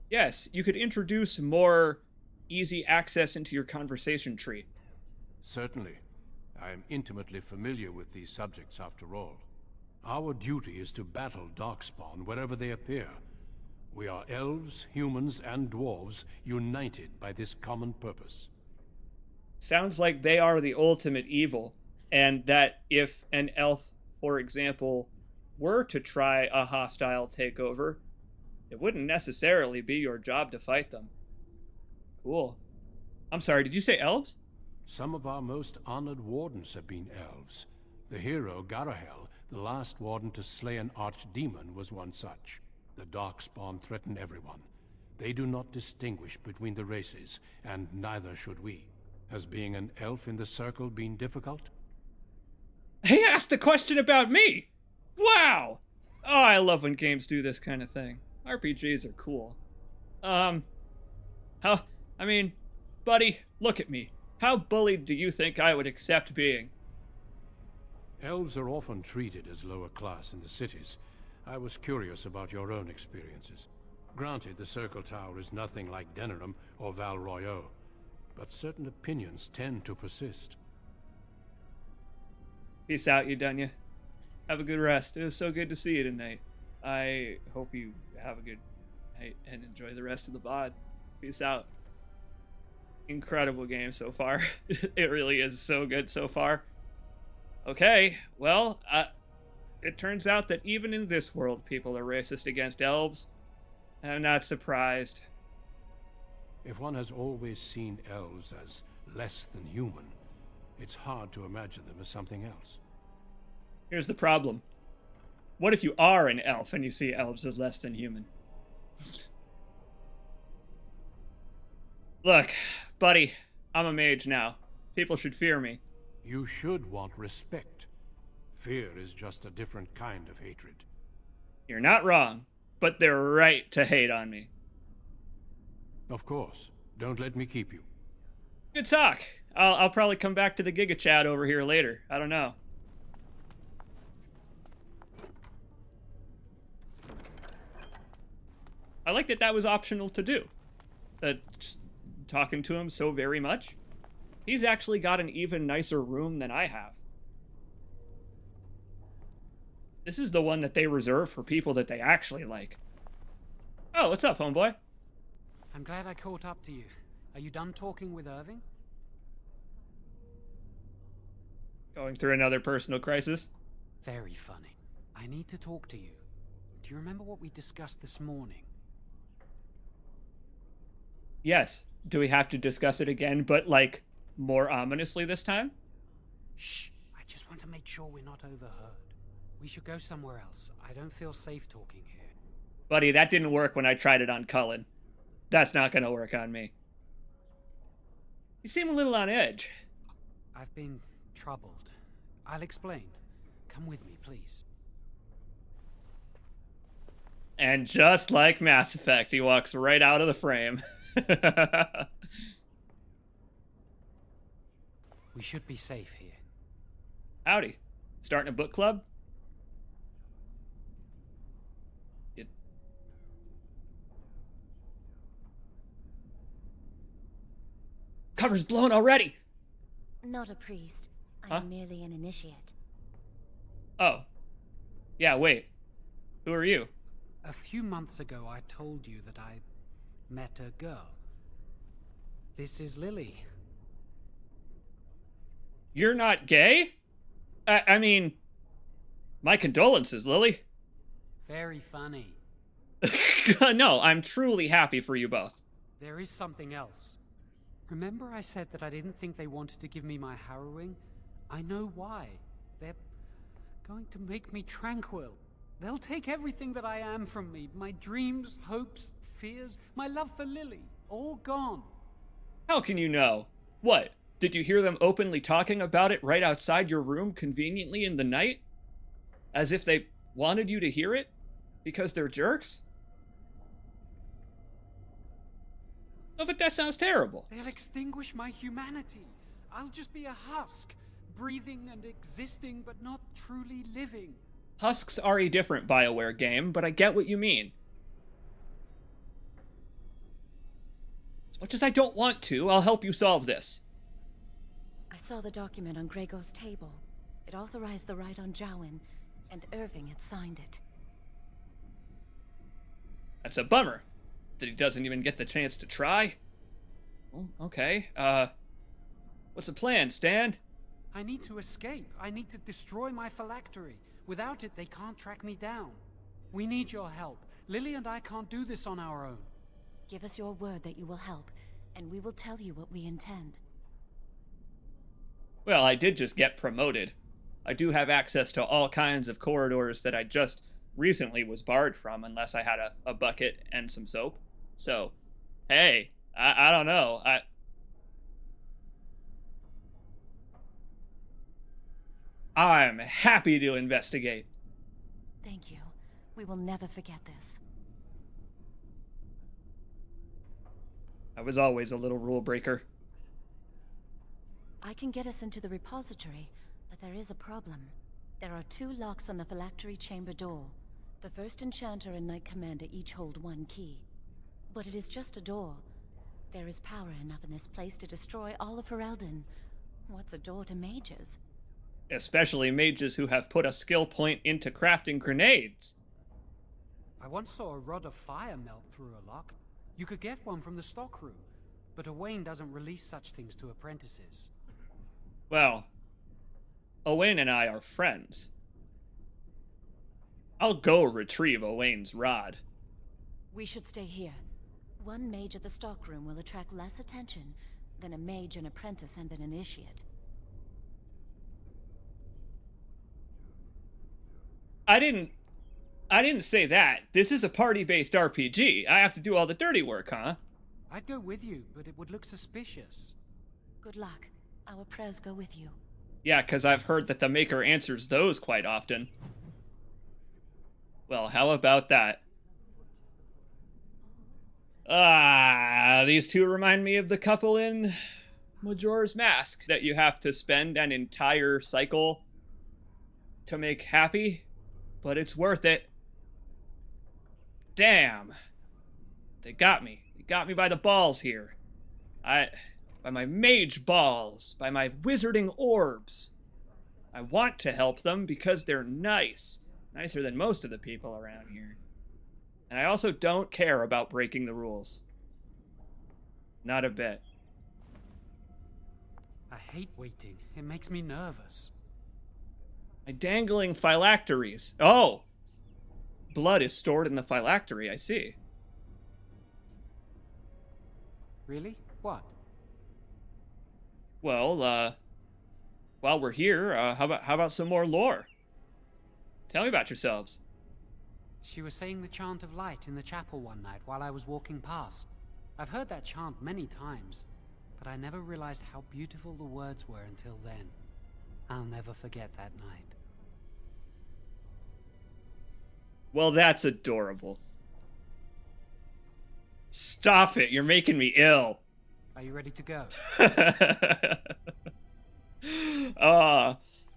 Yes, you could introduce more easy access into your conversation tree. Certainly. I am intimately familiar with these subjects after all. Our duty is to battle Darkspawn wherever they appear. We are elves, humans, and dwarves united by this common purpose. Sounds like they are the ultimate evil, and that if an elf, for example, were to try a hostile takeover, it wouldn't necessarily be your job to fight them. Cool. I'm sorry, did you say elves? Some of our most honored wardens have been elves. The hero, Garahel, the last warden to slay an archdemon, was one such. The Darkspawn threaten everyone. They do not distinguish between the races, and neither should we. Has being an elf in the circle been difficult? He asked a question about me! Wow! Oh, I love when games do this kind of thing. RPGs are cool. I mean, buddy, look at me. How bullied do you think I would accept being? Elves are often treated as lower class in the cities. I was curious about your own experiences. Granted, the Circle Tower is nothing like Denerim or Val Royeaux, but certain opinions tend to persist. Peace out, you Dunya. Have a good rest. It was so good to see you tonight. I hope you have a good night and enjoy the rest of the VOD. Peace out. Incredible game so far. It really is so good so far. Okay, well, it turns out that even in this world, people are racist against elves. I'm not surprised. If one has always seen elves as less than human, it's hard to imagine them as something else. Here's the problem. What if you are an elf and you see elves as less than human? Look, buddy, I'm a mage now. People should fear me. You should want respect. Fear is just a different kind of hatred. You're not wrong, but they're right to hate on me. Of course. Don't let me keep you. Good talk. I'll probably come back to the Giga Chat over here later. I don't know. I like that that was optional to do. Just talking to him so very much. He's actually got an even nicer room than I have. This is the one that they reserve for people that they actually like. Oh, what's up, homeboy? I'm glad I caught up to you. Are you done talking with Irving? Going through another personal crisis? Very funny. I need to talk to you. Do you remember what we discussed this morning? Yes. Do we have to discuss it again, but, like, more ominously this time? Shh. I just want to make sure we're not overheard. We should go somewhere else. I don't feel safe talking here. Buddy, that didn't work when I tried it on Cullen. That's not gonna work on me. You seem a little on edge. I've been troubled. I'll explain. Come with me, please. And just like Mass Effect, he walks right out of the frame. We should be safe here. Howdy. Starting a book club? Cover's blown already! Not a priest. Huh? I'm merely an initiate. Oh. Yeah, wait. Who are you? A few months ago, I told you that I met a girl. This is Lily. You're not gay? I mean, my condolences, Lily. Very funny. No, I'm truly happy for you both. There is something else. Remember I said that I didn't think they wanted to give me my harrowing? I know why. They're going to make me tranquil. They'll take everything that I am from me. My dreams, hopes, fears, my love for Lily. All gone. How can you know? What? Did you hear them openly talking about it right outside your room conveniently in the night? As if they wanted you to hear it? Because they're jerks? Oh, but that sounds terrible. They'll extinguish my humanity. I'll just be a husk, breathing and existing, but not truly living. Husks are a different BioWare game, but I get what you mean. As much as I don't want to, I'll help you solve this. I saw the document on Gregor's table. It authorized the right on Jowan, and Irving had signed it. That's a bummer. That he doesn't even get the chance to try. Well, okay. What's the plan, Stan? I need to escape. I need to destroy my phylactery. Without it, they can't track me down. We need your help. Lily and I can't do this on our own. Give us your word that you will help, and we will tell you what we intend. Well, I did just get promoted. I do have access to all kinds of corridors that I just recently was barred from unless I had a bucket and some soap. So, hey, I don't know. I'm happy to investigate. Thank you. We will never forget this. I was always a little rule breaker. I can get us into the repository, but there is a problem. There are 2 locks on the phylactery chamber door. The first enchanter and knight commander each hold 1 key. But it is just a door. There is power enough in this place to destroy all of Ferelden. What's a door to mages? Especially mages who have put a skill point into crafting grenades. I once saw a rod of fire melt through a lock. You could get one from the stockroom, but Owain doesn't release such things to apprentices. Well, Owain and I are friends. I'll go retrieve Owain's rod. We should stay here. 1 mage at the stockroom will attract less attention than a mage, an apprentice, and an initiate. I didn't say that. This is a party-based RPG. I have to do all the dirty work, huh? I'd go with you, but it would look suspicious. Good luck. Our prayers go with you. Yeah, because I've heard that the Maker answers those quite often. Well, how about that? These 2 remind me of the couple in Majora's Mask that you have to spend an entire cycle to make happy, but it's worth it. Damn. They got me. They got me by the balls here. By my mage balls. By my wizarding orbs. I want to help them because they're nice. Nicer than most of the people around here. And I also don't care about breaking the rules. Not a bit. I hate waiting. It makes me nervous. My dangling phylacteries. Oh! Blood is stored in the phylactery, I see. Really? What? Well, while we're here, how about some more lore? Tell me about yourselves. She was saying the chant of light in the chapel one night while I was walking past. I've heard that chant many times, but I never realized how beautiful the words were until then. I'll never forget that night. Well, that's adorable. Stop it, you're making me ill. Are you ready to go?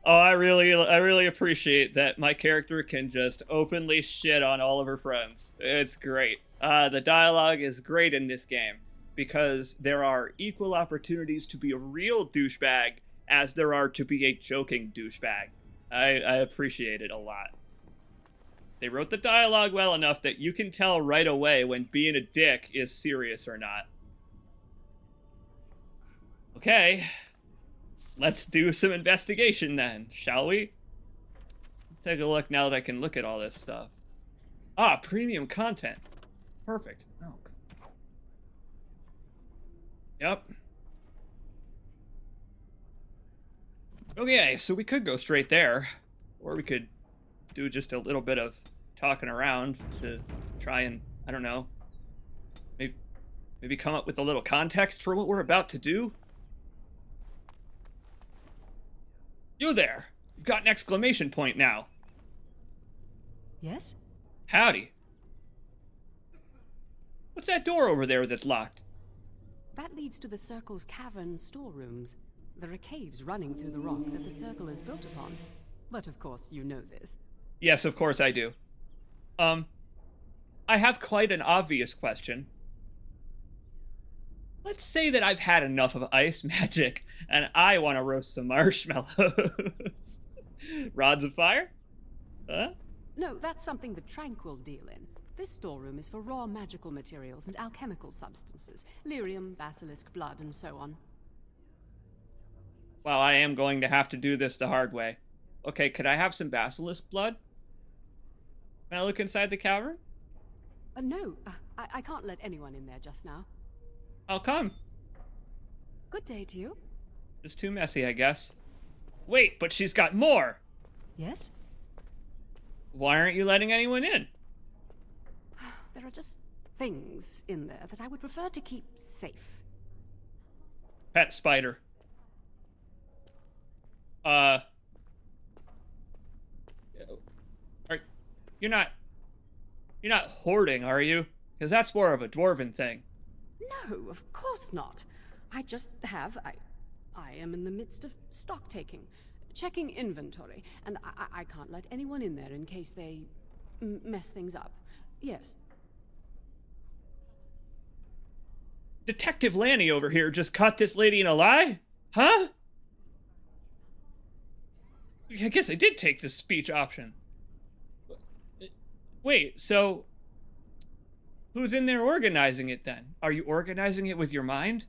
I really appreciate that my character can just openly shit on all of her friends. It's great. The dialogue is great in this game because there are equal opportunities to be a real douchebag as there are to be a joking douchebag. I appreciate it a lot. They wrote the dialogue well enough that you can tell right away when being a dick is serious or not. Okay. Let's do some investigation then, shall we? Take a look now that I can look at all this stuff. Ah, premium content. Perfect. Oh. Yep. Okay, so we could go straight there. Or we could do just a little bit of talking around to try and, I don't know, maybe come up with a little context for what we're about to do. You there! You've got an exclamation point now. Yes? Howdy. What's that door over there that's locked? That leads to the Circle's cavern storerooms. There are caves running through the rock that the Circle is built upon. But of course, you know this. Yes, of course I do. I have quite an obvious question. Let's say that I've had enough of ice magic, and I want to roast some marshmallows. Rods of fire? Huh? No, that's something the Tranquil deal in. This storeroom is for raw magical materials and alchemical substances. Lyrium, basilisk, blood, and so on. Well, I am going to have to do this the hard way. Okay, could I have some basilisk blood? Can I look inside the cavern? No, I can't let anyone in there just now. I'll come. Good day to you. Just too messy, I guess. Wait, but she's got more! Yes? Why aren't you letting anyone in? There are just things in there that I would prefer to keep safe. Pet spider. You're not hoarding, are you? Because that's more of a dwarven thing. No, of course not. I just have... I am in the midst of stock taking, checking inventory, and I can't let anyone in there in case they mess things up. Yes. Detective Lanny over here just caught this lady in a lie? Huh? I guess I did take the speech option. Wait, so... who's in there organizing it then? Are you organizing it with your mind?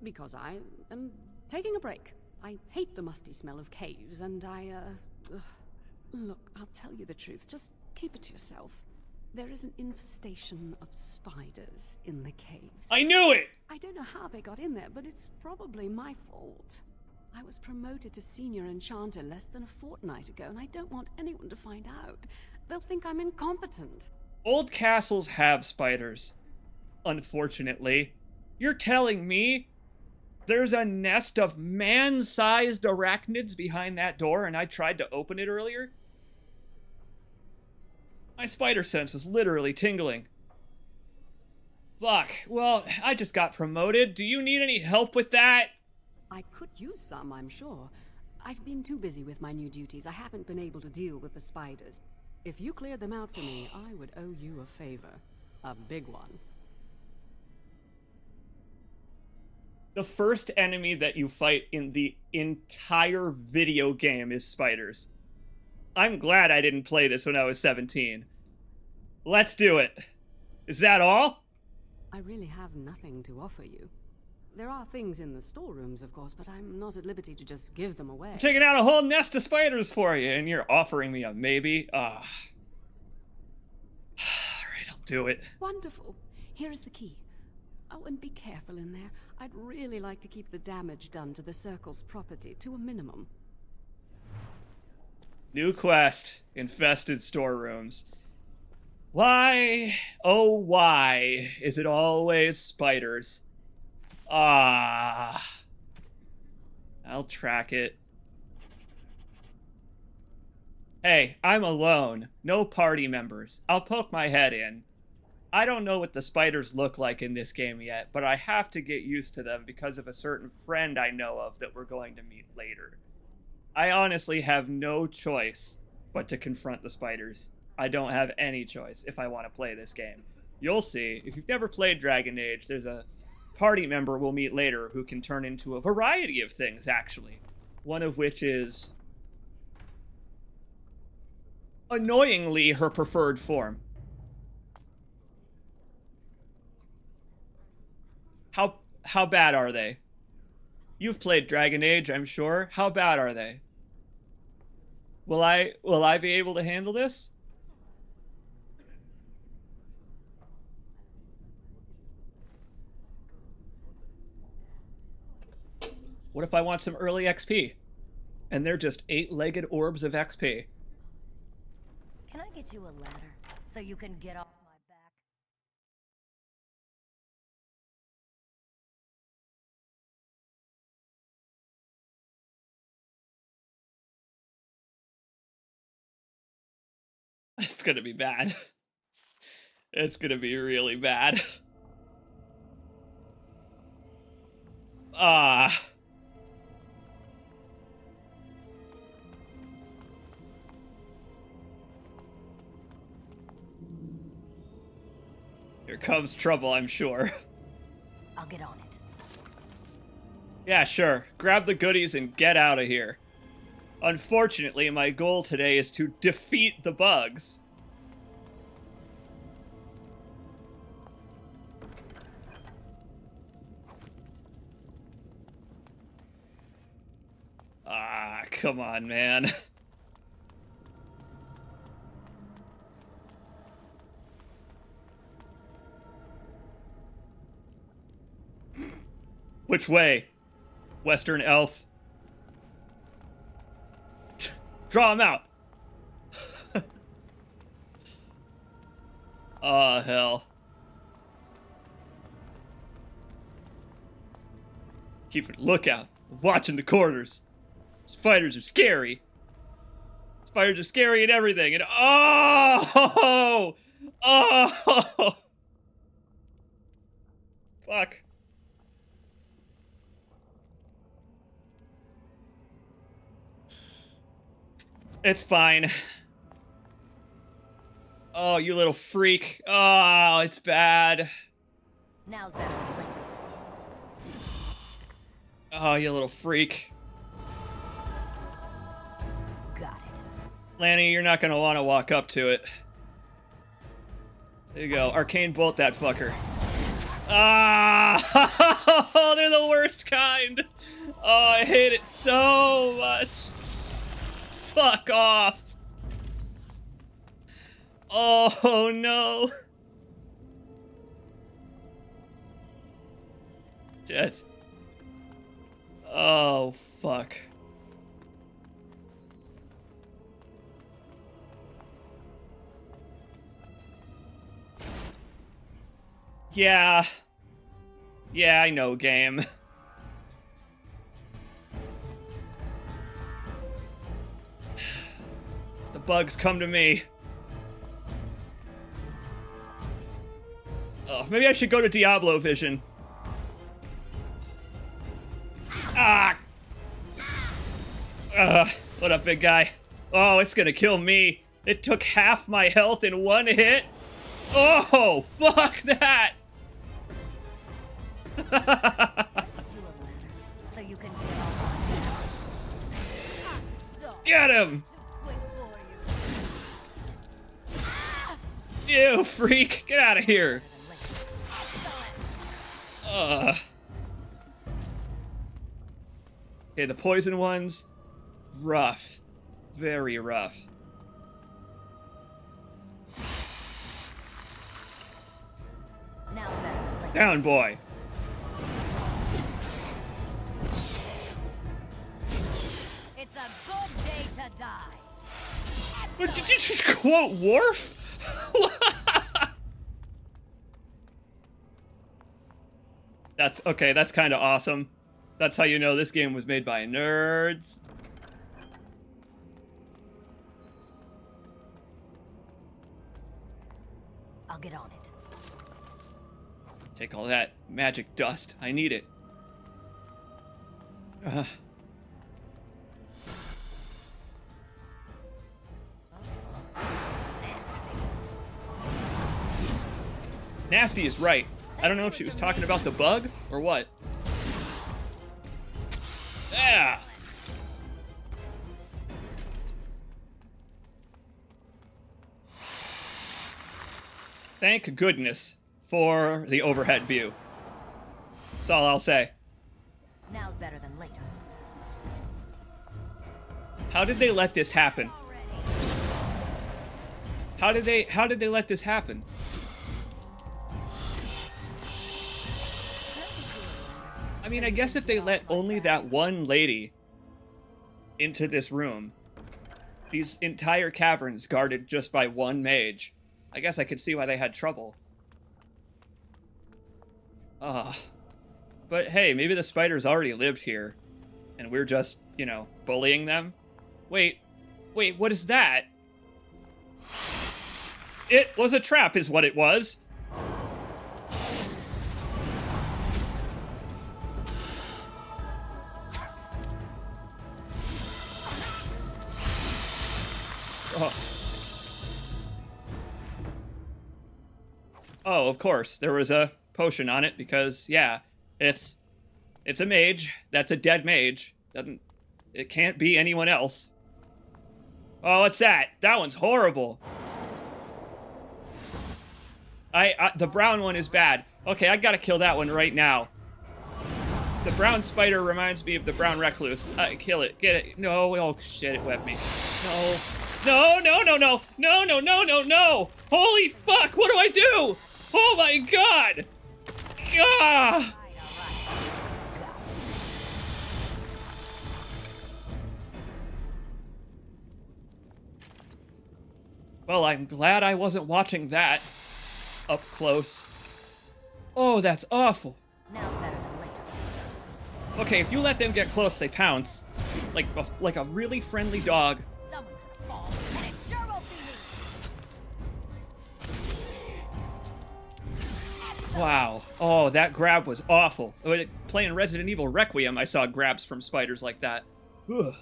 Because I am taking a break. I hate the musty smell of caves, and Look, I'll tell you the truth. Just keep it to yourself. There is an infestation of spiders in the caves. I knew it! I don't know how they got in there, but it's probably my fault. I was promoted to senior enchanter less than a fortnight ago, and I don't want anyone to find out. They'll think I'm incompetent. Old castles have spiders. Unfortunately. You're telling me there's a nest of man-sized arachnids behind that door and I tried to open it earlier? My spider sense was literally tingling. Fuck. Well, I just got promoted. Do you need any help with that? I could use some, I'm sure. I've been too busy with my new duties. I haven't been able to deal with the spiders. If you cleared them out for me, I would owe you a favor. A big one. The first enemy that you fight in the entire video game is spiders. I'm glad I didn't play this when I was 17. Let's do it. Is that all? I really have nothing to offer you. There are things in the storerooms, of course, but I'm not at liberty to just give them away. I'm taking out a whole nest of spiders for you, and you're offering me a maybe? Alright, I'll do it. Wonderful. Here is the key. Oh, and be careful in there. I'd really like to keep the damage done to the Circle's property to a minimum. New quest. Infested storerooms. Why, oh why, is it always spiders? Ah. I'll track it. Hey, I'm alone. No party members. I'll poke my head in. I don't know what the spiders look like in this game yet, but I have to get used to them because of a certain friend I know of that we're going to meet later. I honestly have no choice but to confront the spiders. I don't have any choice if I want to play this game. You'll see. If you've never played Dragon Age, there's a party member we'll meet later who can turn into a variety of things, actually. One of which is annoyingly her preferred form. How bad are they? You've played Dragon Age, I'm sure. How bad are they? Will I be able to handle this? What if I want some early XP? And they're just 8-legged orbs of XP. Can I get you a ladder so you can get off my back? It's gonna be bad. It's gonna be really bad. Ah. Here comes trouble, I'm sure. I'll get on it. Yeah, sure. Grab the goodies and get out of here. Unfortunately, my goal today is to defeat the bugs. Ah, come on, man. Which way? Western elf. Draw him out. Oh, hell. Keep a lookout. Watching the corners. Spiders are scary. Spiders are scary and everything. And oh! Oh! Fuck. It's fine. Oh, you little freak. Oh, it's bad. Now's better. Oh, you little freak. Got it. Lanny, you're not gonna want to walk up to it. There you go. Arcane bolt that fucker. Ah! Oh, they're the worst kind. Oh, I hate it so much. Fuck off. Oh, no. Shit. Oh, fuck. Yeah. Yeah, I know, game. The bugs come to me. Oh, maybe I should go to Diablo Vision. Ah! What up, big guy? Oh, it's gonna kill me. It took half my health in one hit. Oh, fuck that! So you can get him! You freak! Get out of here! Okay, the poison ones, rough. Very rough. Down, boy! It's a good day to die. What, did you just quote Worf? What? That's okay, that's kind of awesome. That's how you know this game was made by nerds. I'll get on it. Take all that magic dust. I need it. Nasty is right. I don't know if she was talking about the bug or what. Yeah. Thank goodness for the overhead view. That's all I'll say. Now's better than later. How did they let this happen? How did they let this happen? I mean, I guess if they let only that one lady into this room, these entire caverns guarded just by one mage, I guess I could see why they had trouble. But hey, maybe the spiders already lived here, and we're just, you know, bullying them? Wait, what is that? It was a trap is what it was. Oh, of course. There was a potion on it because, yeah, it's a mage. That's a dead mage. It can't be anyone else. Oh, what's that? That one's horrible. The brown one is bad. Okay, I gotta kill that one right now. The brown spider reminds me of the brown recluse. Kill it. Get it. No. Oh, shit, it webbed me. No. No. Holy fuck, what do I do? Oh my god! Ah! Well, I'm glad I wasn't watching that up close. Oh, that's awful. Now's better than later. Okay, if you let them get close, they pounce. Like a really friendly dog. Someone's gonna fall, and it sure won't be me. Wow. Oh, that grab was awful. Playing Resident Evil Requiem, I saw grabs from spiders like that. Ugh.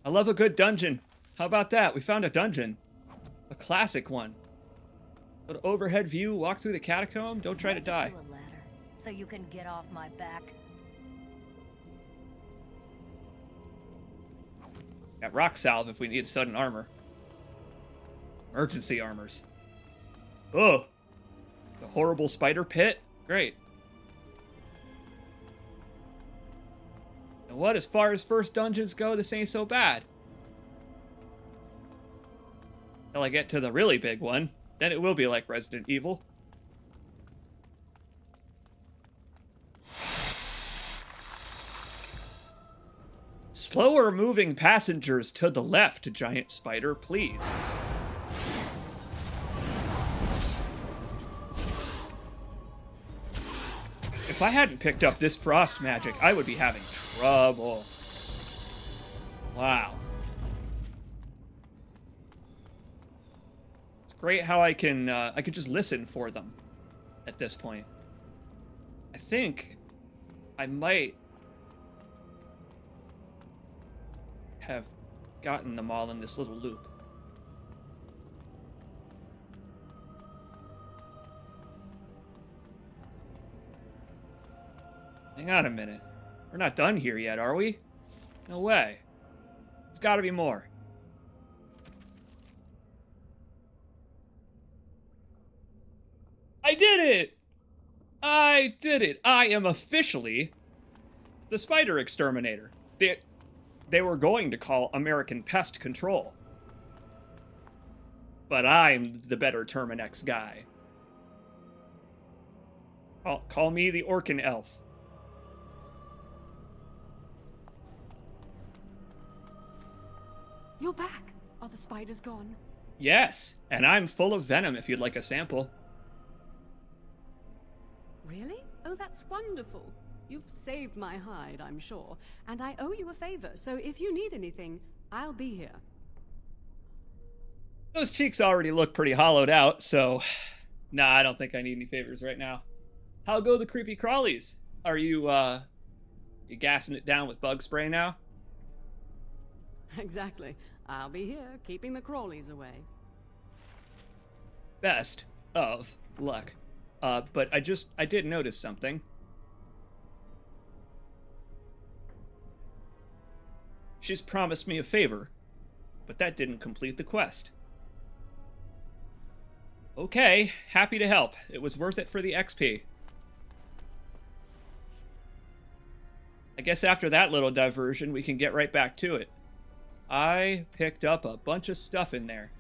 I love a good dungeon. How about that? We found a dungeon. A classic one. An overhead view, walk through the catacomb, don't try to die. A ladder, so you can get off my back. Got rock salve if we need sudden armor. Emergency armors. Oh, the horrible spider pit. Great. And what, as far as first dungeons go, this ain't so bad. Till I get to the really big one, then it will be like Resident Evil. Slower moving passengers to the left, giant spider, please. If I hadn't picked up this frost magic, I would be having trouble. Wow. It's great how I can just listen for them at this point. I think I might have gotten them all in this little loop. Hang on a minute. We're not done here yet, are we? No way. There's gotta be more. I did it! I did it! I am officially the spider exterminator. They were going to call American Pest Control. But I'm the better Terminex guy. Call me the Orkin Elf. You're back. Are the spiders gone? Yes, and I'm full of venom if you'd like a sample. Really? Oh, that's wonderful. You've saved my hide, I'm sure. And I owe you a favor, so if you need anything, I'll be here. Those cheeks already look pretty hollowed out, so... Nah, I don't think I need any favors right now. How go the creepy crawlies? Are you, you gassing it down with bug spray now? Exactly. I'll be here, keeping the crawlies away. Best of luck. But I did notice something. She's promised me a favor, but that didn't complete the quest. Okay, happy to help. It was worth it for the XP. I guess after that little diversion, we can get right back to it. I picked up a bunch of stuff in there.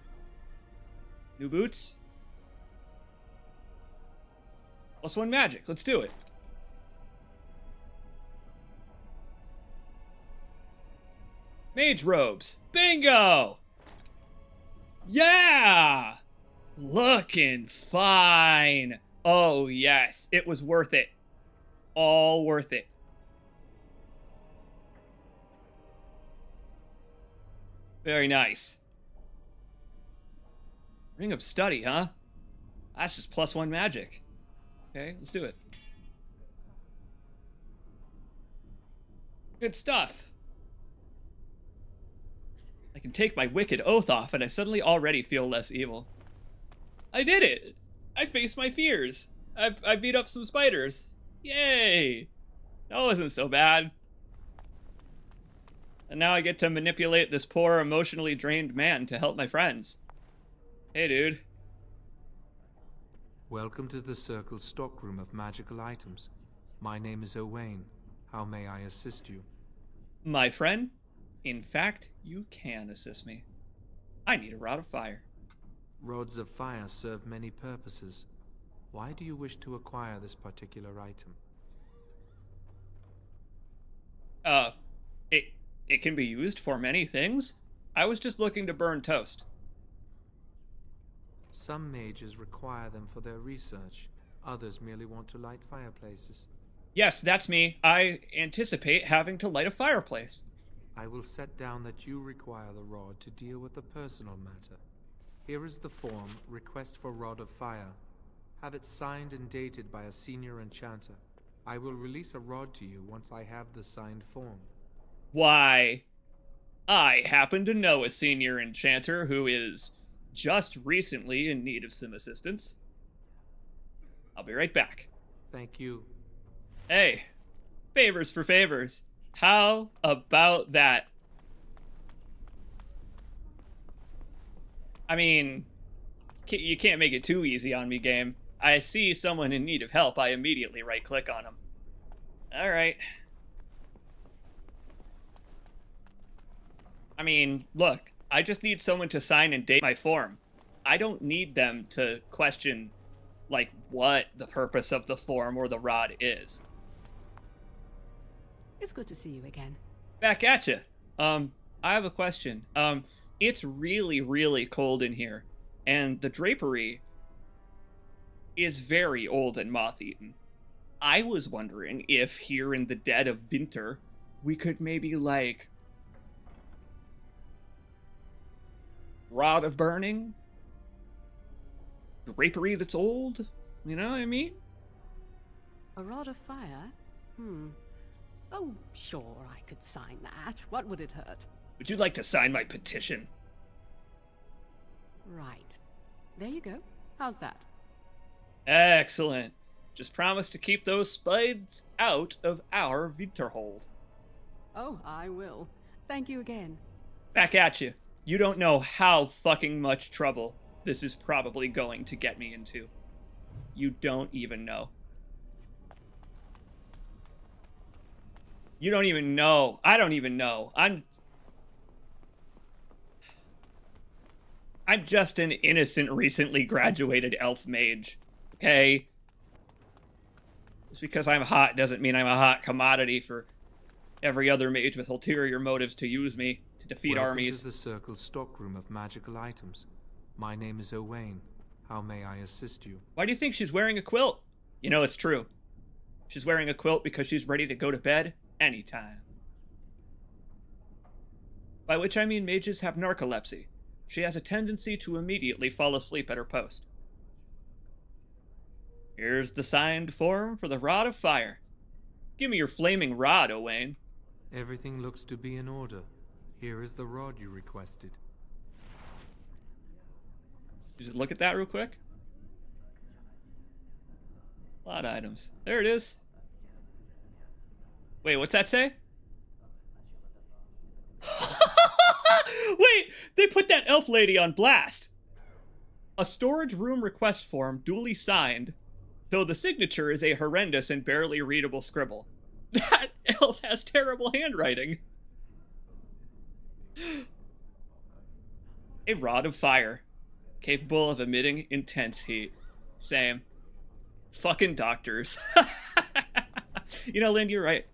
New boots? +1 magic, let's do it. Mage robes, bingo! Yeah! Looking fine. Oh yes, it was worth it. All worth it. Very nice. Ring of Study, huh? That's just +1 magic. Okay, let's do it. Good stuff. I can take my wicked oath off and I suddenly already feel less evil. I did it! I faced my fears. I beat up some spiders. Yay! That wasn't so bad. And now I get to manipulate this poor, emotionally drained man to help my friends. Hey, dude. Welcome to the Circle stockroom of magical items. My name is Owain. How may I assist you? My friend, in fact, you can assist me. I need a rod of fire. Rods of fire serve many purposes. Why do you wish to acquire this particular item? It can be used for many things. I was just looking to burn toast. Some mages require them for their research. Others merely want to light fireplaces. Yes, that's me. I anticipate having to light a fireplace. I will set down that you require the rod to deal with a personal matter. Here is the form, Request for Rod of Fire. Have it signed and dated by a senior enchanter. I will release a rod to you once I have the signed form. Why, I happen to know a senior enchanter who is just recently in need of some assistance. I'll be right back. Thank you. Hey, favors for favors. How about that? I mean, you can't make it too easy on me, game. I see someone in need of help, I immediately right-click on them. All right. I mean, look, I just need someone to sign and date my form. I don't need them to question, like, what the purpose of the form or the rod is. It's good to see you again. Back at you. I have a question. It's really, really cold in here, and the drapery is very old and moth-eaten. I was wondering if here in the dead of winter, we could maybe, like, rod of burning? Drapery that's old? You know what I mean? A rod of fire? Oh, sure, I could sign that. What would it hurt? Would you like to sign my petition? Right. There you go. How's that? Excellent. Just promise to keep those spides out of our Winterhold. Oh, I will. Thank you again. Back at you. You don't know how fucking much trouble this is probably going to get me into. You don't even know. You don't even know. I don't even know. I'm just an innocent, recently graduated elf mage. Okay? Just because I'm hot doesn't mean I'm a hot commodity for every other mage with ulterior motives to use me to defeat armies. Welcome to the Circle stockroom of magical items. My name is Owain. How may I assist you? Why do you think she's wearing a quilt? You know, it's true. She's wearing a quilt because she's ready to go to bed anytime. By which I mean mages have narcolepsy. She has a tendency to immediately fall asleep at her post. Here's the signed form for the Rod of Fire. Give me your flaming rod, Owain. Everything looks to be in order. Here is the rod you requested. Just look at that real quick. A lot of items. There it is. Wait, what's that say? Wait, they put that elf lady on blast. A storage room request form duly signed, though the signature is a horrendous and barely readable scribble. That elf has terrible handwriting. A rod of fire, capable of emitting intense heat. Same. Fucking doctors. You know, Lynn, you're right.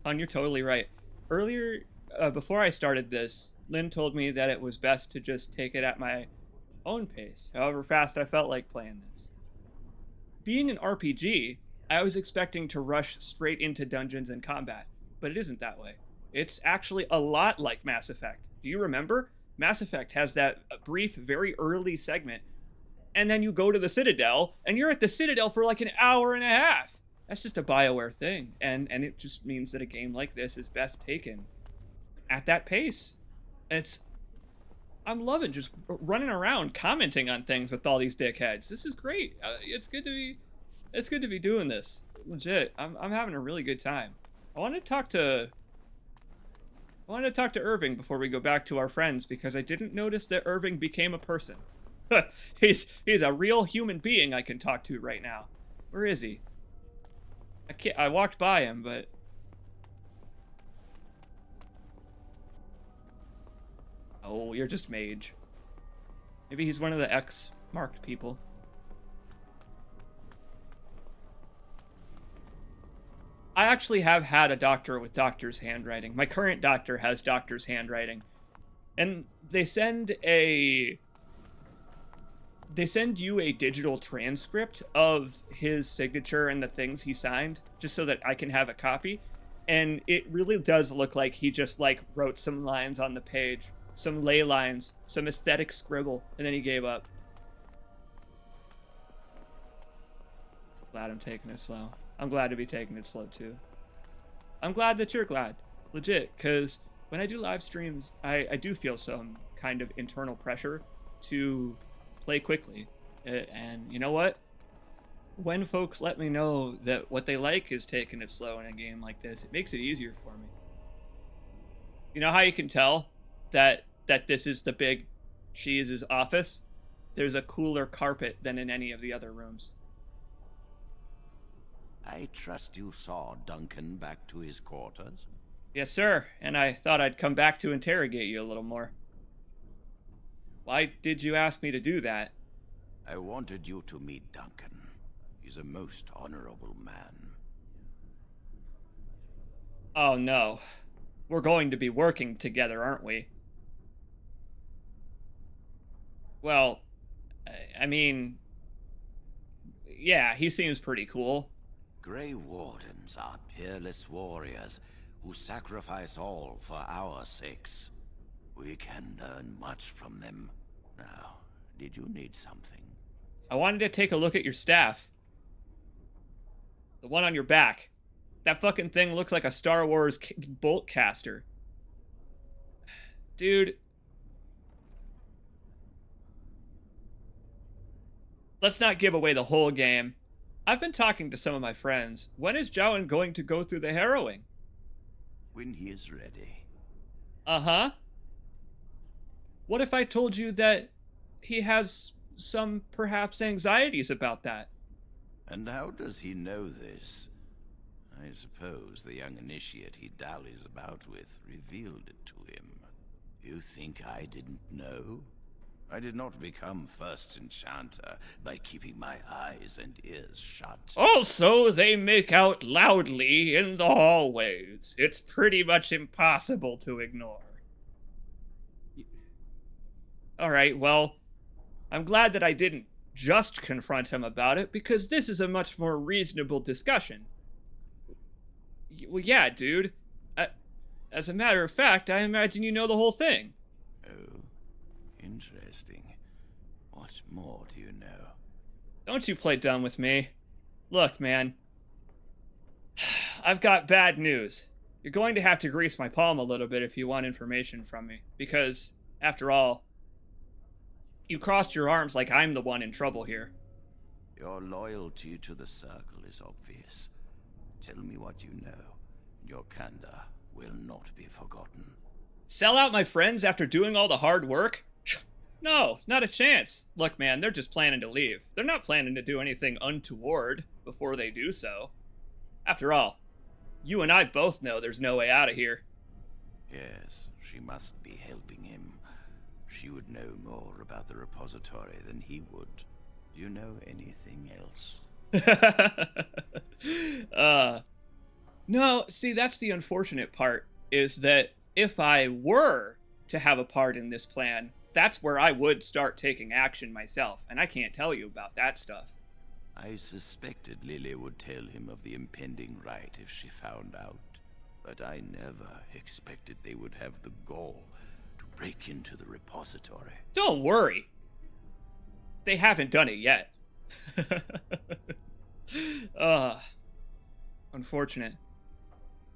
You're totally right. Earlier, before I started this, Lynn told me that it was best to just take it at my own pace, however fast I felt like playing this. Being an RPG, I was expecting to rush straight into dungeons and combat, but it isn't that way. It's actually a lot like Mass Effect. Do you remember? Mass Effect has that brief, very early segment, and then you go to the Citadel, and you're at the Citadel for like an hour and a half. That's just a BioWare thing, and it just means that a game like this is best taken at that pace. I'm loving just running around commenting on things with all these dickheads. This is great. It's good to be doing this. Legit, I'm having a really good time. I wanted to talk to Irving before we go back to our friends, because I didn't notice that Irving became a person. He's a real human being I can talk to right now. Where is he? I walked by him, but... Oh, you're just mage. Maybe he's one of the X-marked people. I actually have had a doctor with doctor's handwriting. My current doctor has doctor's handwriting. And they send you a digital transcript of his signature and the things he signed, just so that I can have a copy. And it really does look like he just like wrote some lines on the page, some ley lines, some aesthetic scribble, and then he gave up. Glad I'm taking it slow. I'm glad to be taking it slow too. I'm glad that you're glad. Legit, because when I do live streams, I do feel some kind of internal pressure to play quickly. And you know what? When folks let me know that what they like is taking it slow in a game like this, it makes it easier for me. You know how you can tell that this is the big cheese's office? There's a cooler carpet than in any of the other rooms. I trust you saw Duncan back to his quarters? Yes, sir, and I thought I'd come back to interrogate you a little more. Why did you ask me to do that? I wanted you to meet Duncan. He's a most honorable man. Oh no. We're going to be working together, aren't we? Well, I mean... yeah, he seems pretty cool. Grey Wardens are peerless warriors who sacrifice all for our sakes. We can learn much from them. Now, did you need something? I wanted to take a look at your staff. The one on your back. That fucking thing looks like a Star Wars bolt caster. Dude. Let's not give away the whole game. I've been talking to some of my friends. When is Jowan going to go through the harrowing? When he is ready. Uh-huh. What if I told you that he has some, perhaps, anxieties about that? And how does he know this? I suppose the young initiate he dallies about with revealed it to him. You think I didn't know? I did not become first enchanter by keeping my eyes and ears shut. Also, they make out loudly in the hallways. It's pretty much impossible to ignore. Alright, well, I'm glad that I didn't just confront him about it, because this is a much more reasonable discussion. Well, yeah, dude. As a matter of fact, I imagine you know the whole thing. Oh, interesting. What more do you know? Don't you play dumb with me. Look, man. I've got bad news. You're going to have to grease my palm a little bit if you want information from me, because, after all, you crossed your arms like I'm the one in trouble here. Your loyalty to the Circle is obvious. Tell me what you know. Your candor will not be forgotten. Sell out my friends after doing all the hard work? No, not a chance. Look, man, they're just planning to leave. They're not planning to do anything untoward before they do so. After all, you and I both know there's no way out of here. Yes, she must be helping him. She would know more about the repository than he would. Do you know anything else? No, see, that's the unfortunate part, is that if I were to have a part in this plan, that's where I would start taking action myself, and I can't tell you about that stuff. I suspected Lily would tell him of the impending rite if she found out, but I never expected they would have the gall to break into the repository. Don't worry. They haven't done it yet. Unfortunate.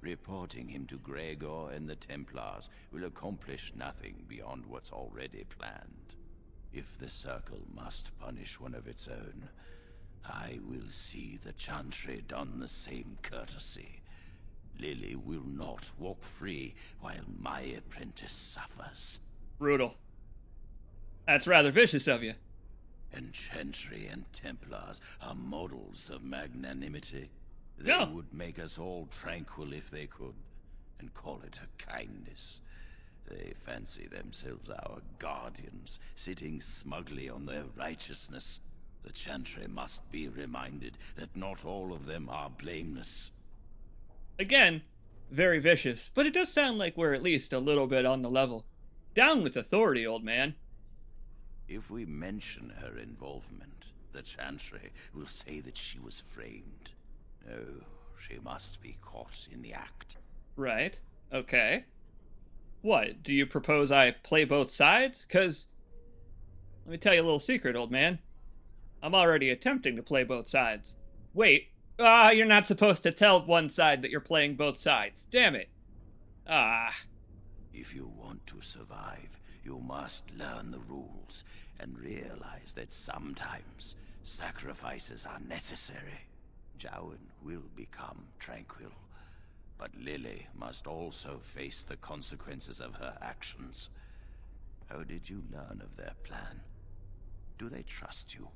Reporting him to Gregor and the Templars will accomplish nothing beyond what's already planned. If the Circle must punish one of its own, I will see the Chantry done the same courtesy. Lily will not walk free while my apprentice suffers. Brutal. That's rather vicious of you. And Chantry and Templars are models of magnanimity. They would make us all tranquil if they could, and call it a kindness. They fancy themselves our guardians, sitting smugly on their righteousness. The Chantry must be reminded that not all of them are blameless. Again, very vicious, but it does sound like we're at least a little bit on the level. Down with authority, old man. If we mention her involvement, the Chantry will say that she was framed. No, she must be caught in the act. Right. Okay. What, do you propose I play both sides? 'Cause, let me tell you a little secret, old man. I'm already attempting to play both sides. Wait. You're not supposed to tell one side that you're playing both sides. Damn it. If you want to survive, you must learn the rules and realize that sometimes sacrifices are necessary. Jowan will become tranquil, but Lily must also face the consequences of her actions. How did you learn of their plan? Do they trust you?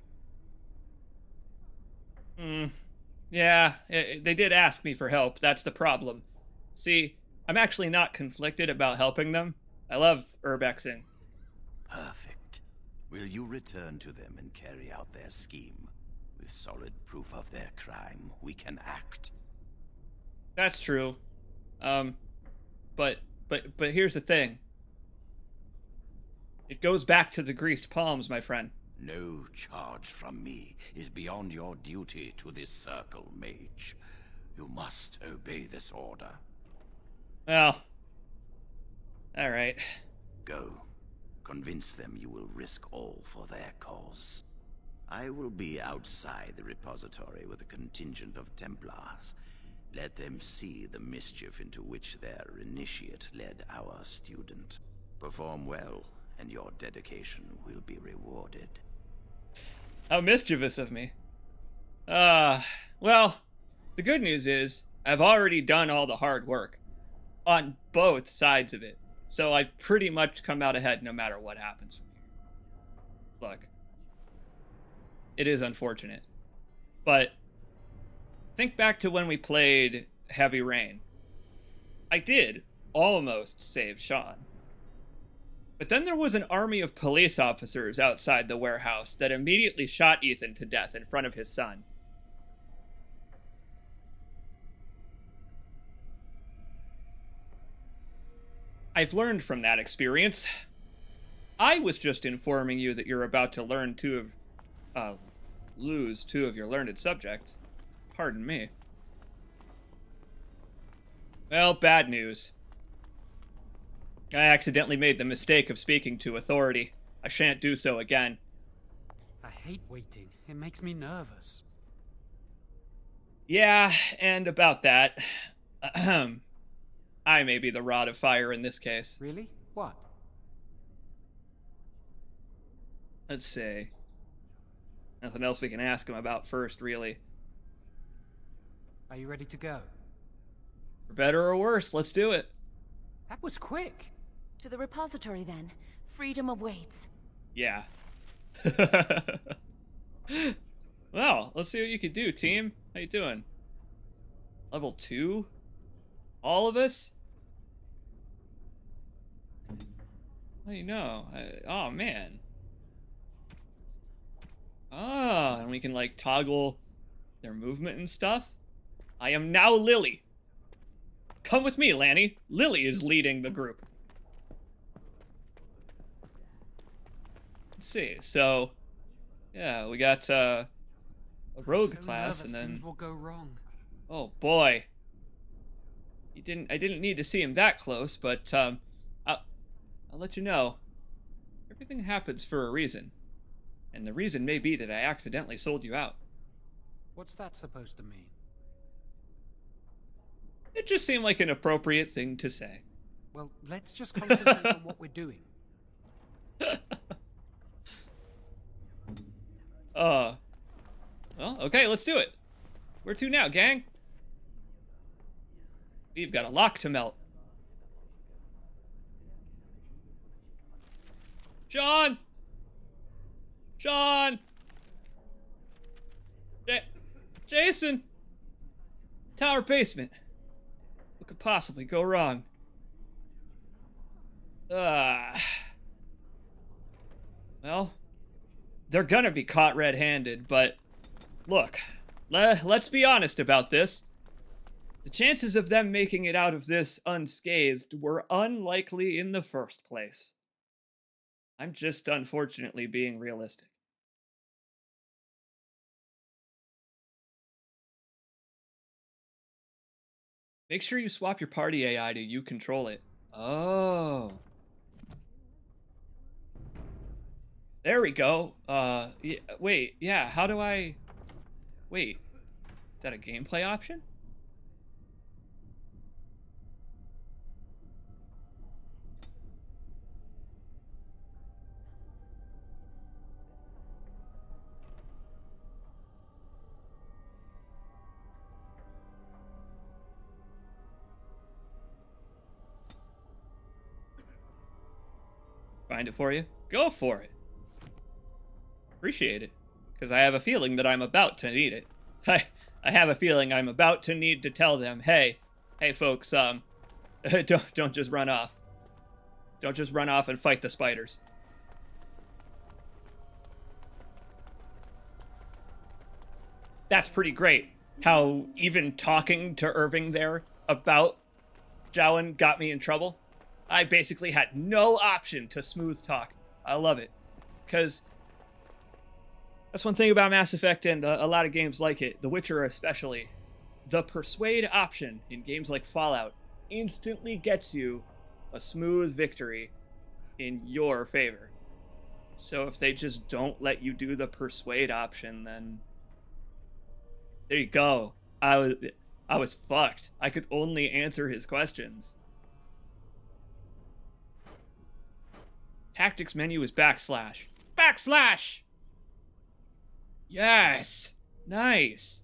Yeah, they did ask me for help. That's the problem. See, I'm actually not conflicted about helping them. I love urbexing. Perfect. Will you return to them and carry out their scheme? With solid proof of their crime, we can act. That's true. But here's the thing. It goes back to the greased palms, my friend. No charge from me is beyond your duty to this Circle, mage. You must obey this order. Well, all right. Go. Convince them you will risk all for their cause. I will be outside the repository with a contingent of Templars. Let them see the mischief into which their initiate led our student. Perform well, and your dedication will be rewarded. How mischievous of me. Well, the good news is, I've already done all the hard work. On both sides of it. So I pretty much come out ahead no matter what happens from here. Look. It is unfortunate. But think back to when we played Heavy Rain. I did almost save Sean. But then there was an army of police officers outside the warehouse that immediately shot Ethan to death in front of his son. I've learned from that experience. I was just informing you that you're about to learn lose two of your learned subjects. Pardon me. Well, bad news. I accidentally made the mistake of speaking to authority. I shan't do so again. I hate waiting. It makes me nervous. Yeah, and about that, I may be the rod of fire in this case. Really? What? Let's see. Nothing else we can ask him about first, really. Are you ready to go? For better or worse, let's do it. That was quick. To the repository, then. Freedom awaits. Yeah. Well, let's see what you can do, team. How you doing? Level 2? All of us? Well, you know. Oh, man. Ah, and we can, like, toggle their movement and stuff. I am now Lily. Come with me, Lanny. Lily is leading the group. Let's see. So, yeah, we got a rogue class, and then things will go wrong. Oh boy. I didn't need to see him that close, but I'll let you know. Everything happens for a reason. And the reason may be that I accidentally sold you out. What's that supposed to mean? It just seemed like an appropriate thing to say. Well, let's just concentrate on what we're doing. Well, okay, let's do it. Where to now, gang? We've got a lock to melt. John! John! Jason! Tower basement. What could possibly go wrong? Well, they're gonna be caught red-handed, but look, let's be honest about this. The chances of them making it out of this unscathed were unlikely in the first place. I'm just unfortunately being realistic. Make sure you swap your party AI to you control it. Oh. There we go. Yeah, wait, yeah, how do I... Wait, is that a gameplay option? Find it for you? Go for it. Appreciate it, because I have a feeling that I'm about to need it. I have a feeling I'm about to need to tell them, hey folks, don't just run off. Don't just run off and fight the spiders. That's pretty great. How even talking to Irving there about Jowan got me in trouble. I basically had no option to smooth talk. I love it. Because that's one thing about Mass Effect and a lot of games like it, The Witcher especially. The persuade option in games like Fallout instantly gets you a smooth victory in your favor. So if they just don't let you do the persuade option, then there you go. I was fucked. I could only answer his questions. Tactics menu is backslash. Backslash! Yes! Nice!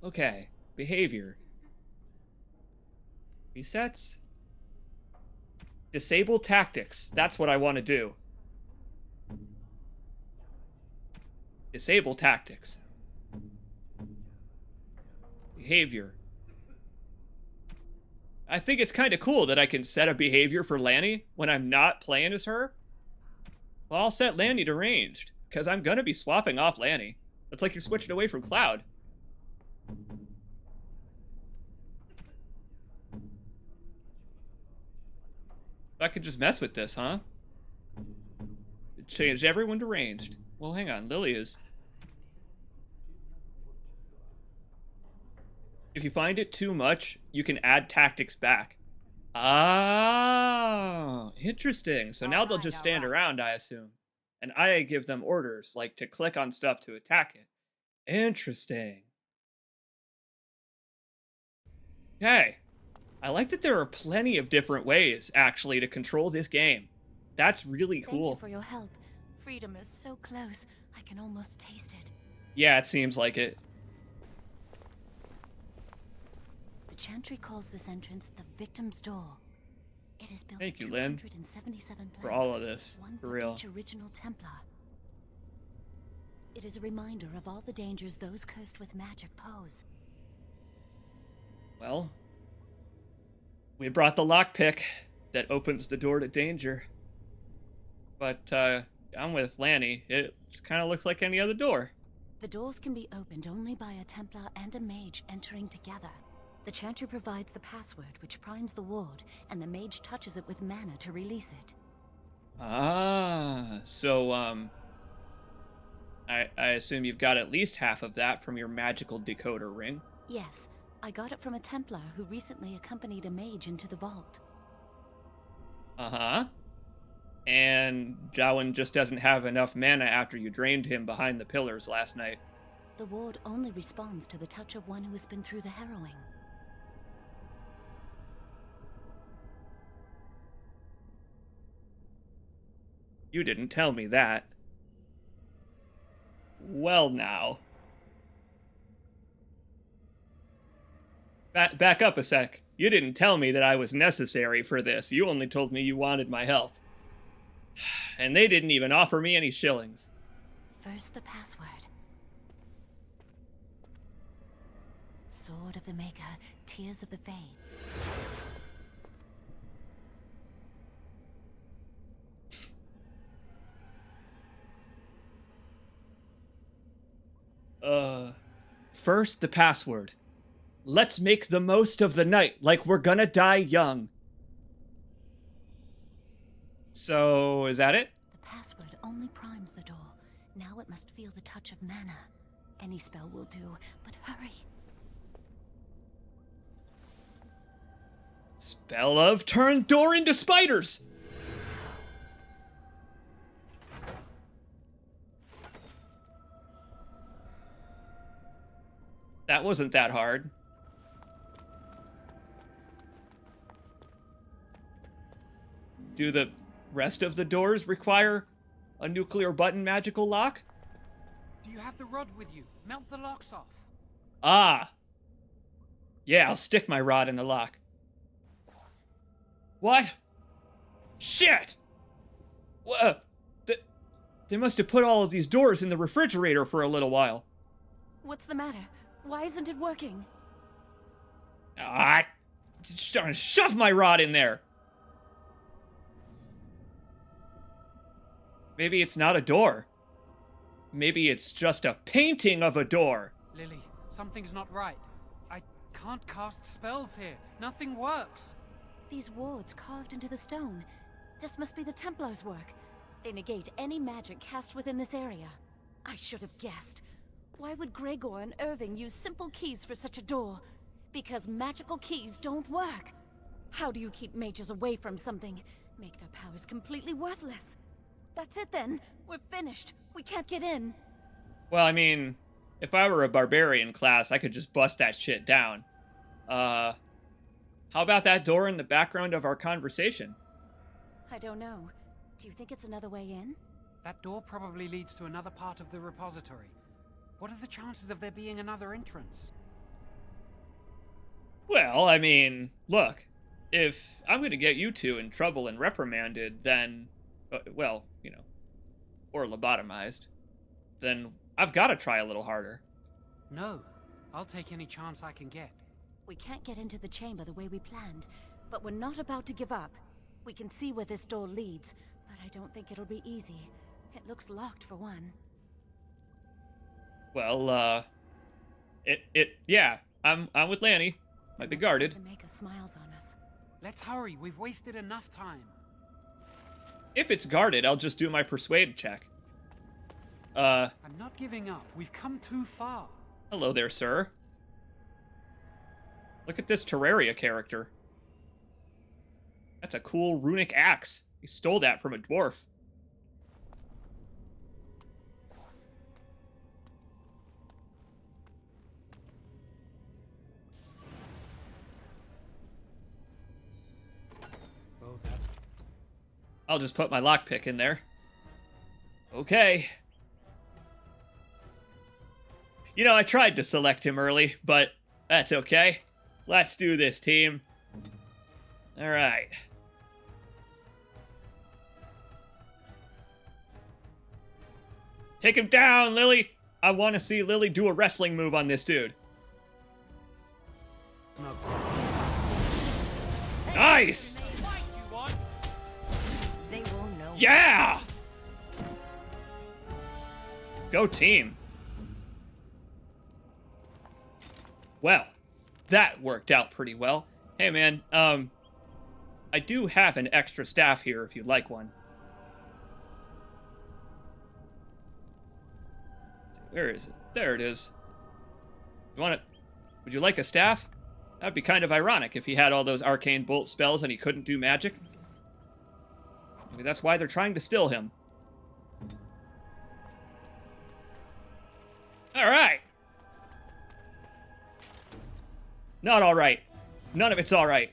Okay, behavior. Resets? Disable tactics. That's what I want to do. Disable tactics. Behavior. I think it's kind of cool that I can set a behavior for Lanny when I'm not playing as her. Well, I'll set Lanny to ranged, because I'm going to be swapping off Lanny. It's like you're switching away from Cloud. I could just mess with this, huh? changed everyone to ranged. Well, hang on. Lily is... If you find it too much, you can add tactics back. Ah, interesting. So now they'll just stand around, I assume. And I give them orders, like to click on stuff to attack it. Interesting. Okay. I like that there are plenty of different ways, actually, to control this game. That's really cool. Thank you for your help. Freedom is so close, I can almost taste it. Yeah, it seems like it. The Chantry calls this entrance the Victim's Door. It is built Thank you, of Lynn, 277 for all of this, one for real. each original Templar. It is a reminder of all the dangers those cursed with magic pose. Well, we brought the lockpick that opens the door to danger. But, I'm with Lanny. It kind of looks like any other door. The doors can be opened only by a Templar and a mage entering together. The Chantry provides the password, which primes the ward, and the mage touches it with mana to release it. Ah, so, I assume you've got at least half of that from your magical decoder ring. Yes, I got it from a Templar who recently accompanied a mage into the vault. Uh-huh. And Jowan just doesn't have enough mana after you drained him behind the pillars last night. The ward only responds to the touch of one who has been through the harrowing. You didn't tell me that. Well, now. Back up a sec. You didn't tell me that I was necessary for this. You only told me you wanted my help. And they didn't even offer me any shillings. First, the password. Sword of the Maker, Tears of the Fade. First, the password. Let's make the most of the night, like we're gonna die young. So, is that it? The password only primes the door. Now it must feel the touch of mana. Any spell will do, but hurry. Spell of turn door into spiders! That wasn't that hard. Do the rest of the doors require a nuclear button magical lock? Do you have the rod with you? Melt the locks off. Ah. Yeah, I'll stick my rod in the lock. What? Shit! What? They must have put all of these doors in the refrigerator for a little while. What's the matter? Why isn't it working? Ah, just trying to shove my rod in there. Maybe it's not a door. Maybe it's just a painting of a door. Lily, something's not right. I can't cast spells here. Nothing works. These wards carved into the stone. This must be the Templars' work. They negate any magic cast within this area. I should have guessed. Why would Gregor and Irving use simple keys for such a door? Because magical keys don't work. How do you keep mages away from something? Make their powers completely worthless. That's it then. We're finished. We can't get in. Well, I mean, if I were a barbarian class, I could just bust that shit down. How about that door in the background of our conversation? I don't know. Do you think it's another way in? That door probably leads to another part of the repository. What are the chances of there being another entrance? Well, I mean, look, if I'm going to get you two in trouble and reprimanded, then, well, you know, or lobotomized, then I've got to try a little harder. No, I'll take any chance I can get. We can't get into the chamber the way we planned, but we're not about to give up. We can see where this door leads, but I don't think it'll be easy. It looks locked for one. Well, yeah, I'm with Lanny. Might be guarded. The Maker smiles on us. Let's hurry. We've wasted enough time. If it's guarded, I'll just do my persuade check. I'm not giving up. We've come too far. Hello there, sir. Look at this Terraria character. That's a cool runic axe. He stole that from a dwarf. Oh, that's... I'll just put my lockpick in there. Okay. You know, I tried to select him early, but that's okay. Let's do this, team. All right. Take him down, Lily. I want to see Lily do a wrestling move on this dude. Nice. Yeah. Go team. Well, that worked out pretty well. Hey, man, I do have an extra staff here if you'd like one. Where is it? There it is. You want it? Would you like a staff? That'd be kind of ironic if he had all those arcane bolt spells and he couldn't do magic. Maybe that's why they're trying to still him. All right. Not all right. None of it's all right.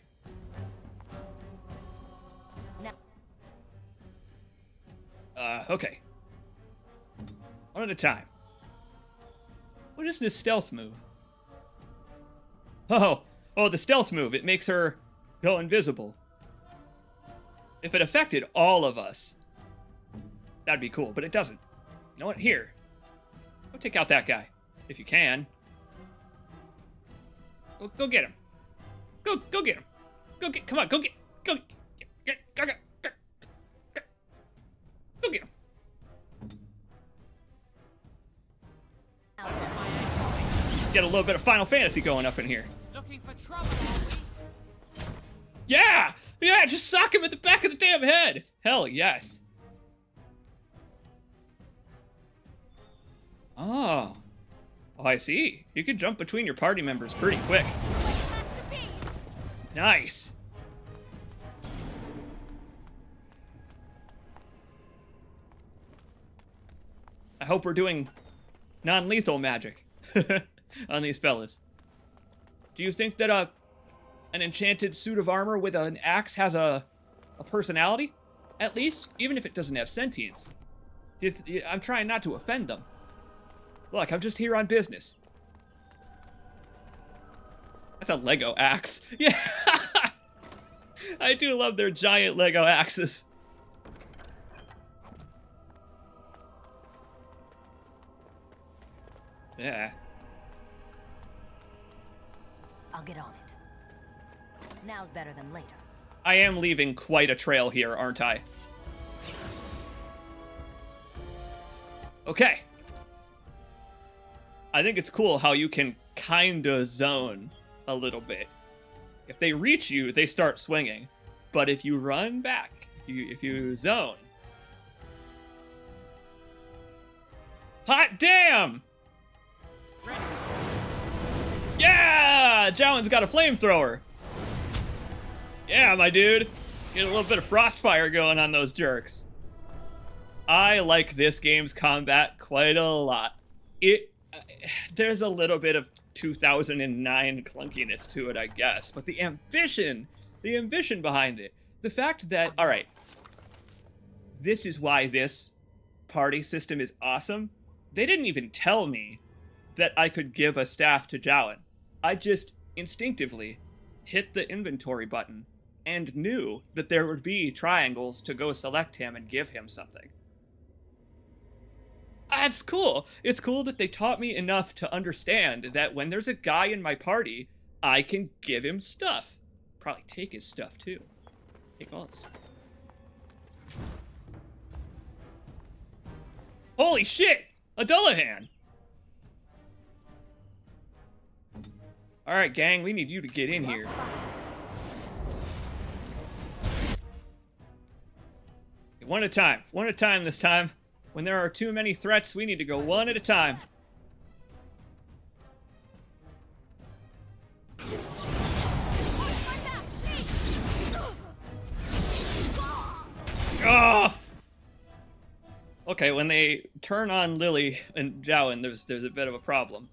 Okay. One at a time. What is this stealth move? Oh, the stealth move. It makes her go invisible. If it affected all of us, that'd be cool, but it doesn't. You know what? Here. Go take out that guy, if you can. Go get him. Go get him. Come on, go get him. Get a little bit of Final Fantasy going up in here. Looking for trouble, Yeah! Yeah, just sock him at the back of the damn head. Hell yes. Oh, I see. You can jump between your party members pretty quick. Nice. I hope we're doing non-lethal magic on these fellas. Do you think that an enchanted suit of armor with an axe has a personality? At least, even if it doesn't have sentience. I'm trying not to offend them. Look, I'm just here on business. That's a Lego axe. Yeah. I do love their giant Lego axes. Yeah. I'll get on it. Now's better than later. I am leaving quite a trail here, aren't I? Okay. I think it's cool how you can kinda zone a little bit. If they reach you, they start swinging. But if you run back, if you zone. Hot damn! Yeah! Jowen's got a flamethrower. Yeah, my dude. Get a little bit of frostfire going on those jerks. I like this game's combat quite a lot. There's a little bit of 2009 clunkiness to it, I guess, but the ambition behind it, the fact that, all right, this is why this party system is awesome. They didn't even tell me that I could give a staff to Jowen. I just instinctively hit the inventory button and knew that there would be triangles to go select him and give him something. That's cool. It's cool that they taught me enough to understand that when there's a guy in my party, I can give him stuff. Probably take his stuff too. Take all his... Holy shit! A Dullahan! Alright, gang, we need you to get in here. One at a time. One at a time this time. When there are too many threats, we need to go one at a time. Oh! Okay, when they turn on Lily and Jowen, there's a bit of a problem.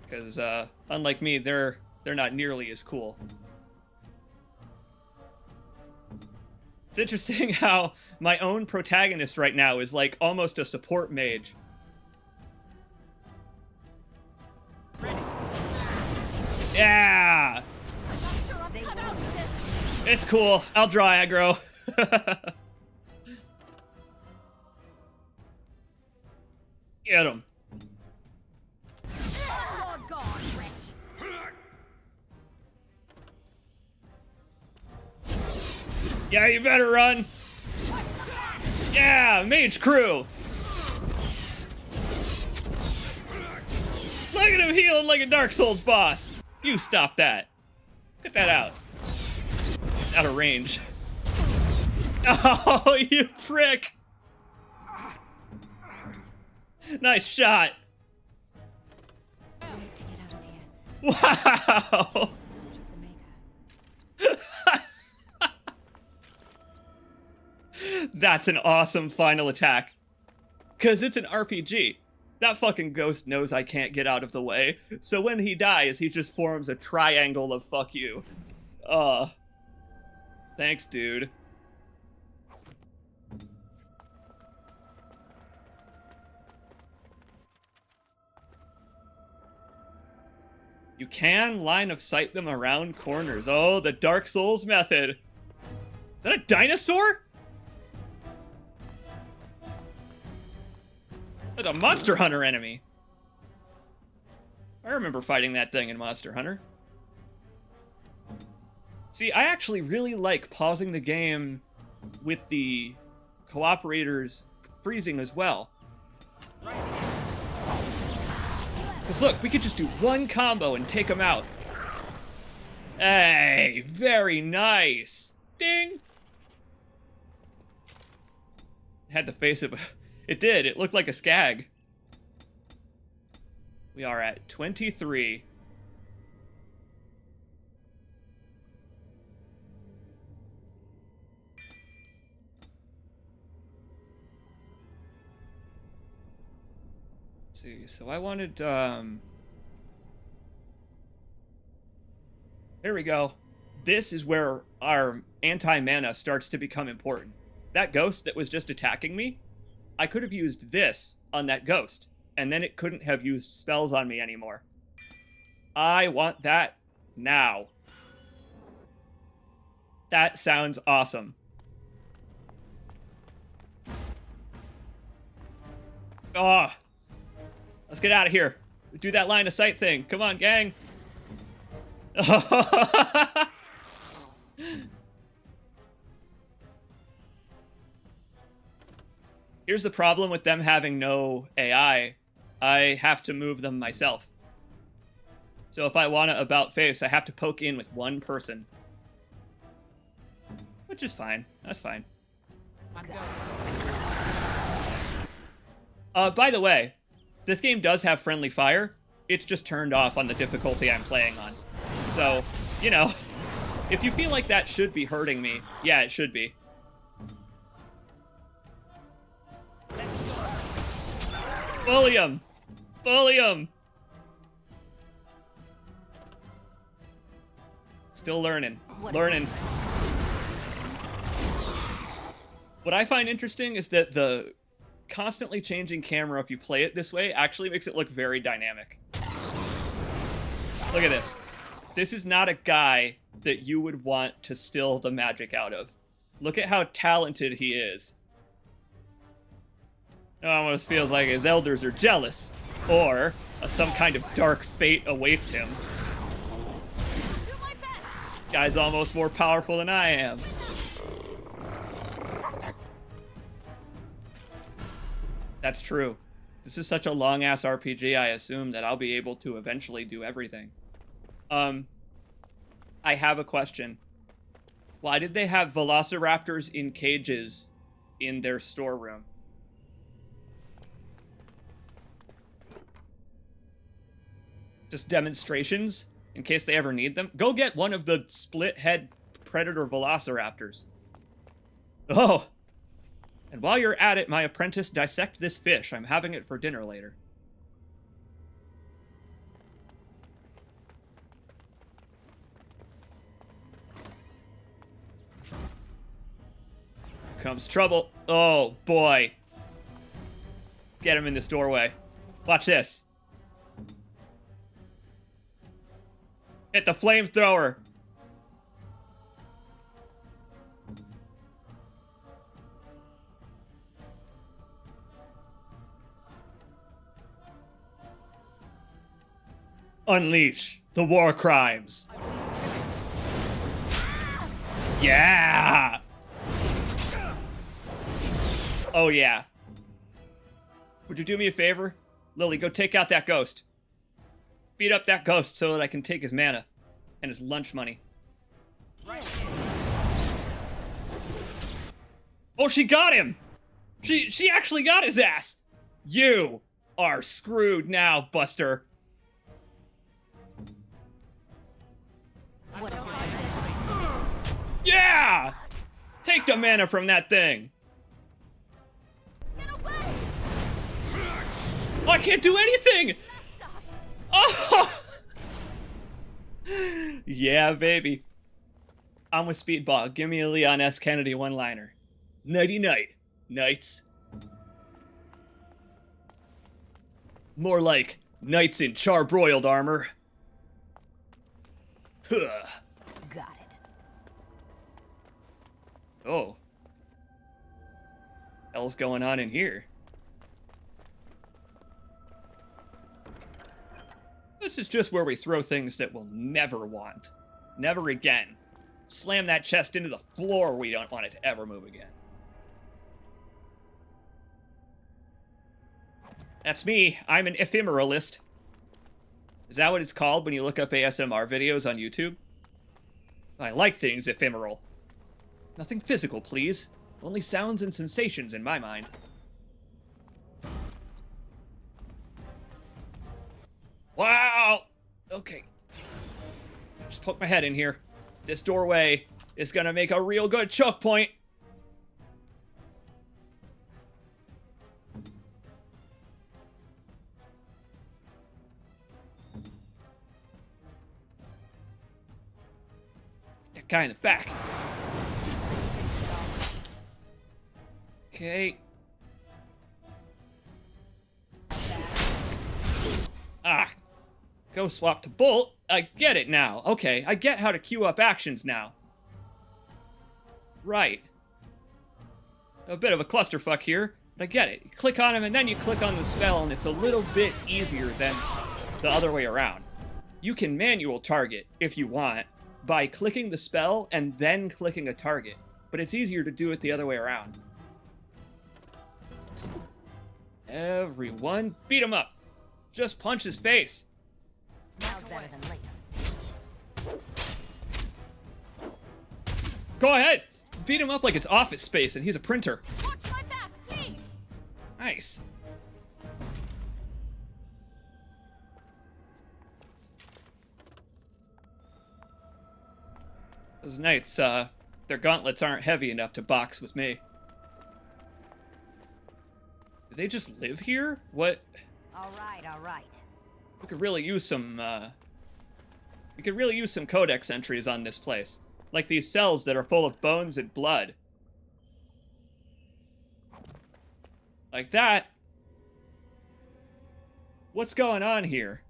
Because unlike me, they're not nearly as cool. It's interesting how my own protagonist right now is like almost a support mage. Yeah! It's cool. I'll draw aggro. Get him. Yeah, you better run. Yeah, mage crew. Look at him healing like a Dark Souls boss. You stop that. Get that out. He's out of range. Oh, you prick. Nice shot. Wow. That's an awesome final attack. Because it's an RPG. That fucking ghost knows I can't get out of the way. So when he dies, he just forms a triangle of fuck you. Thanks, dude. You can line of sight them around corners. Oh, the Dark Souls method. Is that a dinosaur? That's a Monster Hunter enemy. I remember fighting that thing in Monster Hunter. See, I actually really like pausing the game with the cooperators freezing as well. Because look, we could just do one combo and take them out. Hey, very nice. Ding. It had the face of a... It did. It looked like a skag. We are at 23. Let's see. So I wanted, here we go. This is where our anti-mana starts to become important. That ghost that was just attacking me, I could have used this on that ghost, and then it couldn't have used spells on me anymore. I want that now. That sounds awesome. Oh, let's get out of here. Do that line of sight thing. Come on, gang. Here's the problem with them having no AI. I have to move them myself. So if I want to about face, I have to poke in with one person. Which is fine. That's fine. By the way, this game does have friendly fire. It's just turned off on the difficulty I'm playing on. So, you know, if you feel like that should be hurting me, yeah, it should be. Bully him! Bully him! Still learning. Learning. What I find interesting is that the constantly changing camera, if you play it this way, actually makes it look very dynamic. Look at this. This is not a guy that you would want to still the magic out of. Look at how talented he is. It almost feels like his elders are jealous, or some kind of dark fate awaits him. Guy's almost more powerful than I am. That's true. This is such a long-ass RPG, I assume that I'll be able to eventually do everything. I have a question. Why did they have velociraptors in cages in their storeroom? Just demonstrations in case they ever need them? Go get one of the split head predator velociraptors. Oh! And while you're at it, my apprentice, dissect this fish. I'm having it for dinner later. Comes trouble. Oh, boy. Get him in this doorway. Watch this. Hit the flamethrower. Unleash the war crimes. Yeah! Oh, yeah. Would you do me a favor? Lily, go take out that ghost. Beat up that ghost so that I can take his mana and his lunch money. Oh, she got him! She actually got his ass! You are screwed now, Buster. Yeah! Take the mana from that thing. Oh, I can't do anything! Oh! Yeah, baby. I'm with Speedball. Give me a Leon S. Kennedy one-liner. Nighty-night, knights. More like knights in charbroiled armor. Huh. Got it. Oh. Hell's going on in here? This is just where we throw things that we'll never want. Never again. Slam that chest into the floor. We don't want it to ever move again. That's me. I'm an ephemeralist. Is that what it's called when you look up ASMR videos on YouTube? I like things ephemeral. Nothing physical, please. Only sounds and sensations in my mind. Wow! Okay. Just poke my head in here. This doorway is gonna make a real good choke point. That guy in the back. Okay. Ah. Go swap to bolt. I get it now. Okay, I get how to queue up actions now. Right. A bit of a clusterfuck here, but I get it. You click on him and then you click on the spell and it's a little bit easier than the other way around. You can manual target if you want by clicking the spell and then clicking a target, but it's easier to do it the other way around. Everyone, beat him up. Just punch his face. Now better than later. Go ahead! Beat him up like it's Office Space and he's a printer. Watch my back, please! Nice. Those knights, their gauntlets aren't heavy enough to box with me. Do they just live here? What? All right, all right. We could really use some, codex entries on this place. Like these cells that are full of bones and blood. Like that. What's going on here?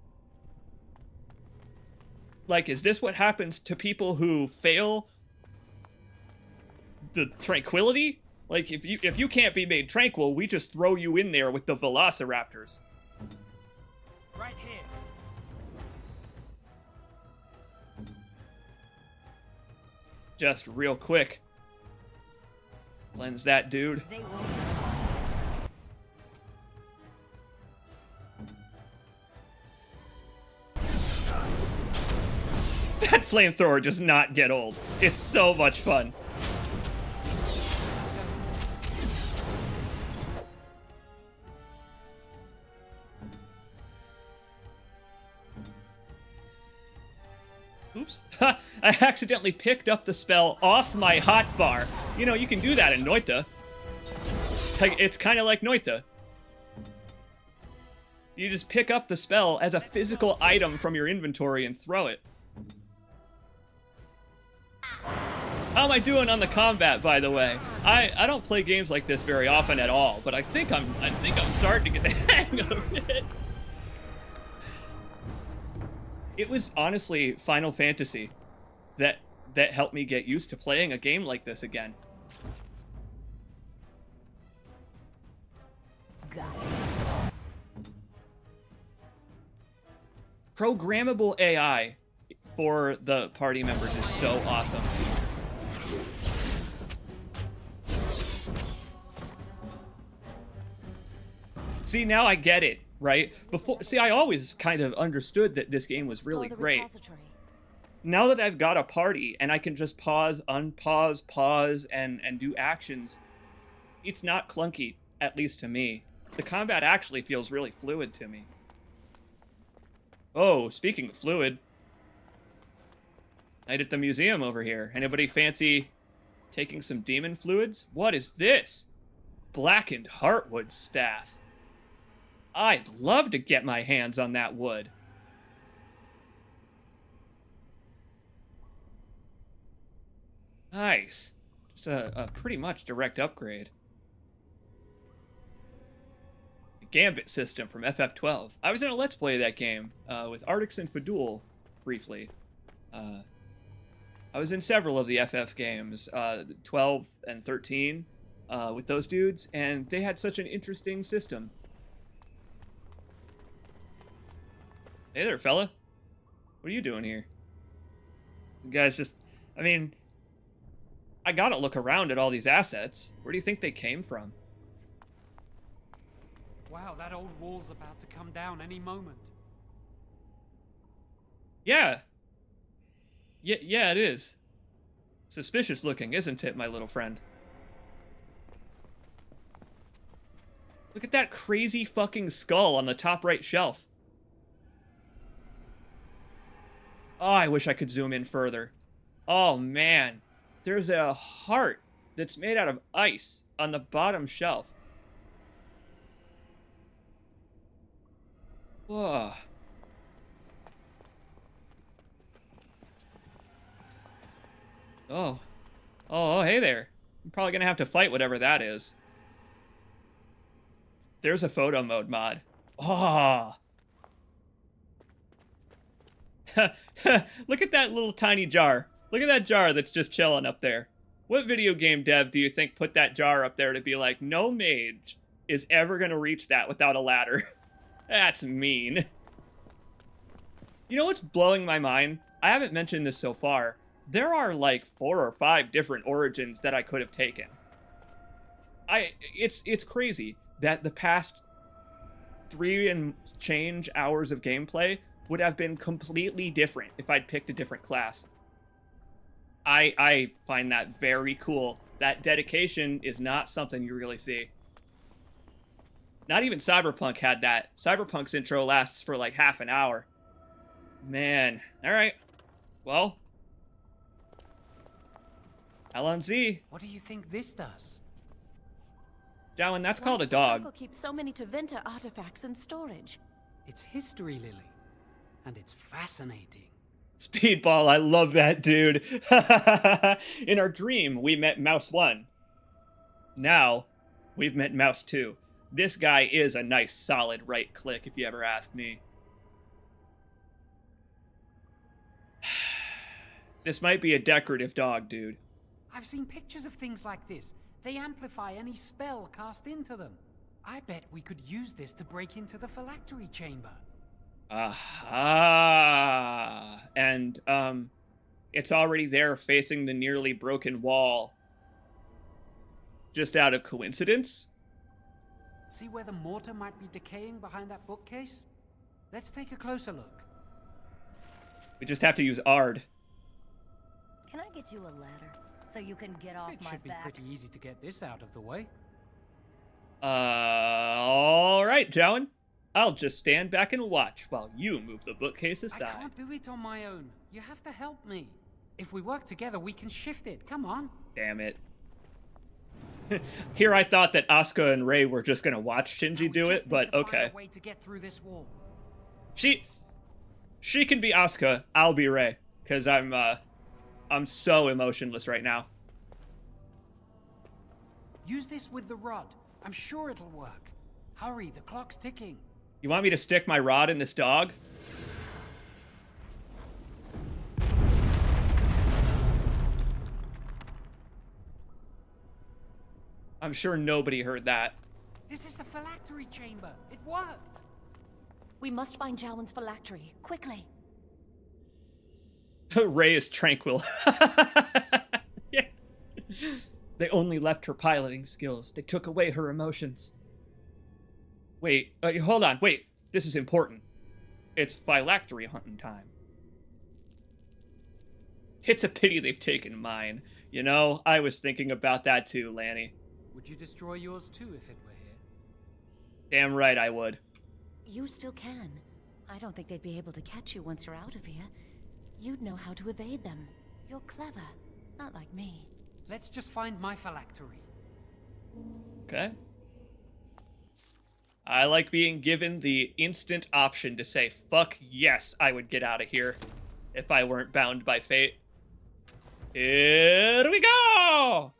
Like, is this what happens to people who fail the tranquility? Like, if you can't be made tranquil, we just throw you in there with the velociraptors. Right here. Just real quick. Cleanse that dude. That flamethrower does not get old. It's so much fun. Oops. I accidentally picked up the spell off my hotbar. You know, you can do that in Noita. It's kind of like Noita. You just pick up the spell as a physical item from your inventory and throw it. How am I doing on the combat, by the way? I don't play games like this very often at all, but I think I'm starting to get the hang of it. It was honestly Final Fantasy that helped me get used to playing a game like this again. Programmable AI for the party members is so awesome. See, now I get it, right? Before, see, I always kind of understood that this game was really great. Now that I've got a party and I can just pause, unpause, pause, and do actions, it's not clunky, at least to me. The combat actually feels really fluid to me. Oh, speaking of fluid, night at the museum over here. Anybody fancy taking some demon fluids? What is this? Blackened heartwood staff. I'd love to get my hands on that wood. Nice. Just a pretty much direct upgrade. The Gambit system from FF12. I was in a Let's Play of that game with Artix and Fadul briefly. I was in several of the FF games, 12 and 13, with those dudes, and they had such an interesting system. Hey there, fella. What are you doing here? You guys just... I mean... I gotta look around at all these assets. Where do you think they came from? Wow, that old wall's about to come down any moment. Yeah. Yeah, it is. Suspicious looking, isn't it, my little friend? Look at that crazy fucking skull on the top right shelf. Oh, I wish I could zoom in further. Oh, man. There's a heart that's made out of ice on the bottom shelf. Whoa. Oh, hey there. I'm probably gonna have to fight whatever that is. There's a photo mode mod. Oh. Look at that little tiny jar. Look at that jar that's just chilling up there. What video game dev do you think put that jar up there to be like, no mage is ever gonna reach that without a ladder? That's mean. You know what's blowing my mind? I haven't mentioned this so far. There are like 4 or 5 different origins that I could have taken. It's crazy that the past 3 and change hours of gameplay would have been completely different if I'd picked a different class. I find that very cool. That dedication is not something you really see. Not even Cyberpunk had that. Cyberpunk's intro lasts for like half an hour. Man. Alright. Well. Alonzi. What do you think this does? Darwin, that's called a dog. Circle keeps so many Tevinter artifacts in storage. It's history, Lily. And it's fascinating. Speedball, I love that dude. In our dream, we met Mouse 1. Now, we've met Mouse 2. This guy is a nice, solid right click, if you ever ask me. This might be a decorative dog, dude. I've seen pictures of things like this. They amplify any spell cast into them. I bet we could use this to break into the phylactery chamber. Aha! And, it's already there facing the nearly broken wall. Just out of coincidence? See where the mortar might be decaying behind that bookcase? Let's take a closer look. We just have to use Ard. Can I get you a ladder so you can get off It my should be back? pretty easy to get this out of the way. All right, Jowan. I'll just stand back and watch while you move the bookcase I aside. can't do it on my own. You have to help me. If we work together, we can shift it. Come on. Damn it. Here I thought that Asuka and Rei were just gonna watch Shinji do it, but okay. Find a way to get through this wall. She can be Asuka, I'll be Rei, because I'm so emotionless right now. Use this with the rod. I'm sure it'll work. Hurry, the clock's ticking. You want me to stick my rod in this dog? I'm sure nobody heard that. This is the phylactery chamber. It worked. We must find Jowan's phylactery, quickly. Rei is tranquil. Yeah. They only left her piloting skills. They took away her emotions. Wait, hold on. Wait, this is important. It's phylactery hunting time. It's a pity they've taken mine. You know, I was thinking about that too, Lanny. Would you destroy yours too if it were here? Damn right I would. You still can. I don't think they'd be able to catch you once you're out of here. You'd know how to evade them. You're clever, not like me. Let's just find my phylactery. Okay. I like being given the instant option to say, fuck yes, I would get out of here if I weren't bound by fate. Here we go!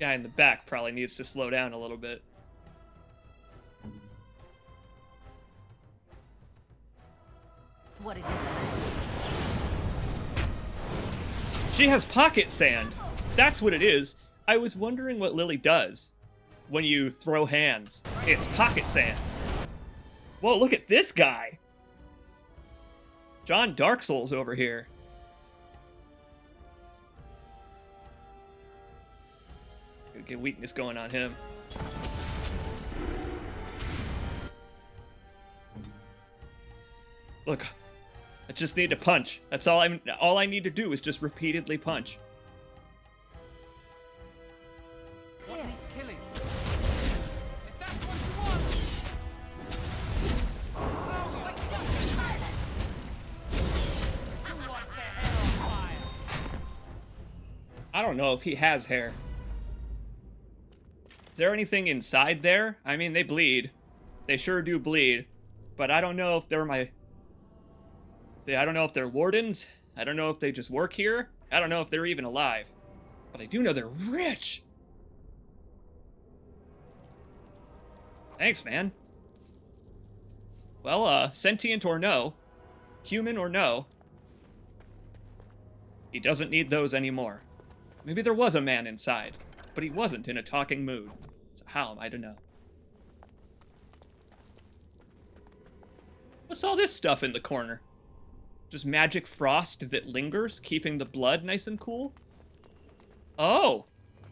Guy in the back probably needs to slow down a little bit. What is it? She has pocket sand. That's what it is. I was wondering what Lily does when you throw hands. It's pocket sand. Whoa, look at this guy. John Dark Souls over here. Gonna get weakness going on him. Look, I just need to punch. That's all I need to do is just repeatedly punch. What needs killing? If that's what you want. Who wants their hair on fire? I don't know if he has hair. Is there anything inside there? I mean, they bleed. They sure do bleed. But I don't know if they're I don't know if they're wardens. I don't know if they just work here. I don't know if they're even alive. But I do know they're rich. Thanks, man. Well, sentient or no, human or no, he doesn't need those anymore. Maybe there was a man inside, but he wasn't in a talking mood. So how am I to know? What's all this stuff in the corner? Just magic frost that lingers, keeping the blood nice and cool? Oh!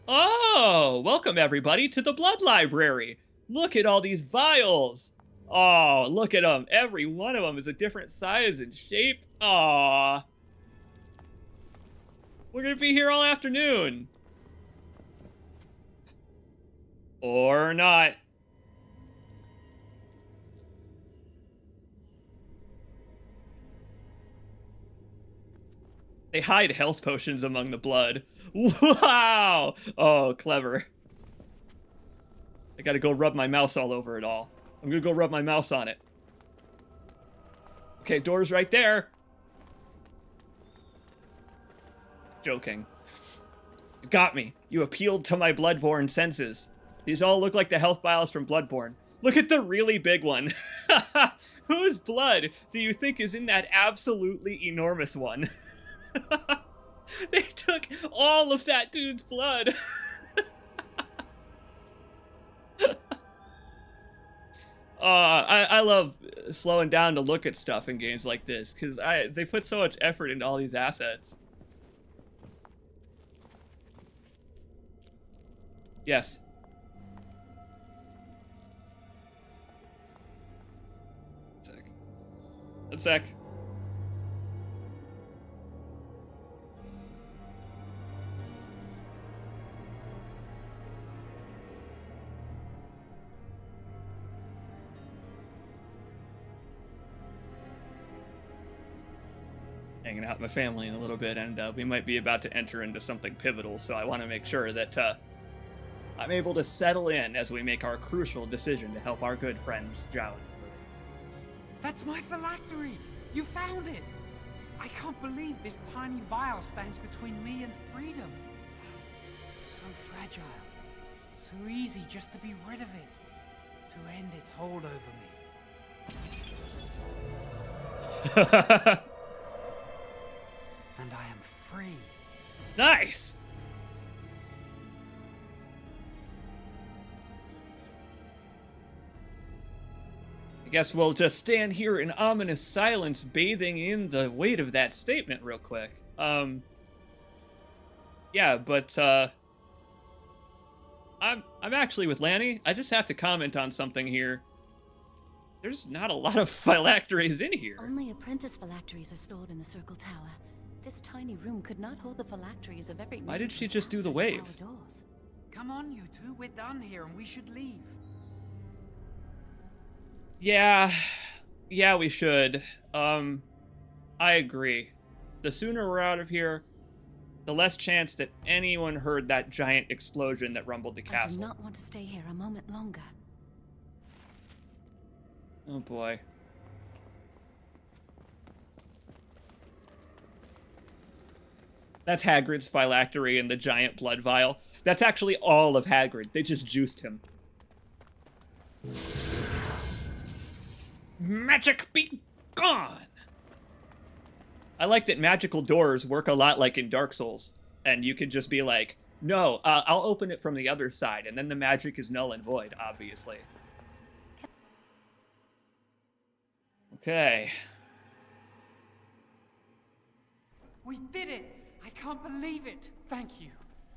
Oh! Welcome, everybody, to the Blood Library! Look at all these vials! Oh, look at them! Every one of them is a different size and shape. Aww! We're gonna be here all afternoon! Or not. They hide health potions among the blood. Wow! Oh, clever. I gotta go rub my mouse all over it all. I'm gonna go rub my mouse on it. Okay, door's right there. Joking. You got me. You appealed to my Bloodborne senses. These all look like the health vials from Bloodborne. Look at the really big one. Whose blood do you think is in that absolutely enormous one? They took all of that dude's blood. I love slowing down to look at stuff in games like this, because they put so much effort into all these assets. Yes. One sec. Hanging out with my family in a little bit, and we might be about to enter into something pivotal, so I want to make sure that I'm able to settle in as we make our crucial decision to help our good friends Jowan. That's my phylactery! You found it! I can't believe this tiny vial stands between me and freedom. So fragile. So easy just to be rid of it. To end its hold over me. And I am free. Nice! I guess we'll just stand here in ominous silence, bathing in the weight of that statement real quick. Yeah, but I'm actually with Lanny. I just have to comment on something here. There's not a lot of phylacteries in here. Only apprentice phylacteries are stored in the Circle Tower. This tiny room could not hold the phylacteries of every. Why did she just do the wave? Come on, you two. We're done here, and we should leave. Yeah, we should. I agree. The sooner we're out of here, the less chance that anyone heard that giant explosion that rumbled the castle. I do not want to stay here a moment longer. Oh boy. That's Hagrid's phylactery and the giant blood vial. That's actually all of Hagrid. They just juiced him. Magic be gone! I like that magical doors work a lot like in Dark Souls. And you can just be like, no, I'll open it from the other side. And then the magic is null and void, obviously. Okay. We did it! I can't believe it! Thank you.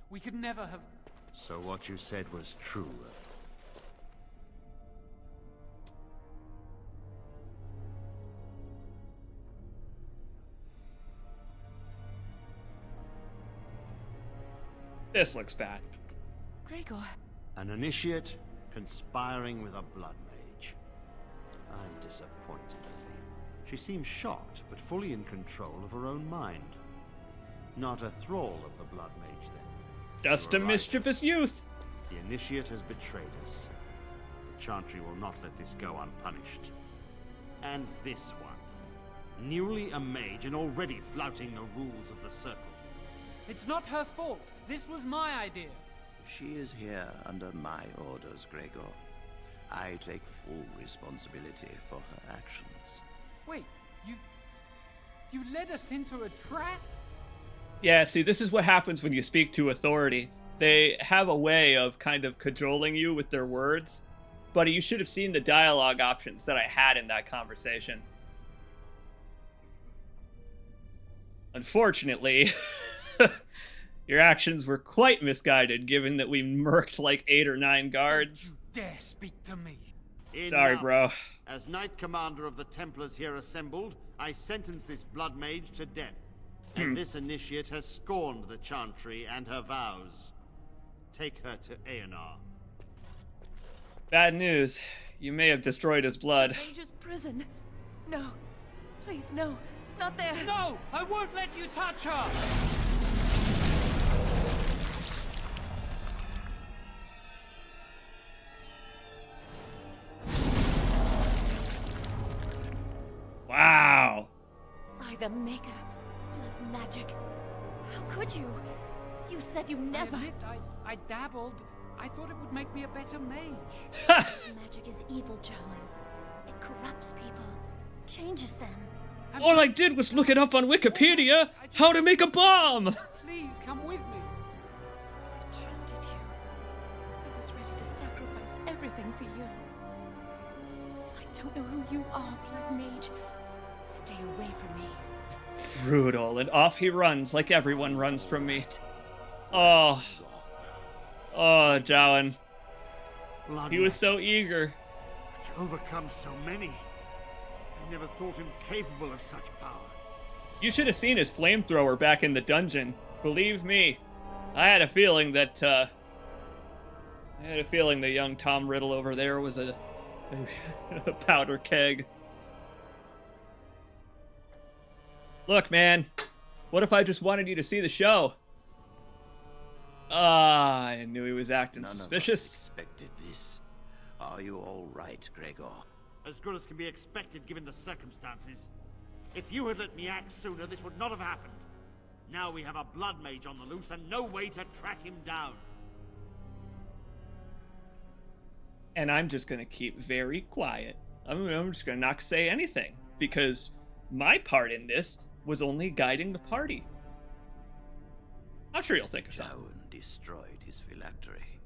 We could never have... So what you said was true. This looks bad. Gregor. An initiate conspiring with a blood mage. I'm disappointed in her. She seems shocked, but fully in control of her own mind. Not a thrall of the blood mage, then. Just a mischievous youth. The initiate has betrayed us. The Chantry will not let this go unpunished. And this one. Newly a mage and already flouting the rules of the Circle. It's not her fault. This was my idea. She is here under my orders, Gregor. I take full responsibility for her actions. Wait, you led us into a trap? Yeah, see, this is what happens when you speak to authority. They have a way of kind of cajoling you with their words, but you should have seen the dialogue options that I had in that conversation. Unfortunately, your actions were quite misguided, given that we murked like 8 or 9 guards. Don't you dare speak to me. Sorry, bro. As Knight Commander of the Templars here assembled, I sentence this blood mage to death. And this initiate has scorned the Chantry and her vows. Take her to Aenar. Bad news. You may have destroyed his blood. Mage's prison. No. Please, no. Not there. No! I won't let you touch her! Wow. By the Maker. Blood magic. How could you? You said you never... I dabbled. I thought it would make me a better mage. Magic is evil, Jowan. It corrupts people. Changes them. All I did was look it up on Wikipedia. How to make a bomb. Please, come with me. I trusted you. I was ready to sacrifice everything for you. I don't know who you are, Blood Mage. Stay away from me. Brutal, and off he runs like everyone runs from me. Oh, Jowan. He was so eager. To overcome so many. never thought him capable of such power. You should have seen his flamethrower back in the dungeon. Believe me, I had a feeling that, the young Tom Riddle over there was a powder keg. Look, man, what if I just wanted you to see the show? Ah, I knew he was acting suspicious. Expected this. Are you all right, Gregor? As good as can be expected given the circumstances. If you had let me act sooner, this would not have happened. Now we have a blood mage on the loose and no way to track him down. And I'm just gonna keep very quiet. I'm just gonna not say anything, because my part in this was only guiding the party. I'm sure you'll think of something. Joan destroyed his phylactery.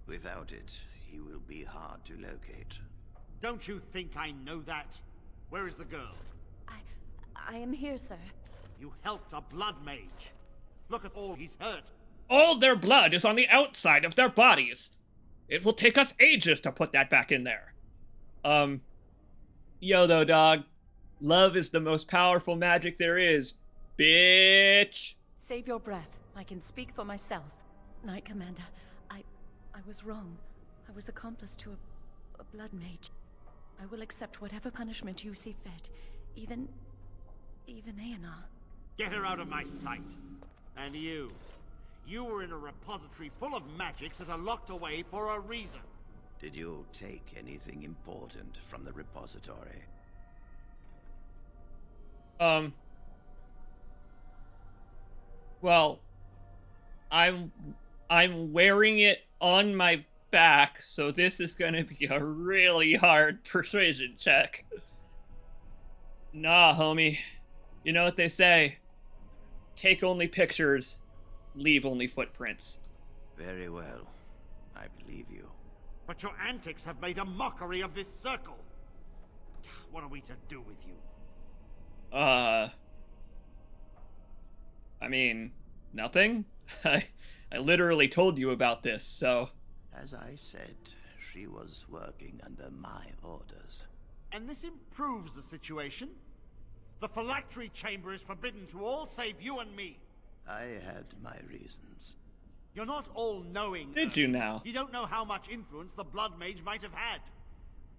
Without it, he will be hard to locate. Don't you think I know that? Where is the girl? I am here, sir. You helped a blood mage. Look at all he's hurt. All their blood is on the outside of their bodies. It will take us ages to put that back in there. Yo, though, dog. Love is the most powerful magic there is, bitch. Save your breath. I can speak for myself. Knight Commander, I was wrong. I was accomplice to a blood mage. I will accept whatever punishment you see fit. Even Aenar. Get her out of my sight. And you. You were in a repository full of magics that are locked away for a reason. Did you take anything important from the repository? Well, I'm wearing it on my back, so this is gonna be a really hard persuasion check. Nah, homie. You know what they say. Take only pictures, leave only footprints. Very well. I believe you. But your antics have made a mockery of this circle. What are we to do with you? I mean, nothing? I literally told you about this, so... As I said, she was working under my orders. And this improves the situation? The phylactery chamber is forbidden to all save you and me. I had my reasons. You're not all-knowing. Did you now? You don't know how much influence the Blood Mage might have had.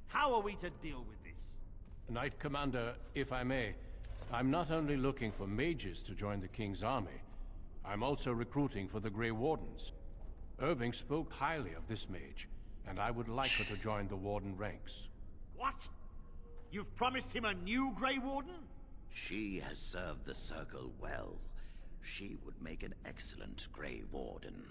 How are we to deal with this? Knight Commander, if I may, I'm not only looking for mages to join the King's army, I'm also recruiting for the Grey Wardens. Irving spoke highly of this mage, and I would like her to join the Warden ranks. What? You've promised him a new Grey Warden? She has served the Circle well. She would make an excellent Grey Warden.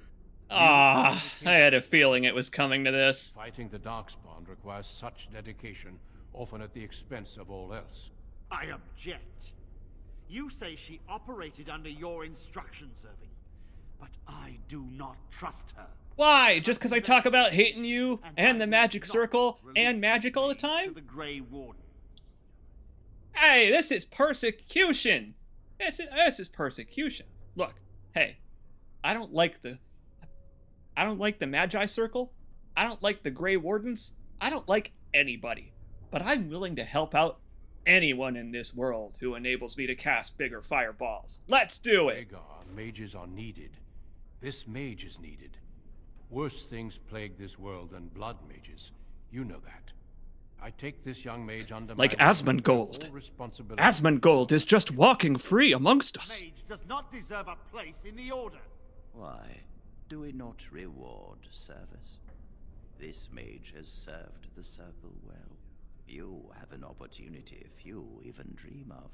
Ah, I had a feeling it was coming to this. Fighting the Darkspawn requires such dedication, often at the expense of all else. I object. You say she operated under your instructions, Irving, but I do not trust her. Why? Just because I talk about hating you and the magic circle and magic all the time? The Grey Warden. Hey, this is persecution. This is persecution. Look, hey, I don't like the Magi Circle. I don't like the Grey Wardens. I don't like anybody. But I'm willing to help out anyone in this world who enables me to cast bigger fireballs. Let's do it! Rhaegar, mages are needed. This mage is needed. Worse things plague this world than blood mages. You know that. I take this young mage under like my Asmongold. responsibility. Asmongold is just walking free amongst us. Mage does not deserve a place in the Order. Why? Do we not reward service? This mage has served the Circle well. You have an opportunity few even dream of.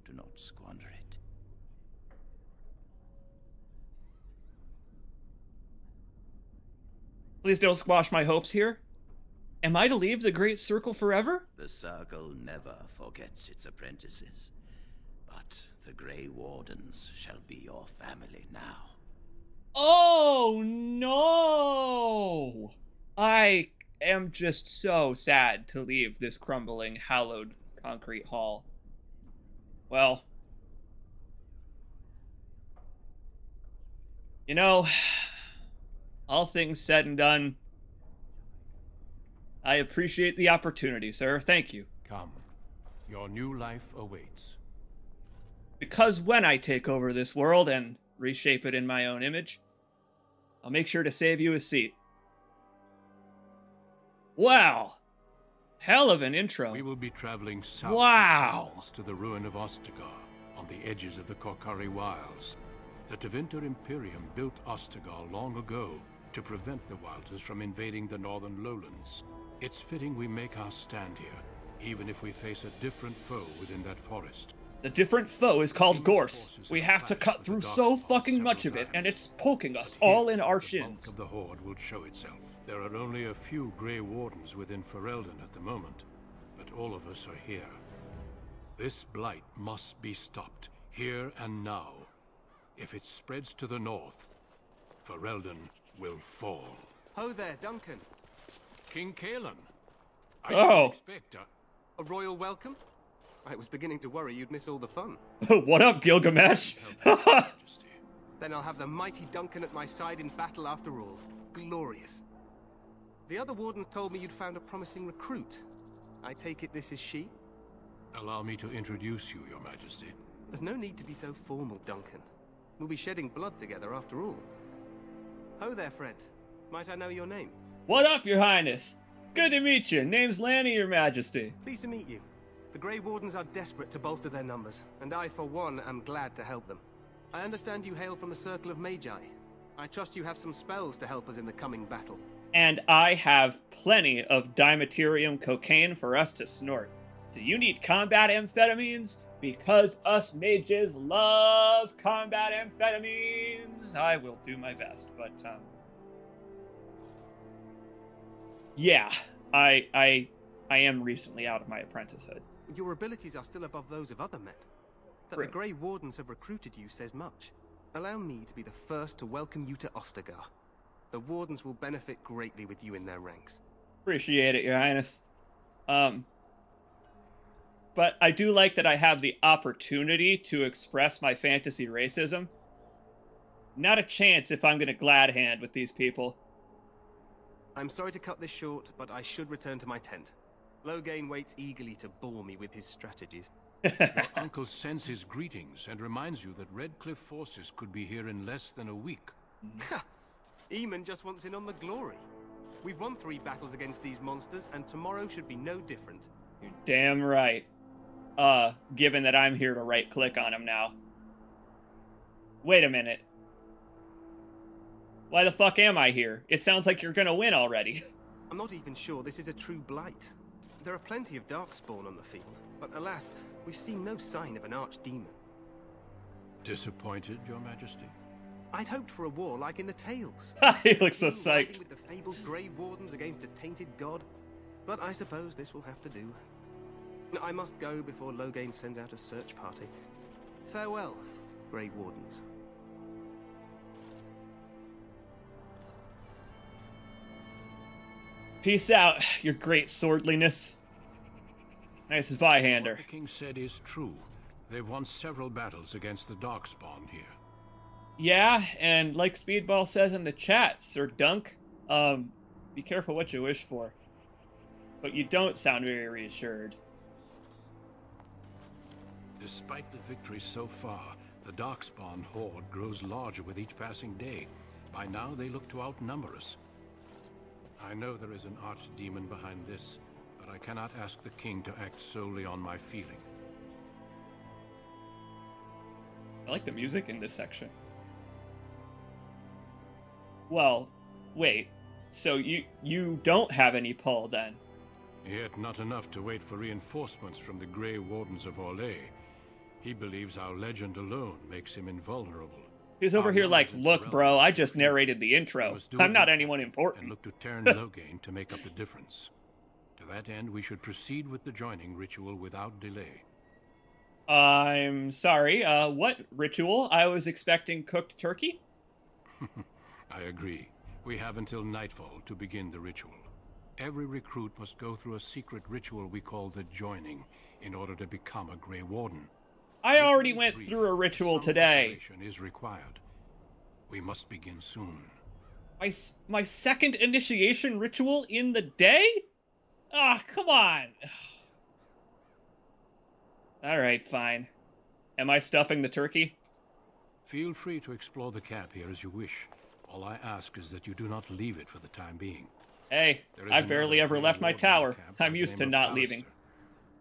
Do not squander it. Please don't squash my hopes here. Am I to leave the Great Circle forever? The Circle never forgets its apprentices. But the Grey Wardens shall be your family now. Oh, no! I am just so sad to leave this crumbling, hallowed concrete hall. Well, you know, all things said and done, I appreciate the opportunity, sir. Thank you. Come. Your new life awaits. Because when I take over this world and reshape it in my own image, I'll make sure to save you a seat. Wow. Hell of an intro. We will be traveling south to the ruin of Ostagar, on the edges of the Korcari Wilds. The Tevinter Imperium built Ostagar long ago to prevent the Wilders from invading the northern lowlands. It's fitting we make our stand here, even if we face a different foe within that forest. The different foe is called Gorse. We have to cut through so fucking much of it, and it's poking us all in our shins. The bulk of the Horde will show itself. There are only a few Grey Wardens within Ferelden at the moment, but all of us are here. This blight must be stopped, here and now. If it spreads to the north, Ferelden will fall. Ho there, Duncan. King Cailan. Oh. A royal welcome? I was beginning to worry you'd miss all the fun. What up, Gilgamesh? Then I'll have the mighty Duncan at my side in battle after all. Glorious. The other wardens told me you'd found a promising recruit. I take it this is she? Allow me to introduce you, Your Majesty. There's no need to be so formal, Duncan. We'll be shedding blood together after all. Ho there, friend. Might I know your name? What up, Your Highness? Good to meet you. Name's Lanny, Your Majesty. Pleased to meet you. The Grey Wardens are desperate to bolster their numbers, and I, for one, am glad to help them. I understand you hail from a circle of Magi. I trust you have some spells to help us in the coming battle. And I have plenty of dimeterium cocaine for us to snort. Do you need combat amphetamines? Because us mages love combat amphetamines. I will do my best, but yeah, I am recently out of my apprenticeship. Your abilities are still above those of other men. That the Grey Wardens have recruited you says much. Allow me to be the first to welcome you to Ostagar. The Wardens will benefit greatly with you in their ranks. Appreciate it, Your Highness. But I do like that I have the opportunity to express my fantasy racism. Not a chance if I'm going to glad hand with these people. I'm sorry to cut this short, but I should return to my tent. Loghain waits eagerly to bore me with his strategies. Your uncle sends his greetings and reminds you that Redcliffe forces could be here in less than a week. Ha! Eamon just wants in on the glory. We've won 3 battles against these monsters, and tomorrow should be no different. You're damn right. Given that I'm here to right-click on him now. Wait a minute. Why the fuck am I here? It sounds like you're gonna win already. I'm not even sure this is a true blight. There are plenty of Darkspawn on the field, but alas, we've seen no sign of an archdemon. Disappointed, Your Majesty? I'd hoped for a war like in the Tales. He looks so psyched. With the fabled Grey Wardens against a tainted god. But I suppose this will have to do. I must go before Loghain sends out a search party. Farewell, Grey Wardens. Peace out, your great swordliness. Nice Zweihander. What the king said is true. They've won several battles against the Darkspawn here. Yeah, and like Speedball says in the chat, Sir Dunk, be careful what you wish for. But you don't sound very reassured. Despite the victories so far, the Darkspawn horde grows larger with each passing day. By now, they look to outnumber us. I know there is an archdemon behind this, but I cannot ask the king to act solely on my feeling. I like the music in this section. Well, wait. So you don't have any pull then? Yet not enough to wait for reinforcements from the Grey Wardens of Orlais. He believes our legend alone makes him invulnerable. He's over here like, look, bro, I just narrated the intro. I'm not anyone important. And look to Teyrn Loghain to make up the difference. To that end, we should proceed with the joining ritual without delay. I'm sorry, what ritual? I was expecting cooked turkey? I agree. We have until nightfall to begin the ritual. Every recruit must go through a secret ritual we call the joining in order to become a Grey Warden. I already went through a ritual today. Is required. We must begin soon. My second initiation ritual in the day? Ah, come on. Alright, fine. Am I stuffing the turkey? Feel free to explore the cap here as you wish. All I ask is that you do not leave it for the time being. Hey, I barely ever left my tower. I'm used to not leaving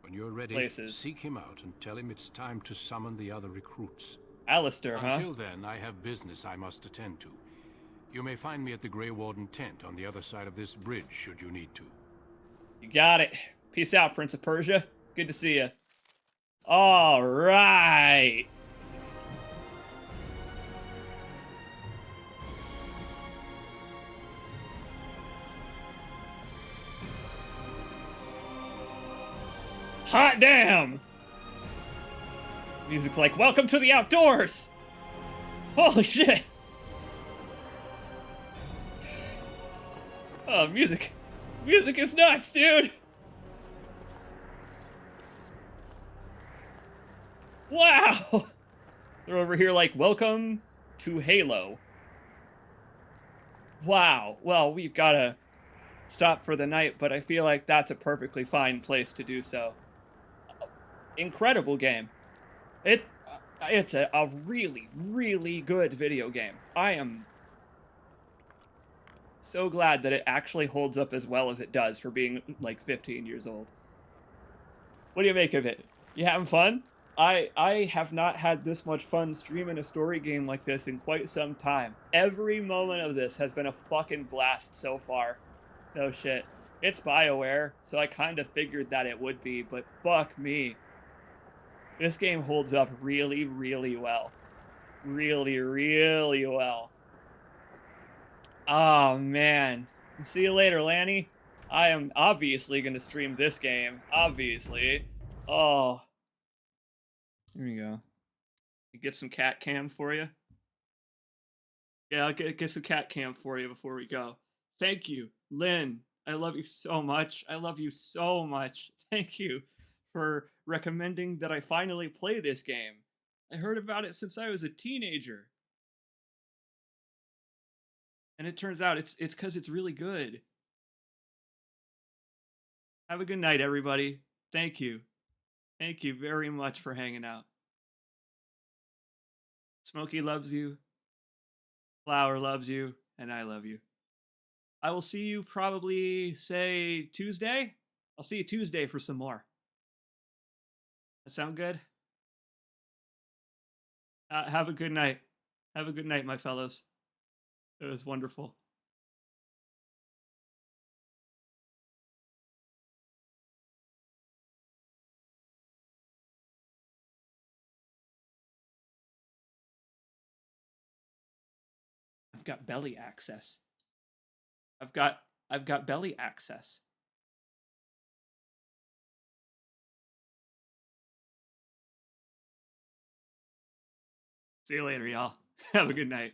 When you're ready, places. seek him out and tell him it's time to summon the other recruits. Alistair, huh? Until then, I have business I must attend to. You may find me at the Grey Warden tent on the other side of this bridge, should you need to. You got it. Peace out, Prince of Persia. Good to see you. All right. Hot damn! Music's like, welcome to the outdoors! Holy shit! Oh, music. Music is nuts, dude! Wow! They're over here like, welcome to Halo. Wow. Well, we've got to stop for the night, but I feel like that's a perfectly fine place to do so. Incredible game. It's a really, really good video game. I am so glad that it actually holds up as well as it does for being like 15 years old. What do you make of it? You having fun? I have not had this much fun streaming a story game like this in quite some time. Every moment of this has been a fucking blast so far. No shit. It's BioWare, so I kind of figured that it would be, but fuck me. This game holds up really, really well. Really, really well. Oh, man. See you later, Lanny. I am obviously going to stream this game. Obviously. Oh. Here we go. Get some cat cam for you. Yeah, I'll get some cat cam for you before we go. Thank you, Lynn. I love you so much. I love you so much. Thank you for recommending that I finally play this game. I heard about it since I was a teenager. And it turns out it's because it's really good. Have a good night, everybody. Thank you. Thank you very much for hanging out. Smokey loves you. Flower loves you. And I love you. I will see you probably, say, Tuesday? I'll see you Tuesday for some more. That sound good? Have a good night. Have a good night, my fellows. It was wonderful. I've got belly access. I've got belly access. See you later, y'all. Have a good night.